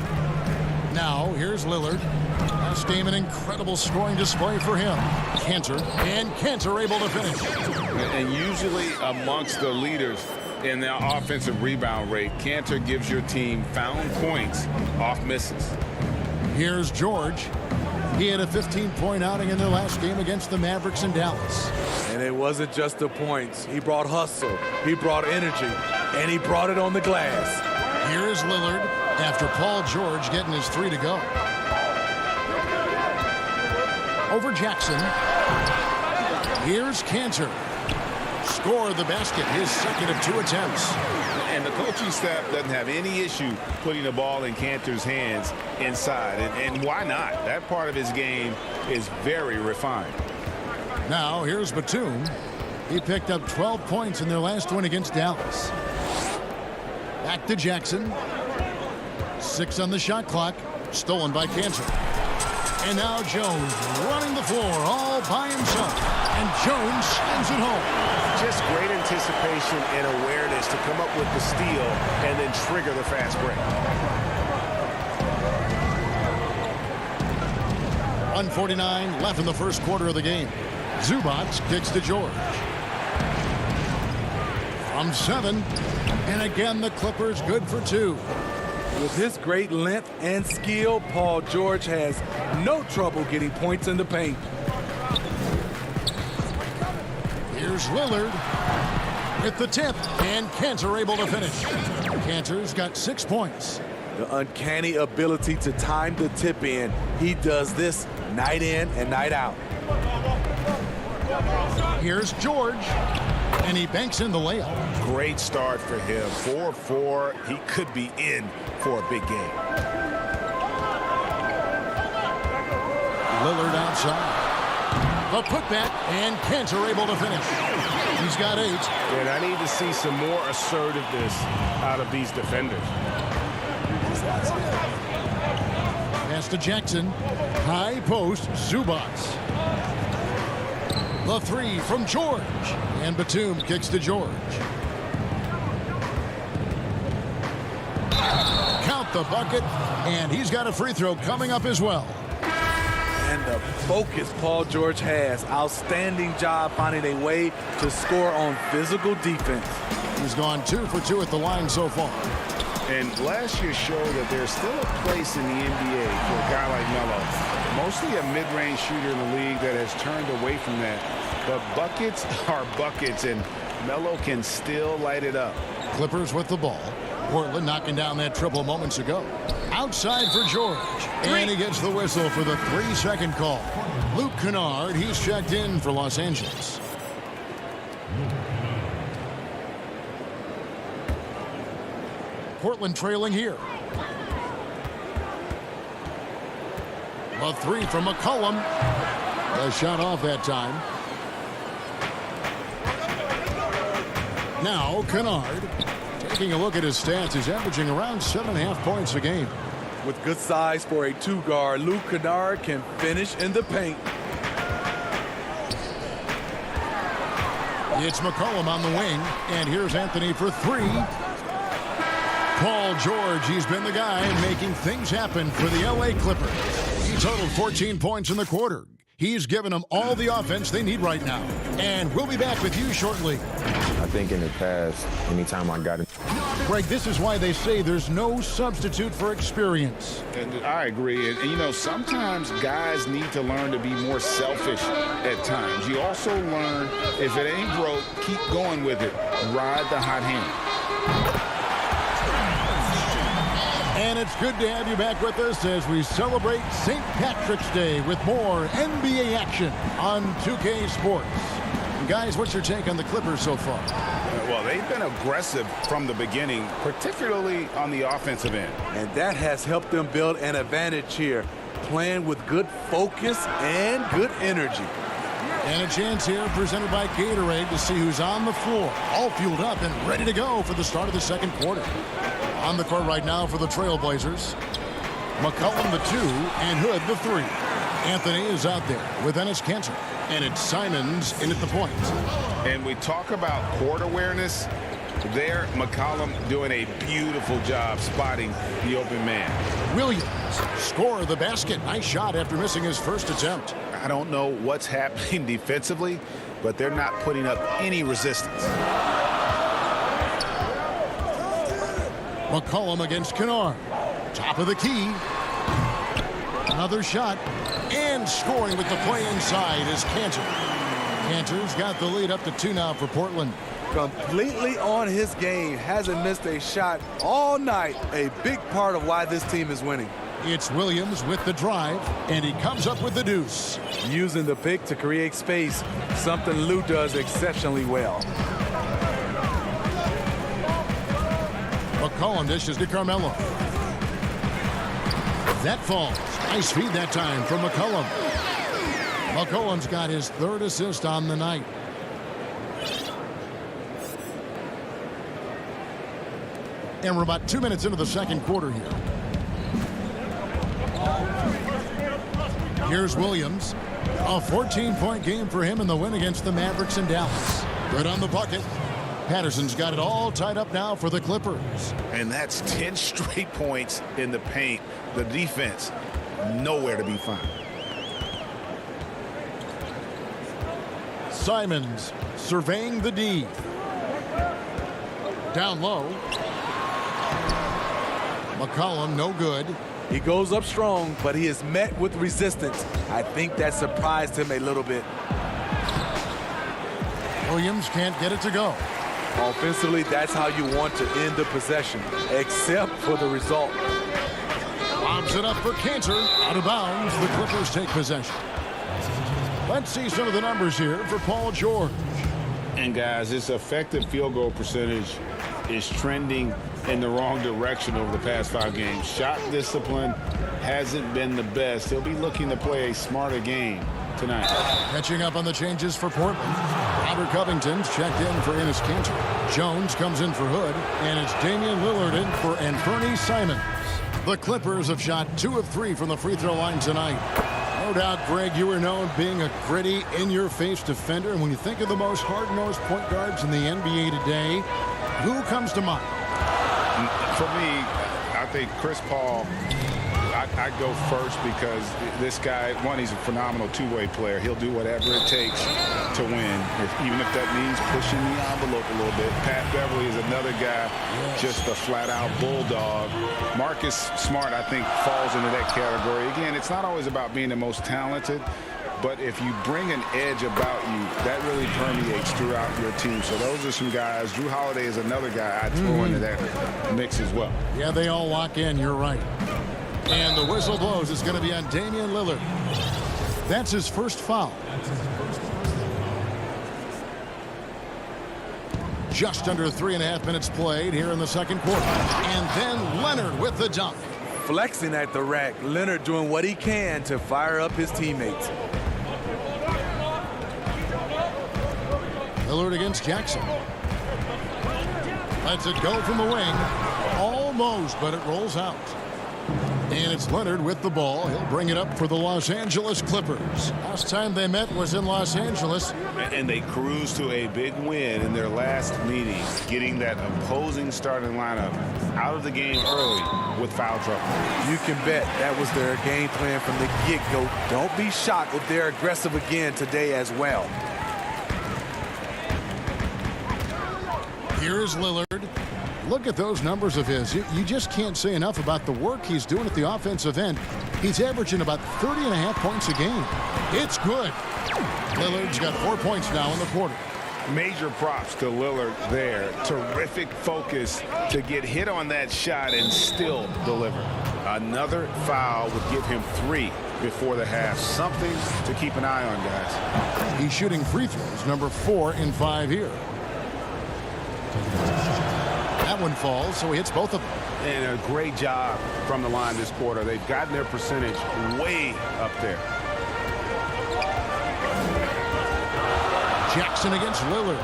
Now, here's Lillard. Last game, an incredible scoring display for him. Kanter, and Kanter able to finish. And usually amongst the leaders in the offensive rebound rate, Kanter gives your team found points off misses. Here's George. He had a 15-point outing in their last game against the Mavericks in Dallas. And it wasn't just the points. He brought hustle, he brought energy, and he brought it on the glass. Here's Lillard after Paul George getting his 3 to go. Over Jackson. Here's Kanter. Scored the basket, his second of 2 attempts. And the coaching staff doesn't have any issue putting the ball in Kanter's hands inside. And why not? That part of his game is very refined. Now, here's Batum. He picked up 12 points in their last win against Dallas. Back to Jackson. 6 on the shot clock. Stolen by Kanter. And now Jones running the floor all by himself. And Jones sends it home. Just great anticipation and awareness to come up with the steal and then trigger the fast break. 1:49 left in the first quarter of the game. Zubac kicks to George. From 7. And again, the Clippers good for 2. With his great length and skill, Paul George has no trouble getting points in the paint. Here's Lillard with the tip, and Kanter able to finish. Kanter's got 6 points. The uncanny ability to time the tip in. He does this night in and night out. Here's George, and he banks in the layup. Great start for him. 4-4. He could be in for a big game. Lillard outside. The putback, and Kanter able to finish. He's got 8. And I need to see some more assertiveness out of these defenders. Pass to Jackson. High post, Zubac. The 3 from George. And Batum kicks to George. at the bucket, and he's got a free throw coming up as well. And the focus Paul George has. Outstanding job finding a way to score on physical defense. He's gone 2 for 2 at the line so far. And last year showed that there's still a place in the NBA for a guy like Melo. Mostly a mid-range shooter in the league that has turned away from that. But buckets are buckets, and Melo can still light it up. Clippers with the ball. Portland knocking down that triple moments ago. Outside for George. And he gets the whistle for the 3-second call. Luke Kennard, he's checked in for Los Angeles. Portland trailing here. A 3 from McCollum. A shot off that time. Now Kennard. Taking a look at his stats, he's averaging around 7.5 points a game. With good size for a 2-guard, Luke Kennard can finish in the paint. It's McCollum on the wing, and here's Anthony for 3. Paul George, he's been the guy making things happen for the LA Clippers. He totaled 14 points in the quarter. He's given them all the offense they need right now. And we'll be back with you shortly. I think in the past, anytime I got it. Greg, this is why they say there's no substitute for experience. And I agree. And, you know, sometimes guys need to learn to be more selfish at times. You also learn, if it ain't broke, keep going with it. Ride the hot hand. And it's good to have you back with us as we celebrate St. Patrick's Day with more NBA action on 2K Sports. And guys, what's your take on the Clippers so far? Well, they've been aggressive from the beginning, particularly on the offensive end. And that has helped them build an advantage here, playing with good focus and good energy. And a chance here presented by Gatorade to see who's on the floor, all fueled up and ready to go for the start of the second quarter. On the court right now for the Trailblazers. McCollum the 2 and Hood the 3. Anthony is out there with Enes Kanter. And it's Simons in at the point. And we talk about court awareness. There, McCollum doing a beautiful job spotting the open man. Williams score the basket. Nice shot after missing his first attempt. I don't know what's happening defensively, but they're not putting up any resistance. McCollum against Kennard. Top of the key. Another shot. And scoring with the play inside is Kanter. Kanter's got the lead up to 2 now for Portland. Completely on his game. Hasn't missed a shot all night. A big part of why this team is winning. It's Williams with the drive, and he comes up with the deuce. Using the pick to create space, something Lou does exceptionally well. McCollum dishes to Carmelo. That falls. Nice feed that time from McCollum. McCollum's got his 3rd assist on the night. And we're about 2 minutes into the second quarter here. Here's Williams. A 14-point game for him in the win against the Mavericks in Dallas. Good on the bucket. Patterson's got it all tied up now for the Clippers. And that's 10 straight points in the paint. The defense, nowhere to be found. Simons surveying the D. Down low. McCollum, no good. He goes up strong, but he is met with resistance. I think that surprised him a little bit. Williams can't get it to go. Offensively, that's how you want to end the possession, except for the result. Lobs it up for Kanter. Out of bounds, the Clippers take possession. Let's see some of the numbers here for Paul George. And guys, his effective field goal percentage is trending in the wrong direction over the past 5 games. Shot discipline hasn't been the best. He'll be looking to play a smarter game tonight. Catching up on the changes for Portland. Robert Covington's checked in for Enes Kanter. Jones comes in for Hood, and it's Damian Lillard in for Anthony Simons. The Clippers have shot 2 of 3 from the free throw line tonight. No doubt, Greg, you were known being a gritty, in-your-face defender, and when you think of the most hard-nosed point guards in the NBA today, who comes to mind? For me, I'll think Chris Paul, I go first because this guy, one, he's a phenomenal two-way player. He'll do whatever it takes to win, even if that means pushing the envelope a little bit. Pat Beverly is another guy, just a flat-out bulldog. Marcus Smart, I think, falls into that category. Again, it's not always about being the most talented, but if you bring an edge about you, that really permeates throughout your team. So those are some guys. Drew Holiday is another guy I'd throw into that mix as well. Yeah, they all lock in. You're right. And the whistle blows. It's going to be on Damian Lillard. That's his first foul. Just under 3.5 minutes played here in the second quarter. And then Leonard with the dunk. Flexing at the rack. Leonard doing what he can to fire up his teammates. Lillard against Jackson. Lets it go from the wing. Almost, but it rolls out. And it's Leonard with the ball. He'll bring it up for the Los Angeles Clippers. Last time they met was in Los Angeles. And they cruised to a big win in their last meeting, getting that opposing starting lineup out of the game early with foul trouble. You can bet that was their game plan from the get-go. Don't be shocked if they're aggressive again today as well. Here's Lillard. Look at those numbers of his. You just can't say enough about the work he's doing at the offensive end. He's averaging about 30.5 points a game. It's good. Lillard's got 4 points now in the quarter. Major props to Lillard there. Terrific focus to get hit on that shot and still deliver. Another foul would give him 3 before the half. Something to keep an eye on, guys. He's shooting free throws, number 4 in 5 here. That one falls, so he hits both of them. And a great job from the line this quarter. They've gotten their percentage way up there. Jackson against Lillard.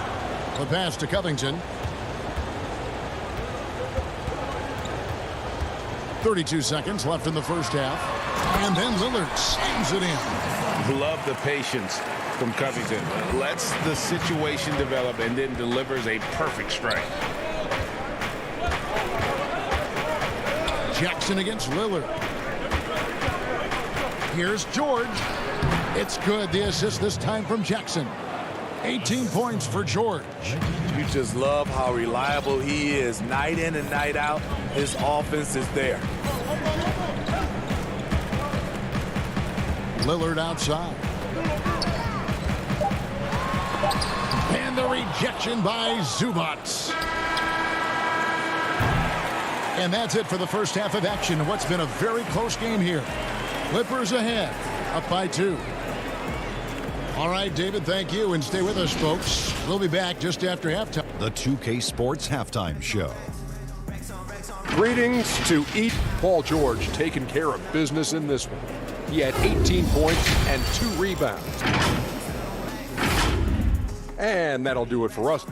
The pass to Covington. 32 seconds left in the first half. And then Lillard slams it in. Love the patience from Covington. Lets the situation develop and then delivers a perfect strike. Jackson against Lillard. Here's George. It's good. The assist this time from Jackson. 18 points for George. You just love how reliable he is. Night in and night out, his offense is there. Lillard outside. And the rejection by Zubac. And that's it for the first half of action. What's been a very close game here. Clippers ahead, up by 2. All right, David, thank you. And stay with us, folks. We'll be back just after halftime. The 2K Sports Halftime Show. Greetings to Paul George taking care of business in this one. He had 18 points and 2 rebounds. And that'll do it for us.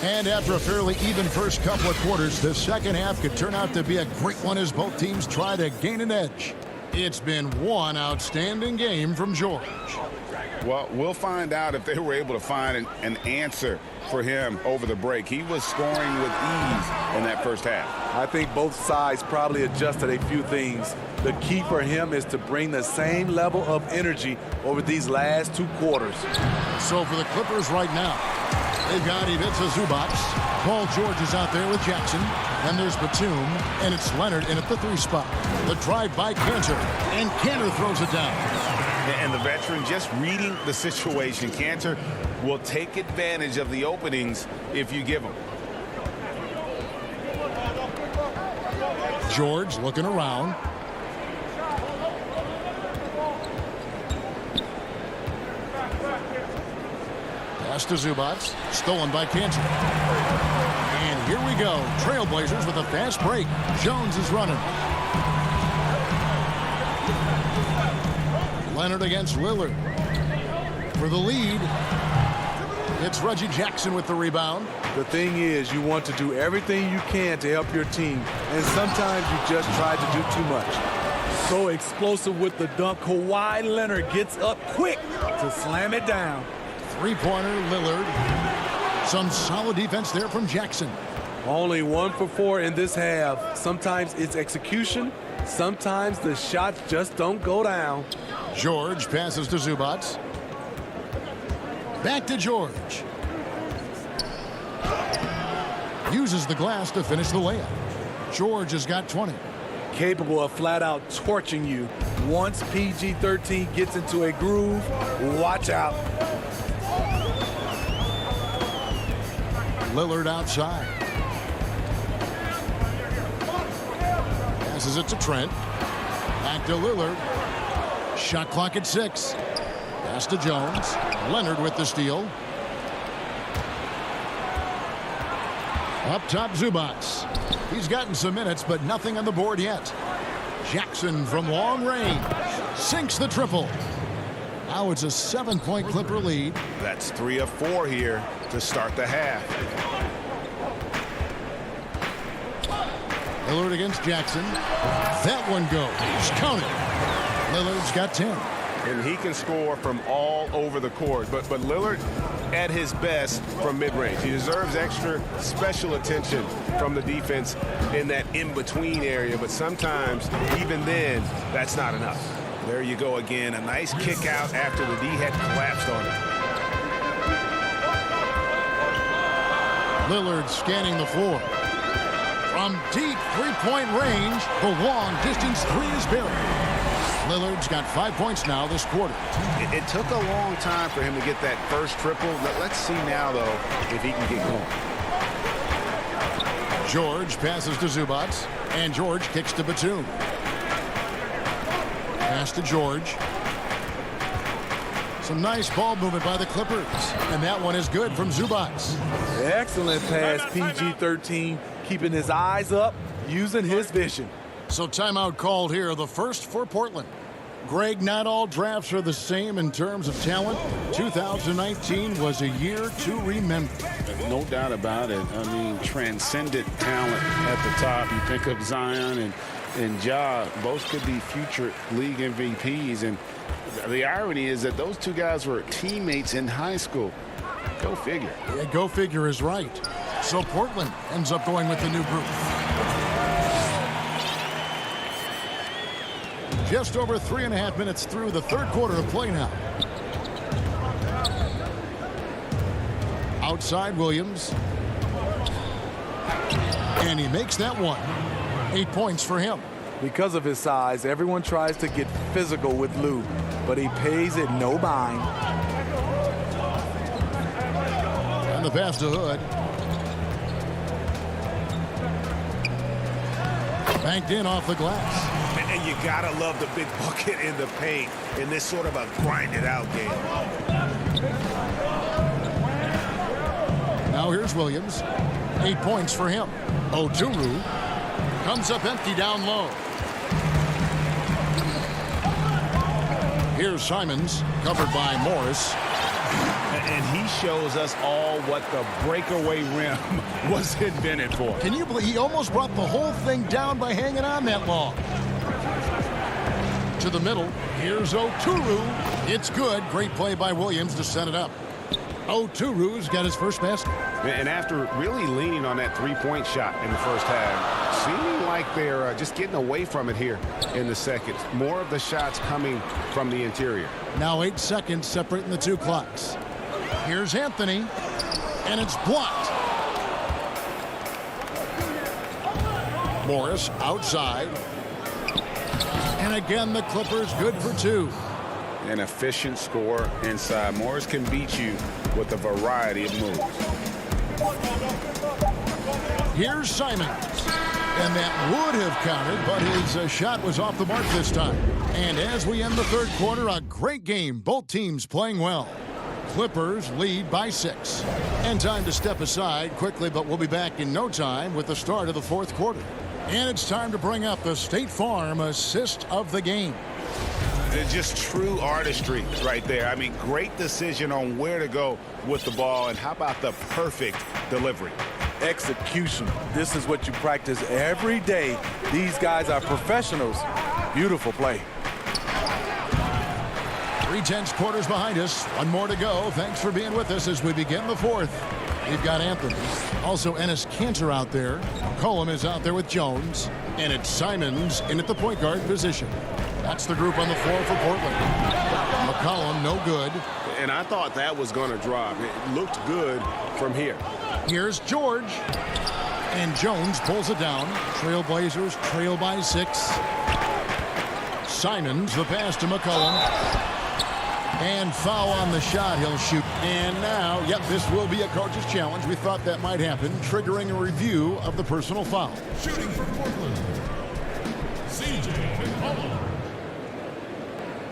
And after a fairly even first couple of quarters, the second half could turn out to be a great one as both teams try to gain an edge. It's been one outstanding game from George. Well, we'll find out if they were able to find an answer for him over the break. He was scoring with ease in that first half. I think both sides probably adjusted a few things. The key for him is to bring the same level of energy over these last 2 quarters. So for the Clippers right now, they've got Ivica Zubac. Paul George is out there with Jackson. Then there's Batum, and it's Leonard in at the 3 spot. The drive by Cantor, and Cantor throws it down. And the veteran just reading the situation. Cantor will take advantage of the openings if you give him. George looking around. Pass to Zubac. Stolen by Cantor. And here we go. Trailblazers with a fast break. Jones is running. Leonard against Lillard. For the lead, it's Reggie Jackson with the rebound. The thing is, you want to do everything you can to help your team, and sometimes you just try to do too much. So explosive with the dunk. Kawhi Leonard gets up quick to slam it down. Three-pointer, Lillard. Some solid defense there from Jackson. Only 1 for 4 in this half. Sometimes it's execution. Sometimes the shots just don't go down. George passes to Zubac. Back to George. Uses the glass to finish the layup. George has got 20. Capable of flat out torching you. Once PG-13 gets into a groove, watch out. Lillard outside. Passes it to Trent. Back to Lillard. Shot clock at 6. Pass to Jones. Leonard with the steal. Up top, Zubac. He's gotten some minutes, but nothing on the board yet. Jackson from long range sinks the triple. Now it's a 7-point Clipper lead. That's 3 of 4 here to start the half. Lillard against Jackson. That one goes. Counted. Lillard's got 10. And he can score from all over the court. But Lillard at his best from mid-range. He deserves extra special attention from the defense in that in-between area. But sometimes, even then, that's not enough. There you go again. A nice kick out after the D had collapsed on it. Lillard scanning the floor. From deep three-point range, the long-distance three is buried. Lillard's got 5 points now this quarter. It took a long time for him to get that first triple. Let's see now, though, if he can get going. George passes to Zubac, and George kicks to Batum. Pass to George. Some nice ball movement by the Clippers, and that one is good from Zubac. Excellent pass, PG-13, keeping his eyes up, using his vision. So timeout called here, the first for Portland. Greg, not all drafts are the same in terms of talent. 2019 was a year to remember. No doubt about it. I mean, transcendent talent at the top. You think of Zion and Ja, both could be future league MVPs. And the irony is that those two guys were teammates in high school. Go figure. Yeah, go figure is right. So Portland ends up going with the new group. Just over 3.5 minutes through the third quarter of play now. Outside Williams. And he makes that one. 8 points for him. Because of his size, everyone tries to get physical with Lou, but he pays it no mind. And the pass to Hood. Banked in off the glass. And you gotta love the big bucket in the paint in this sort of a grinded out game. Now here's Williams. 8 points for him. Oturu comes up empty down low. Here's Simons, covered by Morris. And he shows us all what the breakaway rim was invented for. Can you believe he almost brought the whole thing down by hanging on that long? To the middle. Here's Oturu. It's good. Great play by Williams to set it up. Oturu's got his first basket. And after really leaning on that three-point shot in the first half, seeming like they're just getting away from it here in the second. More of the shots coming from the interior. Now 8 seconds separating the two clocks. Here's Anthony, and it's blocked. Morris outside. And again, the Clippers good for 2. An efficient score inside. Morris can beat you with a variety of moves. Here's Simons. And that would have counted, but his shot was off the mark this time. And as we end the third quarter, a great game. Both teams playing well. Clippers lead by 6. And time to step aside quickly, but we'll be back in no time with the start of the fourth quarter. And it's time to bring up the State Farm assist of the game. It's just true artistry right there. I mean, great decision on where to go with the ball, and how about the perfect delivery? Execution. This is what you practice every day. These guys are professionals Beautiful play. 3/10 quarters behind us. One more to go. Thanks for being with us as we begin the fourth. We've got Anthony. Also, Enes Kanter out there. McCollum is out there with Jones. And it's Simons in at the point guard position. That's the group on the floor for Portland. McCollum, no good. And I thought that was going to drop. It looked good from here. Here's George. And Jones pulls it down. Trailblazers trail by 6. Simons, the pass to McCollum. And foul on the shot. He'll shoot. And now, yep, this will be a coach's challenge. We thought that might happen, triggering a review of the personal foul. Shooting for Portland, CJ McCollum.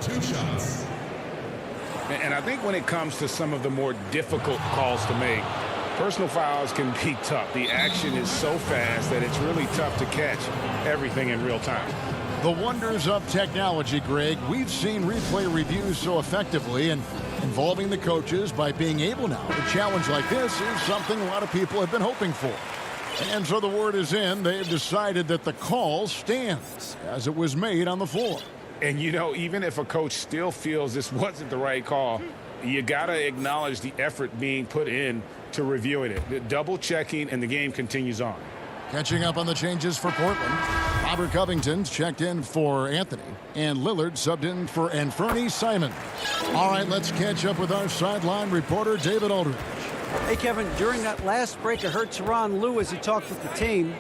2 shots. And I think when it comes to some of the more difficult calls to make, personal fouls can be tough. The action is so fast that it's really tough to catch everything in real time. The wonders of technology, Greg. We've seen replay reviews so effectively, and involving the coaches by being able now to challenge like this is something a lot of people have been hoping for. And so the word is in. They've decided that the call stands as it was made on the floor. And, you know, even if a coach still feels this wasn't the right call, you got to acknowledge the effort being put in to reviewing it. Double checking, and the game continues on. Catching up on the changes for Portland. Robert Covington's checked in for Anthony. And Lillard subbed in for Anthony Simon. All right, let's catch up with our sideline reporter, David Aldridge. Hey, Kevin, during that last break, I heard Tyronn Lue as he talked with the team.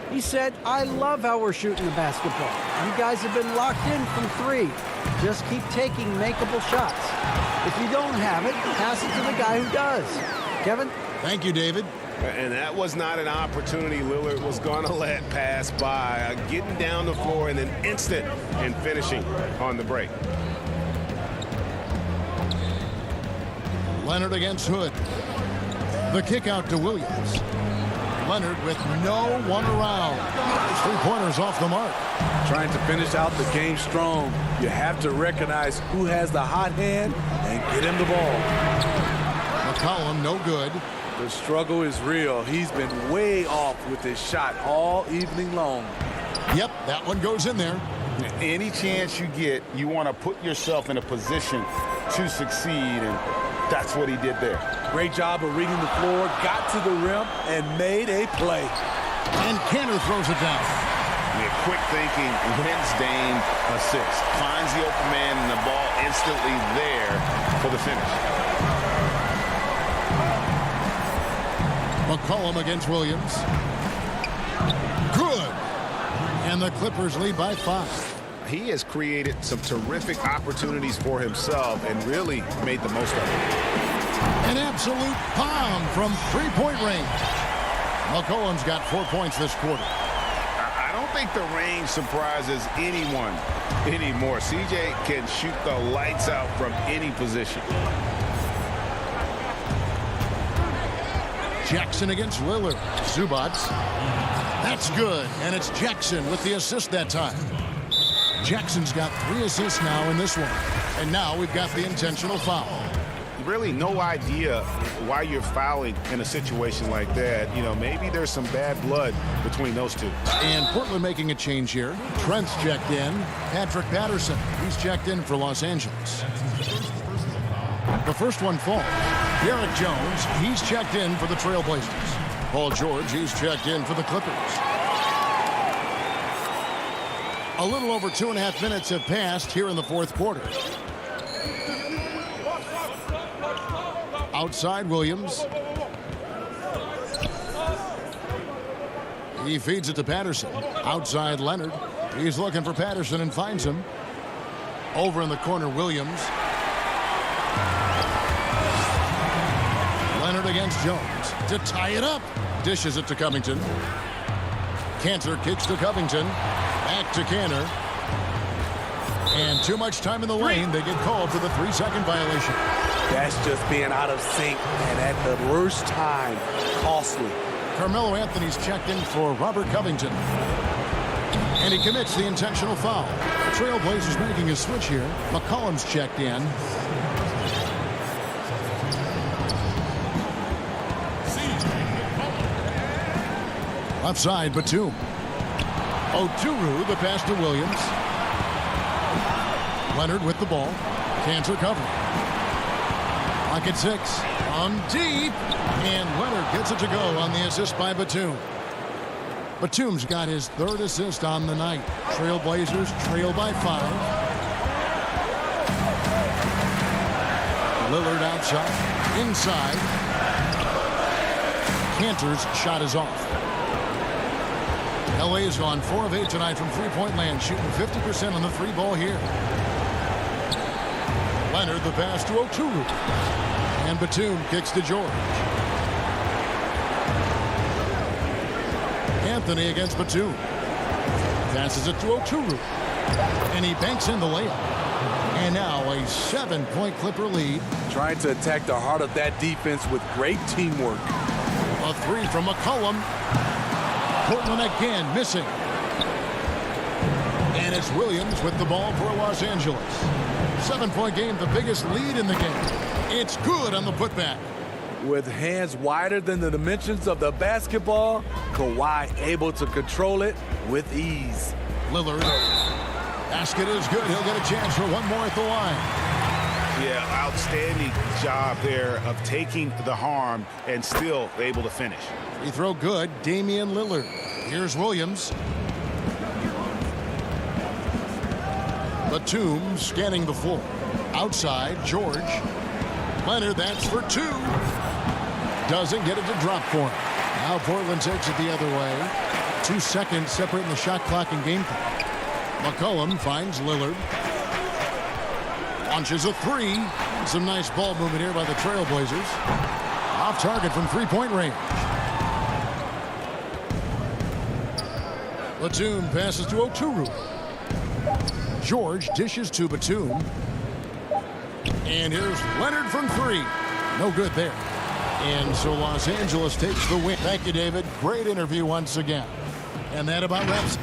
He said, I love how we're shooting the basketball. You guys have been locked in from 3. Just keep taking makeable shots. If you don't have it, pass it to the guy who does. Kevin? Thank you, David. And that was not an opportunity Lillard was going to let pass by. Getting down the floor in an instant and finishing on the break. Leonard against Hood. The kick out to Williams. Leonard with no one around. 3-pointers off the mark. Trying to finish out the game strong. You have to recognize who has the hot hand and get him the ball. McCollum, no good. The struggle is real. He's been way off with his shot all evening long. Yep, that one goes in there. Any chance you get, you want to put yourself in a position to succeed, and that's what he did there. Great job of reading the floor, got to the rim, and made a play. And Kanter throws it down. Yeah, quick thinking, wins Dame assist. Finds the open man, and the ball instantly there for the finish. McCollum against Williams. Good. And the Clippers lead by 5. He has created some terrific opportunities for himself and really made the most of it. An absolute bomb from 3-point range. McCollum's got 4 points this quarter. I don't think the range surprises anyone anymore. CJ can shoot the lights out from any position. Jackson against Lillard. Zubac. That's good. And it's Jackson with the assist that time. Jackson's got 3 assists now in this one. And now we've got the intentional foul. Really no idea why you're fouling in a situation like that. You know, maybe there's some bad blood between those two. And Portland making a change here. Trent's checked in. Patrick Patterson, he's checked in for Los Angeles. The first one falls. Derek Jones, he's checked in for the Trailblazers. Paul George, he's checked in for the Clippers. A little over 2.5 minutes have passed here in the fourth quarter. Outside Williams. He feeds it to Patterson. Outside Leonard. He's looking for Patterson and finds him. Over in the corner, Williams. Leonard against Jones to tie it up. Dishes it to Covington. Kanter kicks to Covington. Back to Kanter. And too much time in the lane. They get called for the 3-second violation. That's just being out of sync and at the worst time. Costly. Carmelo Anthony's checked in for Robert Covington. And he commits the intentional foul. The Trailblazers making a switch here. McCollum's checked in. Left side, Batum. Oturu, the pass to Williams. Leonard with the ball. Can't recover. Lock at 6. From deep. And Leonard gets it to go on the assist by Batum. Batum's got his 3rd assist on the night. Trailblazers trail by 5. Lillard outside. Inside. Cantor's shot is off. LA has gone 4 of 8 tonight from three-point land, shooting 50% on the 3-ball here. Leonard the pass to Oturu. And Batum kicks to George. Anthony against Batum. Passes it to Oturu. And he banks in the layup. And now a 7-point Clipper lead. Trying to attack the heart of that defense with great teamwork. A 3 from McCollum. Portland again missing. And it's Williams with the ball for Los Angeles. 7-point game, the biggest lead in the game. It's good on the putback. With hands wider than the dimensions of the basketball, Kawhi able to control it with ease. Lillard. Basket is good. He'll get a chance for one more at the line. Yeah, outstanding job there of taking the harm and still able to finish. Free throw good. Damian Lillard. Here's Williams. Batum scanning the floor. Outside, George. Leonard, that's for 2. Doesn't get it to drop for him. Now Portland takes it the other way. 2 seconds separating the shot clock and game clock. McCollum finds Lillard. Launches a 3. Some nice ball movement here by the Trailblazers. Off target from 3-point range. Batum passes to Oturu. George dishes to Batum. And here's Leonard from 3. No good there. And so Los Angeles takes the win. Thank you, David. Great interview once again. And that about wraps it.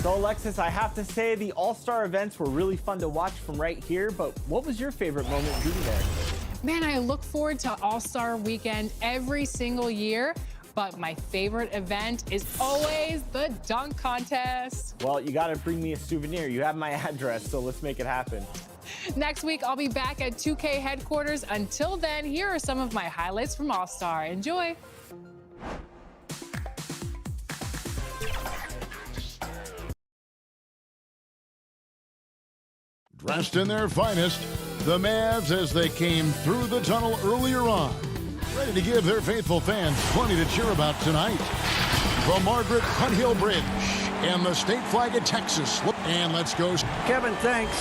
So, Alexis, I have to say the All-Star events were really fun to watch from right here, but what was your favorite moment being there? Man, I look forward to All-Star Weekend every single year, but my favorite event is always the dunk contest. Well, you got to bring me a souvenir. You have my address, so let's make it happen. Next week, I'll be back at 2K headquarters. Until then, here are some of my highlights from All-Star. Enjoy. Dressed in their finest, the Mavs as they came through the tunnel earlier on, ready to give their faithful fans plenty to cheer about tonight. The Margaret Hunt Hill Bridge and the state flag of Texas. And let's go. Kevin, thanks.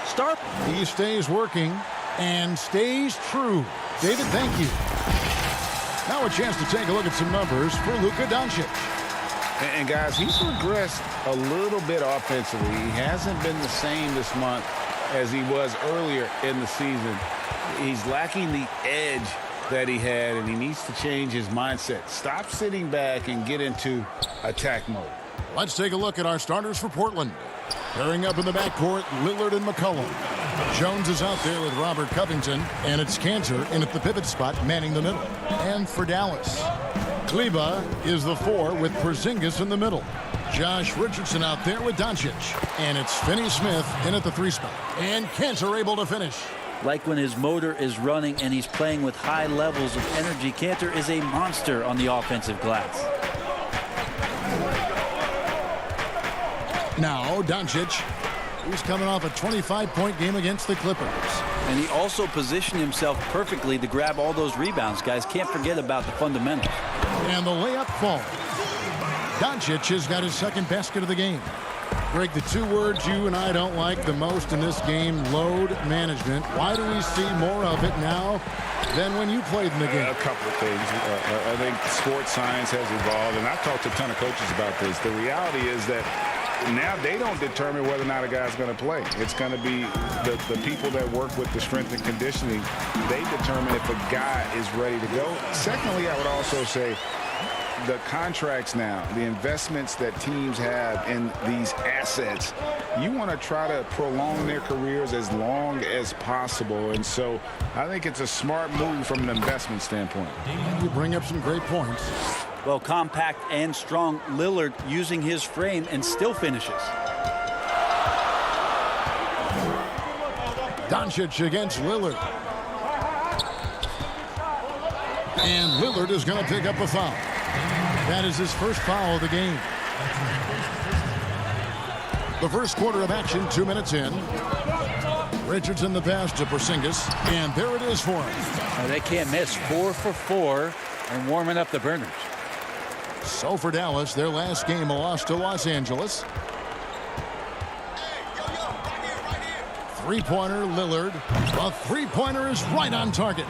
Start. He stays working and stays true. David, thank you. Now a chance to take a look at some numbers for Luka Doncic. And guys, he's regressed a little bit offensively. He hasn't been the same this month as he was earlier in the season. He's lacking the edge that he had, and he needs to change his mindset. Stop sitting back and get into attack mode. Let's take a look at our starters for Portland. Pairing up in the backcourt, Lillard and McCollum. Jones is out there with Robert Covington, and it's Cantor in at the pivot spot, manning the middle. And for Dallas, Kleba is the 4 with Porzingis in the middle. Josh Richardson out there with Doncic. And it's Finney-Smith in at the 3 spot. And Cantor able to finish. Like when his motor is running and he's playing with high levels of energy, Cantor is a monster on the offensive glass. Now Doncic, who's coming off a 25-point game against the Clippers. And he also positioned himself perfectly to grab all those rebounds. Guys, can't forget about the fundamentals. And the layup falls. Doncic has got his second basket of the game. Greg, the 2 words you and I don't like the most in this game, load management. Why do we see more of it now than when you played in the game? A couple of things. I think sports science has evolved, and I've talked to a ton of coaches about this. The reality is that now they don't determine whether or not a guy's going to play. It's going to be the people that work with the strength and conditioning. They determine if a guy is ready to go. Secondly, I would also say the contracts now, the investments that teams have in these assets, you want to try to prolong their careers as long as possible. And so I think it's a smart move from an investment standpoint. You bring up some great points. Well, compact and strong, Lillard using his frame and still finishes. Doncic against Lillard. And Lillard is going to pick up a foul. That is his first foul of the game. The first quarter of action, 2 minutes in. Richardson the pass to Porzingis, and there it is for him. They can't miss. 4 for 4 and warming up the burners. So for Dallas, their last game a loss to Los Angeles. Three-pointer, Lillard. A three-pointer is right on target.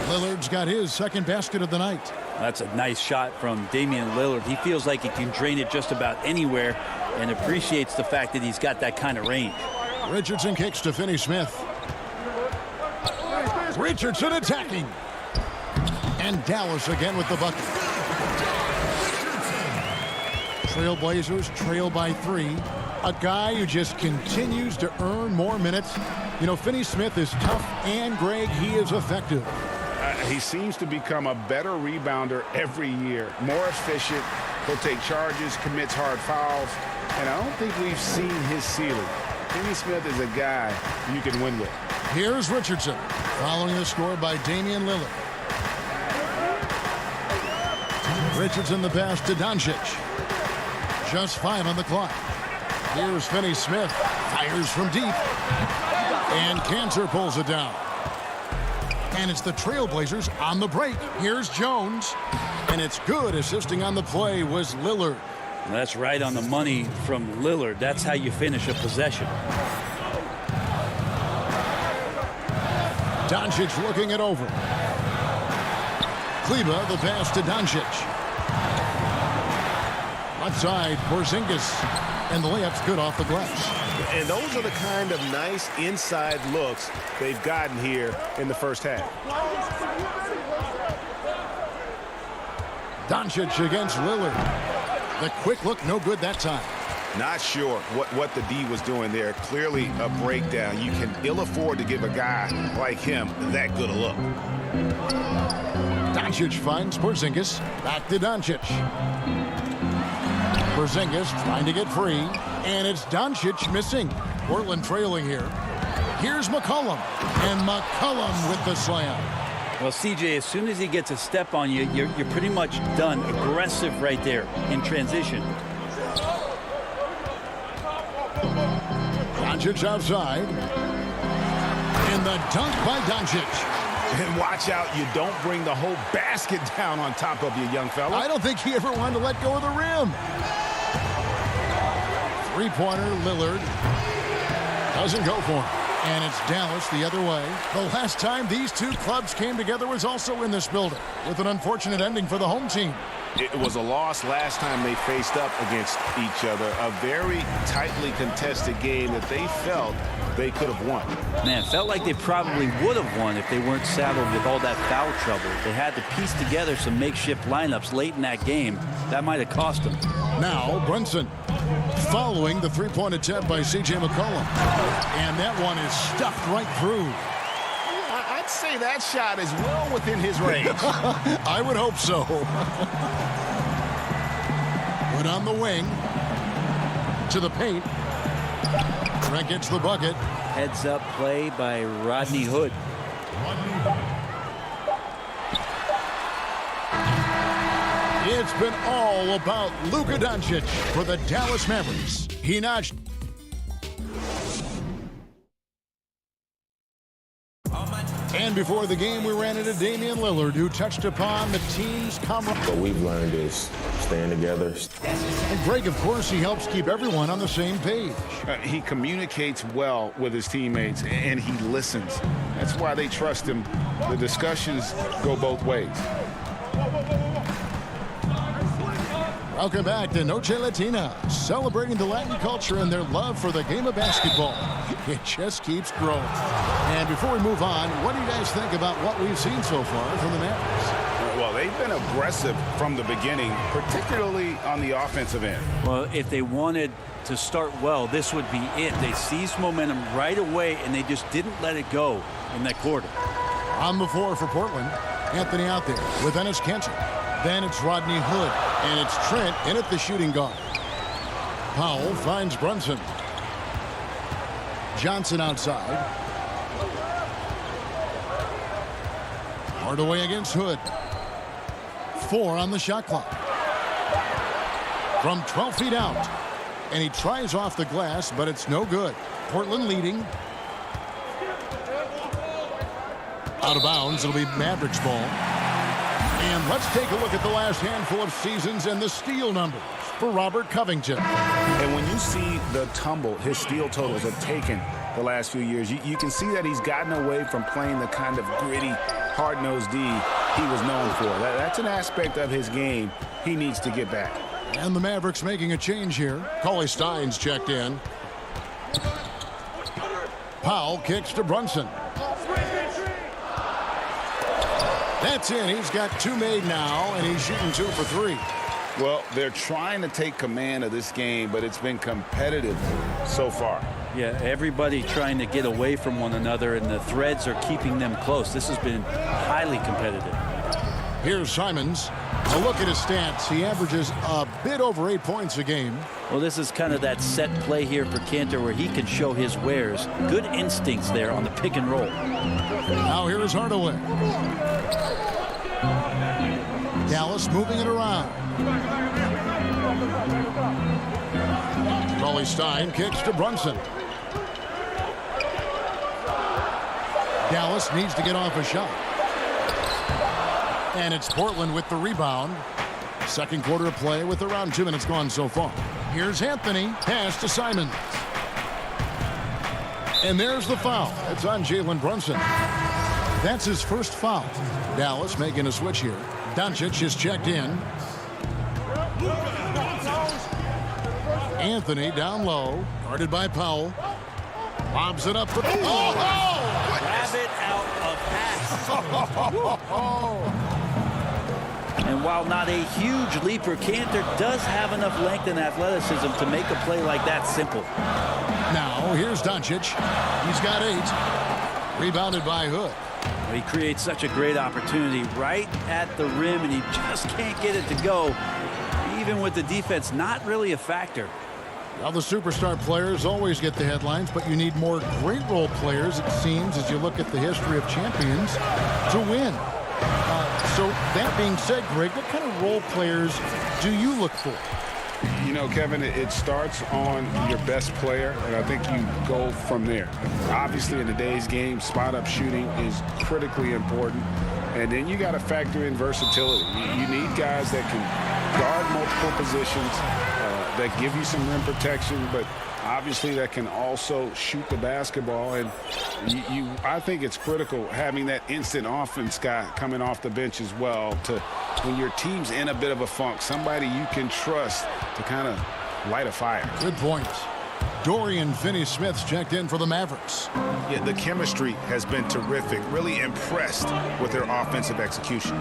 Lillard's got his second basket of the night. That's a nice shot from Damian Lillard. He feels like he can drain it just about anywhere and appreciates the fact that he's got that kind of range. Richardson kicks to Finney-Smith. Richardson attacking. And Dallas again with the bucket. Trailblazers trail by 3. A guy who just continues to earn more minutes. You know, Finney-Smith is tough, and Greg, he is effective. He seems to become a better rebounder every year, more efficient. He'll take charges, commits hard fouls, and I don't think we've seen his ceiling. Finney-Smith is a guy you can win with. Here's Richardson, following the score by Damian Lillard. Richardson the pass to Doncic. Just 5 on the clock. Here's Finney-Smith, fires from deep, and Cantor pulls it down. And it's the Trailblazers on the break. Here's Jones. And it's good. Assisting on the play was Lillard. That's right on the money from Lillard. That's how you finish a possession. Doncic looking it over. Kleba the pass to Doncic. Left side, Porzingis. And the layup's good off the glass. And those are the kind of nice inside looks they've gotten here in the first half. Doncic against Lillard. The quick look, no good that time. Not sure what the D was doing there. Clearly a breakdown. You can ill afford to give a guy like him that good a look. Doncic finds Porzingis. Back to Doncic. Porzingis trying to get free. And it's Doncic missing. Portland trailing here. Here's McCollum. And McCollum with the slam. Well, CJ, as soon as he gets a step on you, you're pretty much done. Aggressive right there in transition. Doncic outside. And the dunk by Doncic. And watch out, you don't bring the whole basket down on top of you, young fella. I don't think he ever wanted to let go of the rim. Three-pointer, Lillard. Doesn't go for him. And it's Dallas the other way. The last time these two clubs came together was also in this building, with an unfortunate ending for the home team. It was a loss last time they faced up against each other. A very tightly contested game that they felt they could have won. Man, felt like they probably would have won if they weren't saddled with all that foul trouble. They had to piece together some makeshift lineups late in that game. That might have cost them. Now Brunson following the three-point attempt by C.J. McCollum. And that one is stuffed right through. I'd say that shot is well within his range. I would hope so. Put on the wing. To the paint. Trent gets the bucket. Heads up play by Rodney Hood. It's been all about Luka Doncic for the Dallas Mavericks. He notched. And before the game, we ran into Damian Lillard, who touched upon the team's camaraderie. What we've learned is staying together. And Greg, of course, he helps keep everyone on the same page. He communicates well with his teammates, and he listens. That's why they trust him. The discussions go both ways. Welcome back to Noche Latina, celebrating the Latin culture and their love for the game of basketball. It just keeps growing. And before we move on, what do you guys think about what we've seen so far from the Mavericks? Well, they've been aggressive from the beginning, particularly on the offensive end. Well, if they wanted to start well, this would be it. They seized momentum right away, and they just didn't let it go in that quarter. On the floor for Portland, Anthony out there with Enes Kanter. Then it's Rodney Hood, and it's Trent in at the shooting guard. Powell finds Brunson. Johnson outside. Hardaway against Hood. 4 on the shot clock. From 12 feet out. And he tries off the glass, but it's no good. Portland leading. Out of bounds, it'll be Mavericks ball. And let's take a look at the last handful of seasons and the steal numbers for Robert Covington. And when you see the tumble his steal totals have taken the last few years, you can see that he's gotten away from playing the kind of gritty, hard-nosed D he was known for. That's an aspect of his game he needs to get back. And the Mavericks making a change here. Cauley Stein's checked in. Powell kicks to Brunson. That's in. He's got 2 made now, and he's shooting 2 for 3. Well, they're trying to take command of this game, but it's been competitive so far. Yeah, everybody trying to get away from one another, and the threads are keeping them close. This has been highly competitive. Here's Simons. A look at his stats. He averages a bit over 8 points a game. Well, this is kind of that set play here for Kanter where he can show his wares. Good instincts there on the pick and roll. Now here is Hardaway. Dallas moving it around. Cauley Stein kicks to Brunson. Dallas needs to get off a shot. And it's Portland with the rebound. Second quarter of play with around 2 minutes gone so far. Here's Anthony. Pass to Simons. And there's the foul. It's on Jalen Brunson. That's his first foul. Dallas making a switch here. Doncic is checked in. Anthony down low. Guarded by Powell. Lobs it up. Grab it out of pass. And while not a huge leaper, Kanter does have enough length and athleticism to make a play like that simple. Now here's Doncic. He's got 8. Rebounded by Hood. He creates such a great opportunity right at the rim, and he just can't get it to go. Even with the defense not really a factor. Well, the superstar players always get the headlines, but you need more great role players, it seems, as you look at the history of champions, to win. So that being said, Greg, what kind of role players do you look for? You know, Kevin, it starts on your best player, and I think you go from there. Obviously, in today's game, spot-up shooting is critically important, and then you got to factor in versatility. You need guys that can guard multiple positions, that give you some rim protection, but obviously that can also shoot the basketball. And I think it's critical having that instant offense guy coming off the bench as well, to when your team's in a bit of a funk, somebody you can trust to kind of light a fire. Good point. Dorian Finney-Smith's checked in for the Mavericks. Yeah, the chemistry has been terrific. Really impressed with their offensive execution.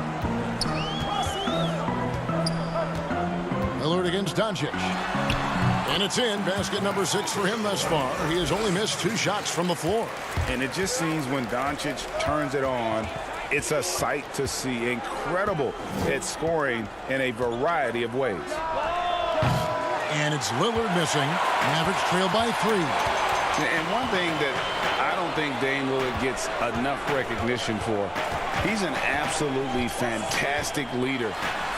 Lillard against Doncic. And it's in. Basket number 6 for him thus far. He has only missed 2 shots from the floor. And it just seems when Doncic turns it on, it's a sight to see. Incredible at scoring in a variety of ways. And it's Lillard missing. Mavericks trail by 3. And one thing that I don't think Dame Lillard gets enough recognition for, he's an absolutely fantastic leader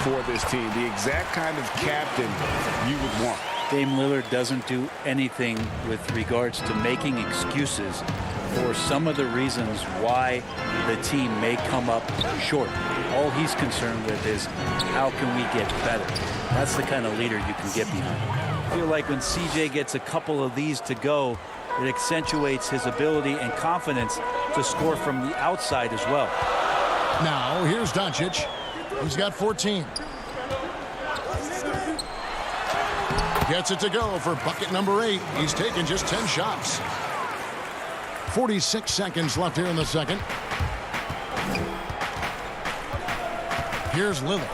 for this team. The exact kind of captain you would want. Dame Lillard doesn't do anything with regards to making excuses for some of the reasons why the team may come up short. All he's concerned with is how can we get better. That's the kind of leader you can get behind. I feel like when CJ gets a couple of these to go, it accentuates his ability and confidence to score from the outside as well. Now here's Doncic. He's got 14. Gets it to go for bucket number 8. He's taken just 10 shots. 46 seconds left here in the second. Here's Lillard.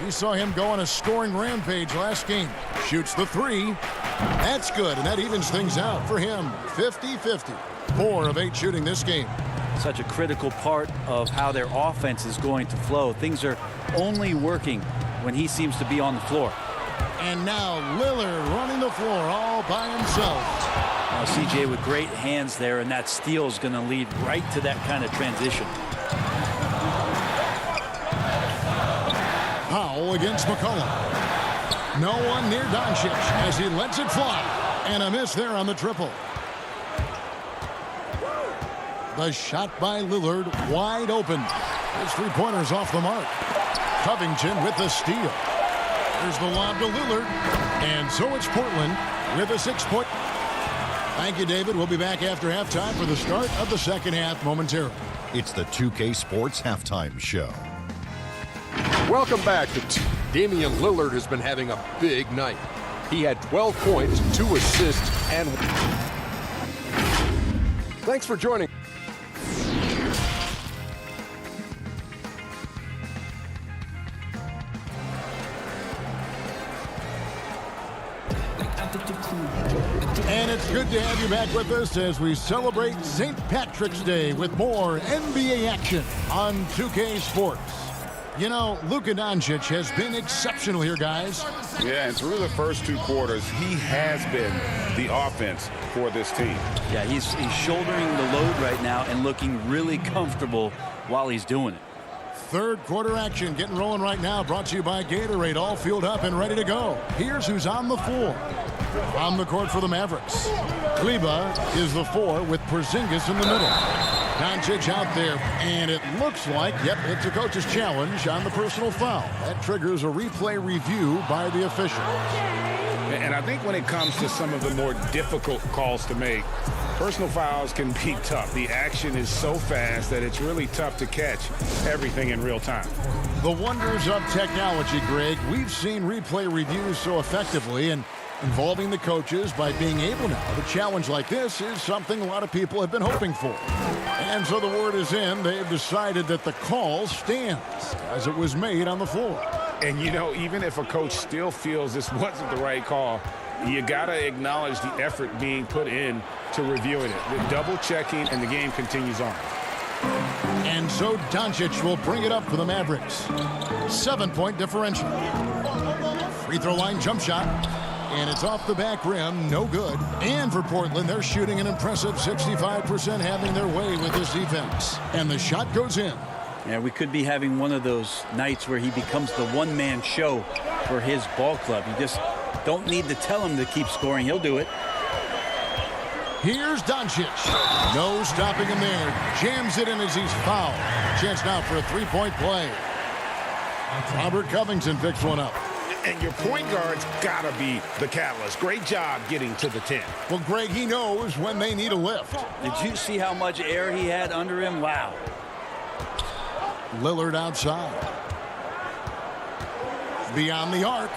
We saw him go on a scoring rampage last game. Shoots the 3. That's good, and that evens things out for him. 50-50. 4 of 8 shooting this game. Such a critical part of how their offense is going to flow. Things are only working when he seems to be on the floor. And now Lillard running the floor all by himself. Now CJ with great hands there, and that steal is going to lead right to that kind of transition. Powell against McCollum. No one near Doncic as he lets it fly. And a miss there on the triple. The shot by Lillard wide open. His 3-pointers off the mark. Covington with the steal. There's the lob to Lillard. And so it's Portland with a 6-point. Thank you, David. We'll be back after halftime for the start of the second half momentarily. It's the 2K Sports Halftime Show. Welcome back. Damian Lillard has been having a big night. He had 12 points, 2 assists, and... Thanks for joining. And it's good to have you back with us as we celebrate St. Patrick's Day with more NBA action on 2K Sports. You know, Luka Doncic has been exceptional here, guys. Yeah, and through the first 2 quarters, he has been the offense for this team. Yeah, he's shouldering the load right now and looking really comfortable while he's doing it. Third quarter action getting rolling right now, brought to you by Gatorade, all fueled up and ready to go. Here's who's on the floor. On the court for the Mavericks. Kleba is the 4 with Porzingis in the middle. Doncic out there, and it looks like, yep, it's a coach's challenge on the personal foul. That triggers a replay review by the officials. And I think when it comes to some of the more difficult calls to make, personal fouls can be tough. The action is so fast that it's really tough to catch everything in real time. The wonders of technology, Greg. We've seen replay reviews so effectively, and involving the coaches by being able now to challenge like this is something a lot of people have been hoping for. And so the word is in. They've decided that the call stands as it was made on the floor. And, you know, even if a coach still feels this wasn't the right call, you got to acknowledge the effort being put in to reviewing it. The double checking, and the game continues on. And so Doncic will bring it up for the Mavericks. 7-point differential. Free throw line jump shot. And it's off the back rim, no good. And for Portland, they're shooting an impressive 65%, having their way with this defense. And the shot goes in. Yeah, we could be having one of those nights where he becomes the one-man show for his ball club. You just don't need to tell him to keep scoring. He'll do it. Here's Doncic. No stopping him there. Jams it in as he's fouled. Chance now for a 3-point play. Robert Covington picks one up. And your point guard's got to be the catalyst. Great job getting to the 10. Well, Greg, he knows when they need a lift. Did you see how much air he had under him? Wow. Lillard outside. Beyond the arc.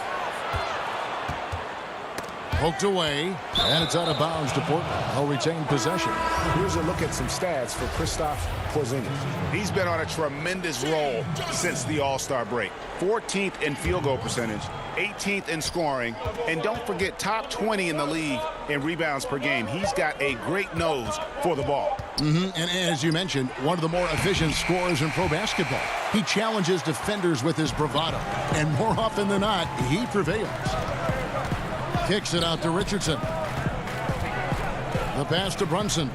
Poked away, and it's out of bounds to Portland. He'll retain possession. Here's a look at some stats for Kristaps Porzingis. He's been on a tremendous roll since the All-Star break. 14th in field goal percentage, 18th in scoring, and don't forget top 20 in the league in rebounds per game. He's got a great nose for the ball. And as you mentioned, one of the more efficient scorers in pro basketball. He challenges defenders with his bravado, and more often than not, he prevails. Kicks it out to Richardson. The pass to Brunson.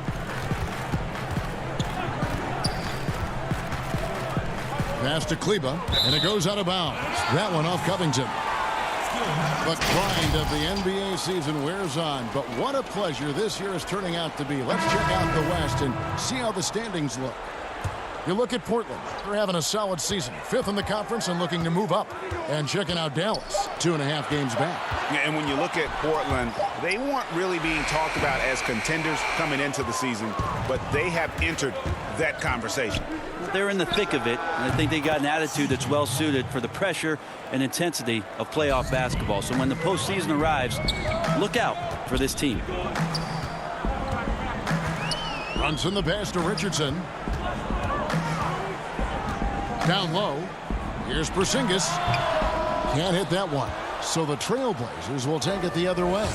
Pass to Kleba, and it goes out of bounds. That one off Covington. The grind of the NBA season wears on, but what a pleasure this year is turning out to be. Let's check out the West and see how the standings look. You look at Portland. They're having a solid season. 5th in the conference and looking to move up. And checking out Dallas, 2.5 games back. And when you look at Portland, they weren't really being talked about as contenders coming into the season, but they have entered that conversation. They're in the thick of it, and I think they got an attitude that's well suited for the pressure and intensity of playoff basketball. So when the postseason arrives, look out for this team. Brunson the pass to Richardson. Down low. Here's Porzingis. Can't hit that one. So the Trailblazers will take it the other way.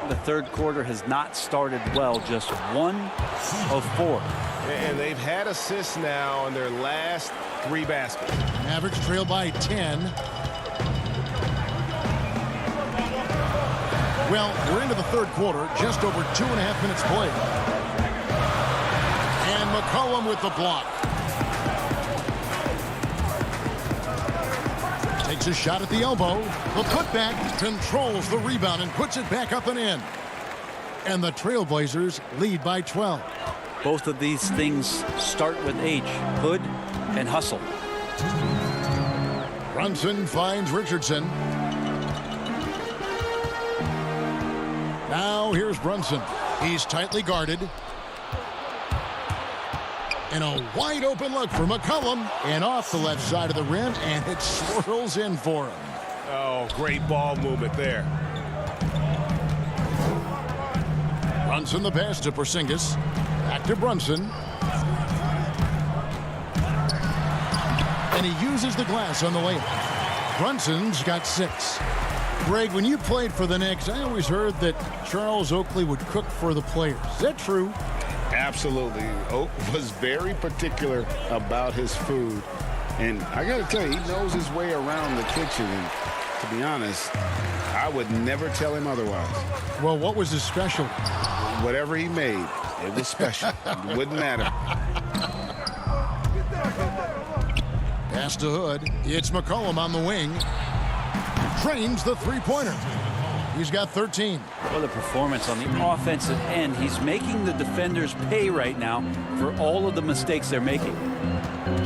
The third quarter has not started well. Just 1 of 4. And they've had assists now on their last 3 baskets. Mavericks trail by 10. Well, we're into the third quarter. Just over 2.5 minutes played. And McCollum with the block. Takes a shot at the elbow. The putback controls the rebound and puts it back up and in. And the Trailblazers lead by 12. Both of these things start with H, hood and hustle. Brunson finds Richardson. Now here's Brunson. He's tightly guarded. And a wide open look for McCollum. And off the left side of the rim, and it swirls in for him. Oh, great ball movement there. Brunson the pass to Porzingis. Back to Brunson. And he uses the glass on the layup. Brunson's got 6. Greg, when you played for the Knicks, I always heard that Charles Oakley would cook for the players. Is that true? Absolutely. Oak was very particular about his food. And I got to tell you, he knows his way around the kitchen. And to be honest, I would never tell him otherwise. Well, what was his special? Whatever he made, it was special. It wouldn't matter. Pass to Hood. It's McCollum on the wing. Trains the three-pointer. He's got 13. Well, the performance on the offensive end. He's making the defenders pay right now for all of the mistakes they're making.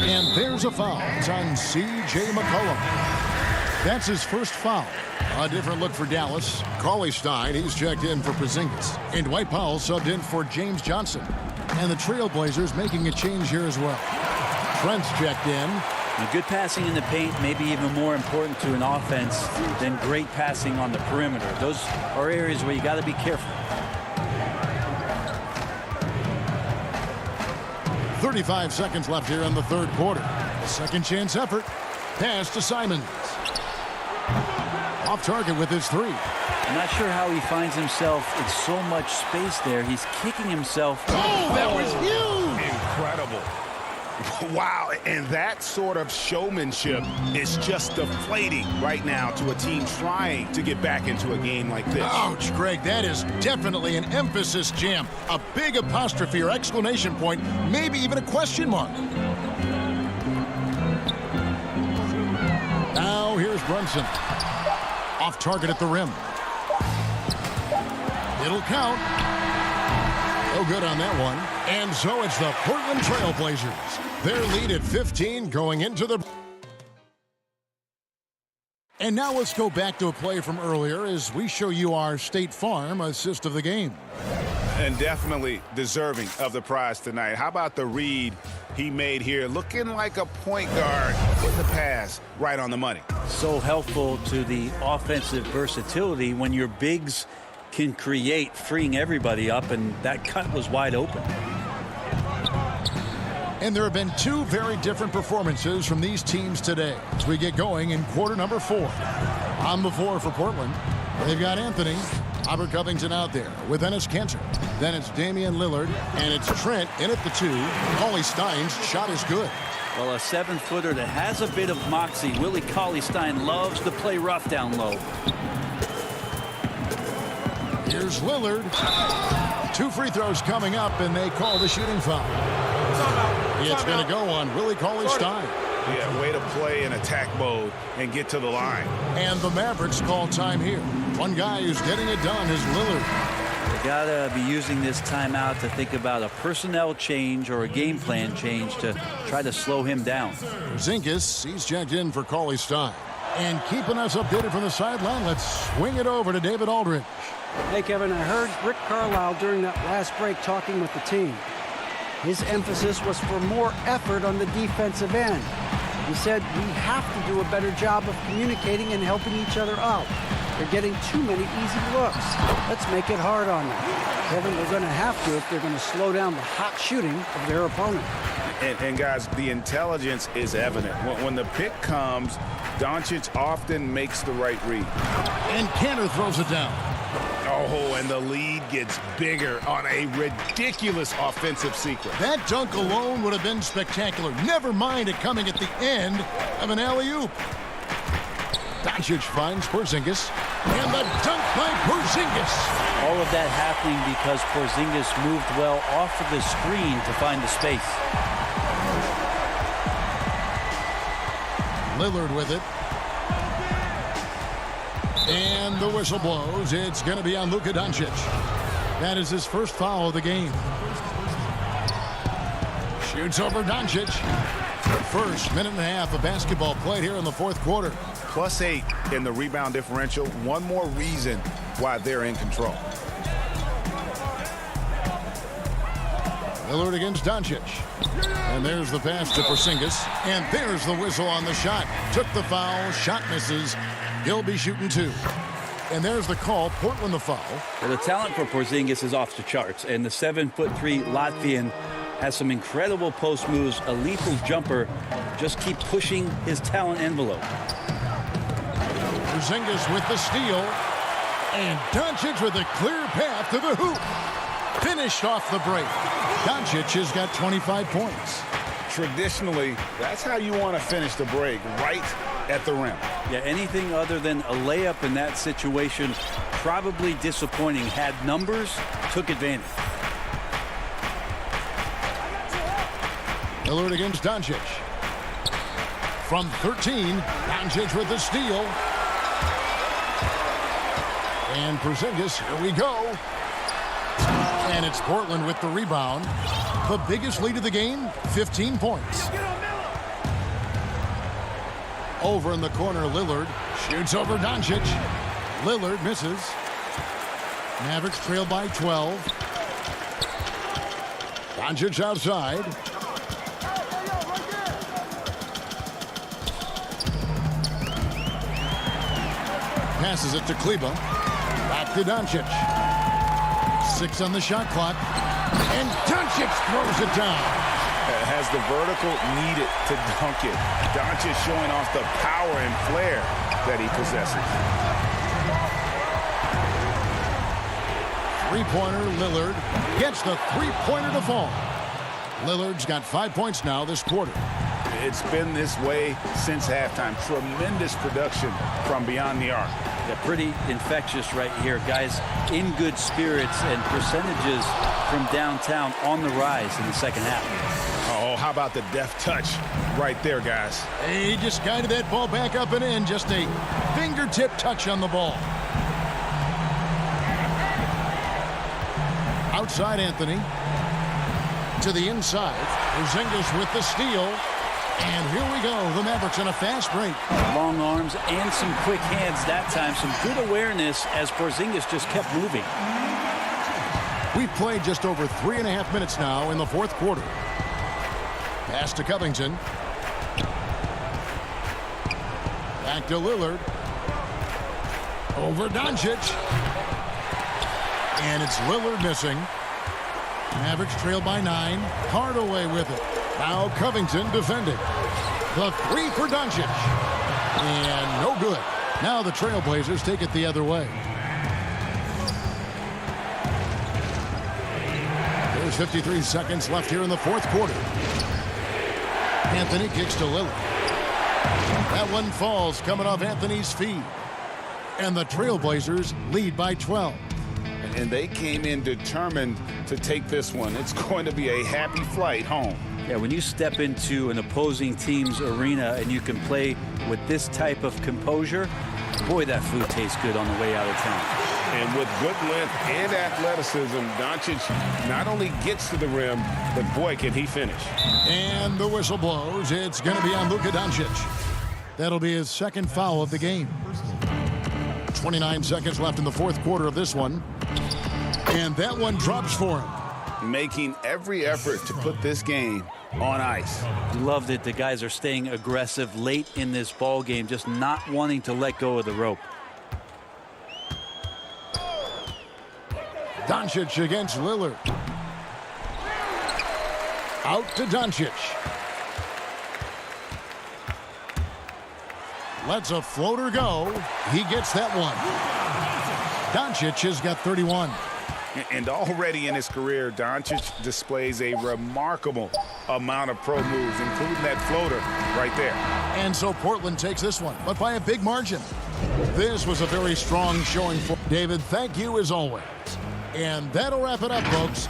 And there's a foul. It's on C.J. McCollum. That's his first foul. A different look for Dallas. Cauley Stein, he's checked in for Porzingis. And Dwight Powell subbed in for James Johnson. And the Trailblazers making a change here as well. Trent's checked in. And good passing in the paint may be even more important to an offense than great passing on the perimeter. Those are areas where you got to be careful. 35 seconds left here in the third quarter. Second chance effort. Pass to Simons. Off target with his 3. I'm not sure how he finds himself in so much space there. He's kicking himself. Oh, that was huge! Incredible. Wow, and that sort of showmanship is just deflating right now to a team trying to get back into a game like this. Ouch, Greg, that is definitely an emphasis jam. A big apostrophe or exclamation point, maybe even a question mark. Now here's Brunson. Off target at the rim. It'll count. No good on that one. And so it's the Portland Trailblazers. Their lead at 15 going into the... And now let's go back to a play from earlier as we show you our State Farm assist of the game. And definitely deserving of the prize tonight. How about the read he made here? Looking like a point guard with the pass right on the money. So helpful to the offensive versatility when your bigs can create, freeing everybody up, and that cut was wide open. And there have been two very different performances from these teams today as we get going in quarter number 4. On the floor for Portland, they've got Anthony Robert Covington out there with Enes Kanter. Then it's Damian Lillard, and it's Trent in at the 2. Cauley-Stein's shot is good. Well, a 7-footer that has a bit of moxie. Willie Cauley-Stein loves to play rough down low. Here's Lillard. 2 free throws coming up, and they call the shooting foul. It's going to go on Willie Cauley-Stein. Yeah, way to play in attack mode and get to the line. And the Mavericks call time here. One guy who's getting it done is Lillard. You gotta be using this timeout to think about a personnel change or a game plan change to try to slow him down. Porzingis, he's checked in for Cauley-Stein. And keeping us updated from the sideline, let's swing it over to David Aldridge. Hey, Kevin, I heard Rick Carlisle during that last break talking with the team. His emphasis was for more effort on the defensive end. He said we have to do a better job of communicating and helping each other out. They're getting too many easy looks. Let's make it hard on them. Kevin, they're going to have to if they're going to slow down the hot shooting of their opponent. And guys, the intelligence is evident. When the pick comes, Doncic often makes the right read. And Kanter throws it down. Oh, and the lead gets bigger on a ridiculous offensive sequence. That dunk alone would have been spectacular. Never mind it coming at the end of an alley-oop. Doncic finds Porzingis, and the dunk by Porzingis. All of that happening because Porzingis moved well off of the screen to find the space. Lillard with it. And the whistle blows. It's going to be on Luka Doncic. That is his first foul of the game. Shoots over Doncic. First minute and a half of basketball played here in the fourth quarter. +8 in the rebound differential. One more reason why they're in control. Lillard against Doncic. And there's the pass to Porzingis. And there's the whistle on the shot. Took the foul. Shot misses. He'll be shooting 2. And there's the call. Portland the foul. Well, the talent for Porzingis is off the charts. And the 7'3" Latvian has some incredible post moves. A lethal jumper. Just keep pushing his talent envelope. Porzingis with the steal. And Doncic with a clear path to the hoop. Finished off the break. Doncic has got 25 points. Traditionally, that's how you want to finish the break, right at the rim. Yeah, anything other than a layup in that situation, probably disappointing. Had numbers, took advantage. Lillard against Doncic. From 13, Doncic with the steal. And Porzingis, here we go. And it's Portland with the rebound. The biggest lead of the game, 15 points. Over in the corner, Lillard shoots over Doncic. Lillard misses. Mavericks trail by 12. Doncic outside. Passes it to Kleba. Back to Doncic. 6 on the shot clock. And Doncic throws it down. Has the vertical needed to dunk it. Doncic showing off the power and flair that he possesses. Three-pointer, Lillard gets the three-pointer to fall. Lillard's got 5 points now this quarter. It's been this way since halftime. Tremendous production from beyond the arc. Yeah, pretty infectious right here. Guys in good spirits and percentages from downtown on the rise in the second half. Oh, how about the deft touch right there, guys? He just guided that ball back up and in. Just a fingertip touch on the ball. Outside Anthony. To the inside. Porzingis with the steal. And here we go. The Mavericks in a fast break. Long arms and some quick hands that time. Some good awareness as Porzingis just kept moving. We've played just over 3.5 minutes now in the fourth quarter. Pass to Covington. Back to Lillard. Over Doncic. And it's Lillard missing. Mavericks trail by 9. Hardaway with it. Now Covington defending. The three for Doncic. And no good. Now the Trailblazers take it the other way. There's 53 seconds left here in the fourth quarter. Anthony kicks to Lillard. That one falls coming off Anthony's feet. And the Trailblazers lead by 12. And they came in determined to take this one. It's going to be a happy flight home. Yeah, when you step into an opposing team's arena and you can play with this type of composure, boy, that food tastes good on the way out of town. And with good length and athleticism, Doncic not only gets to the rim, but boy, can he finish. And the whistle blows. It's going to be on Luka Doncic. That'll be his second foul of the game. 29 seconds left in the fourth quarter of this one. And that one drops for him. Making every effort to put this game on ice. Loved it. The guys are staying aggressive late in this ball game, just not wanting to let go of the rope. Doncic against Lillard. Out to Doncic. Lets a floater go. He gets that one. Doncic has got 31. And already in his career, Doncic displays a remarkable amount of pro moves, including that floater right there. And so Portland takes this one, but by a big margin. This was a very strong showing for David. Thank you as always. And that'll wrap it up, folks.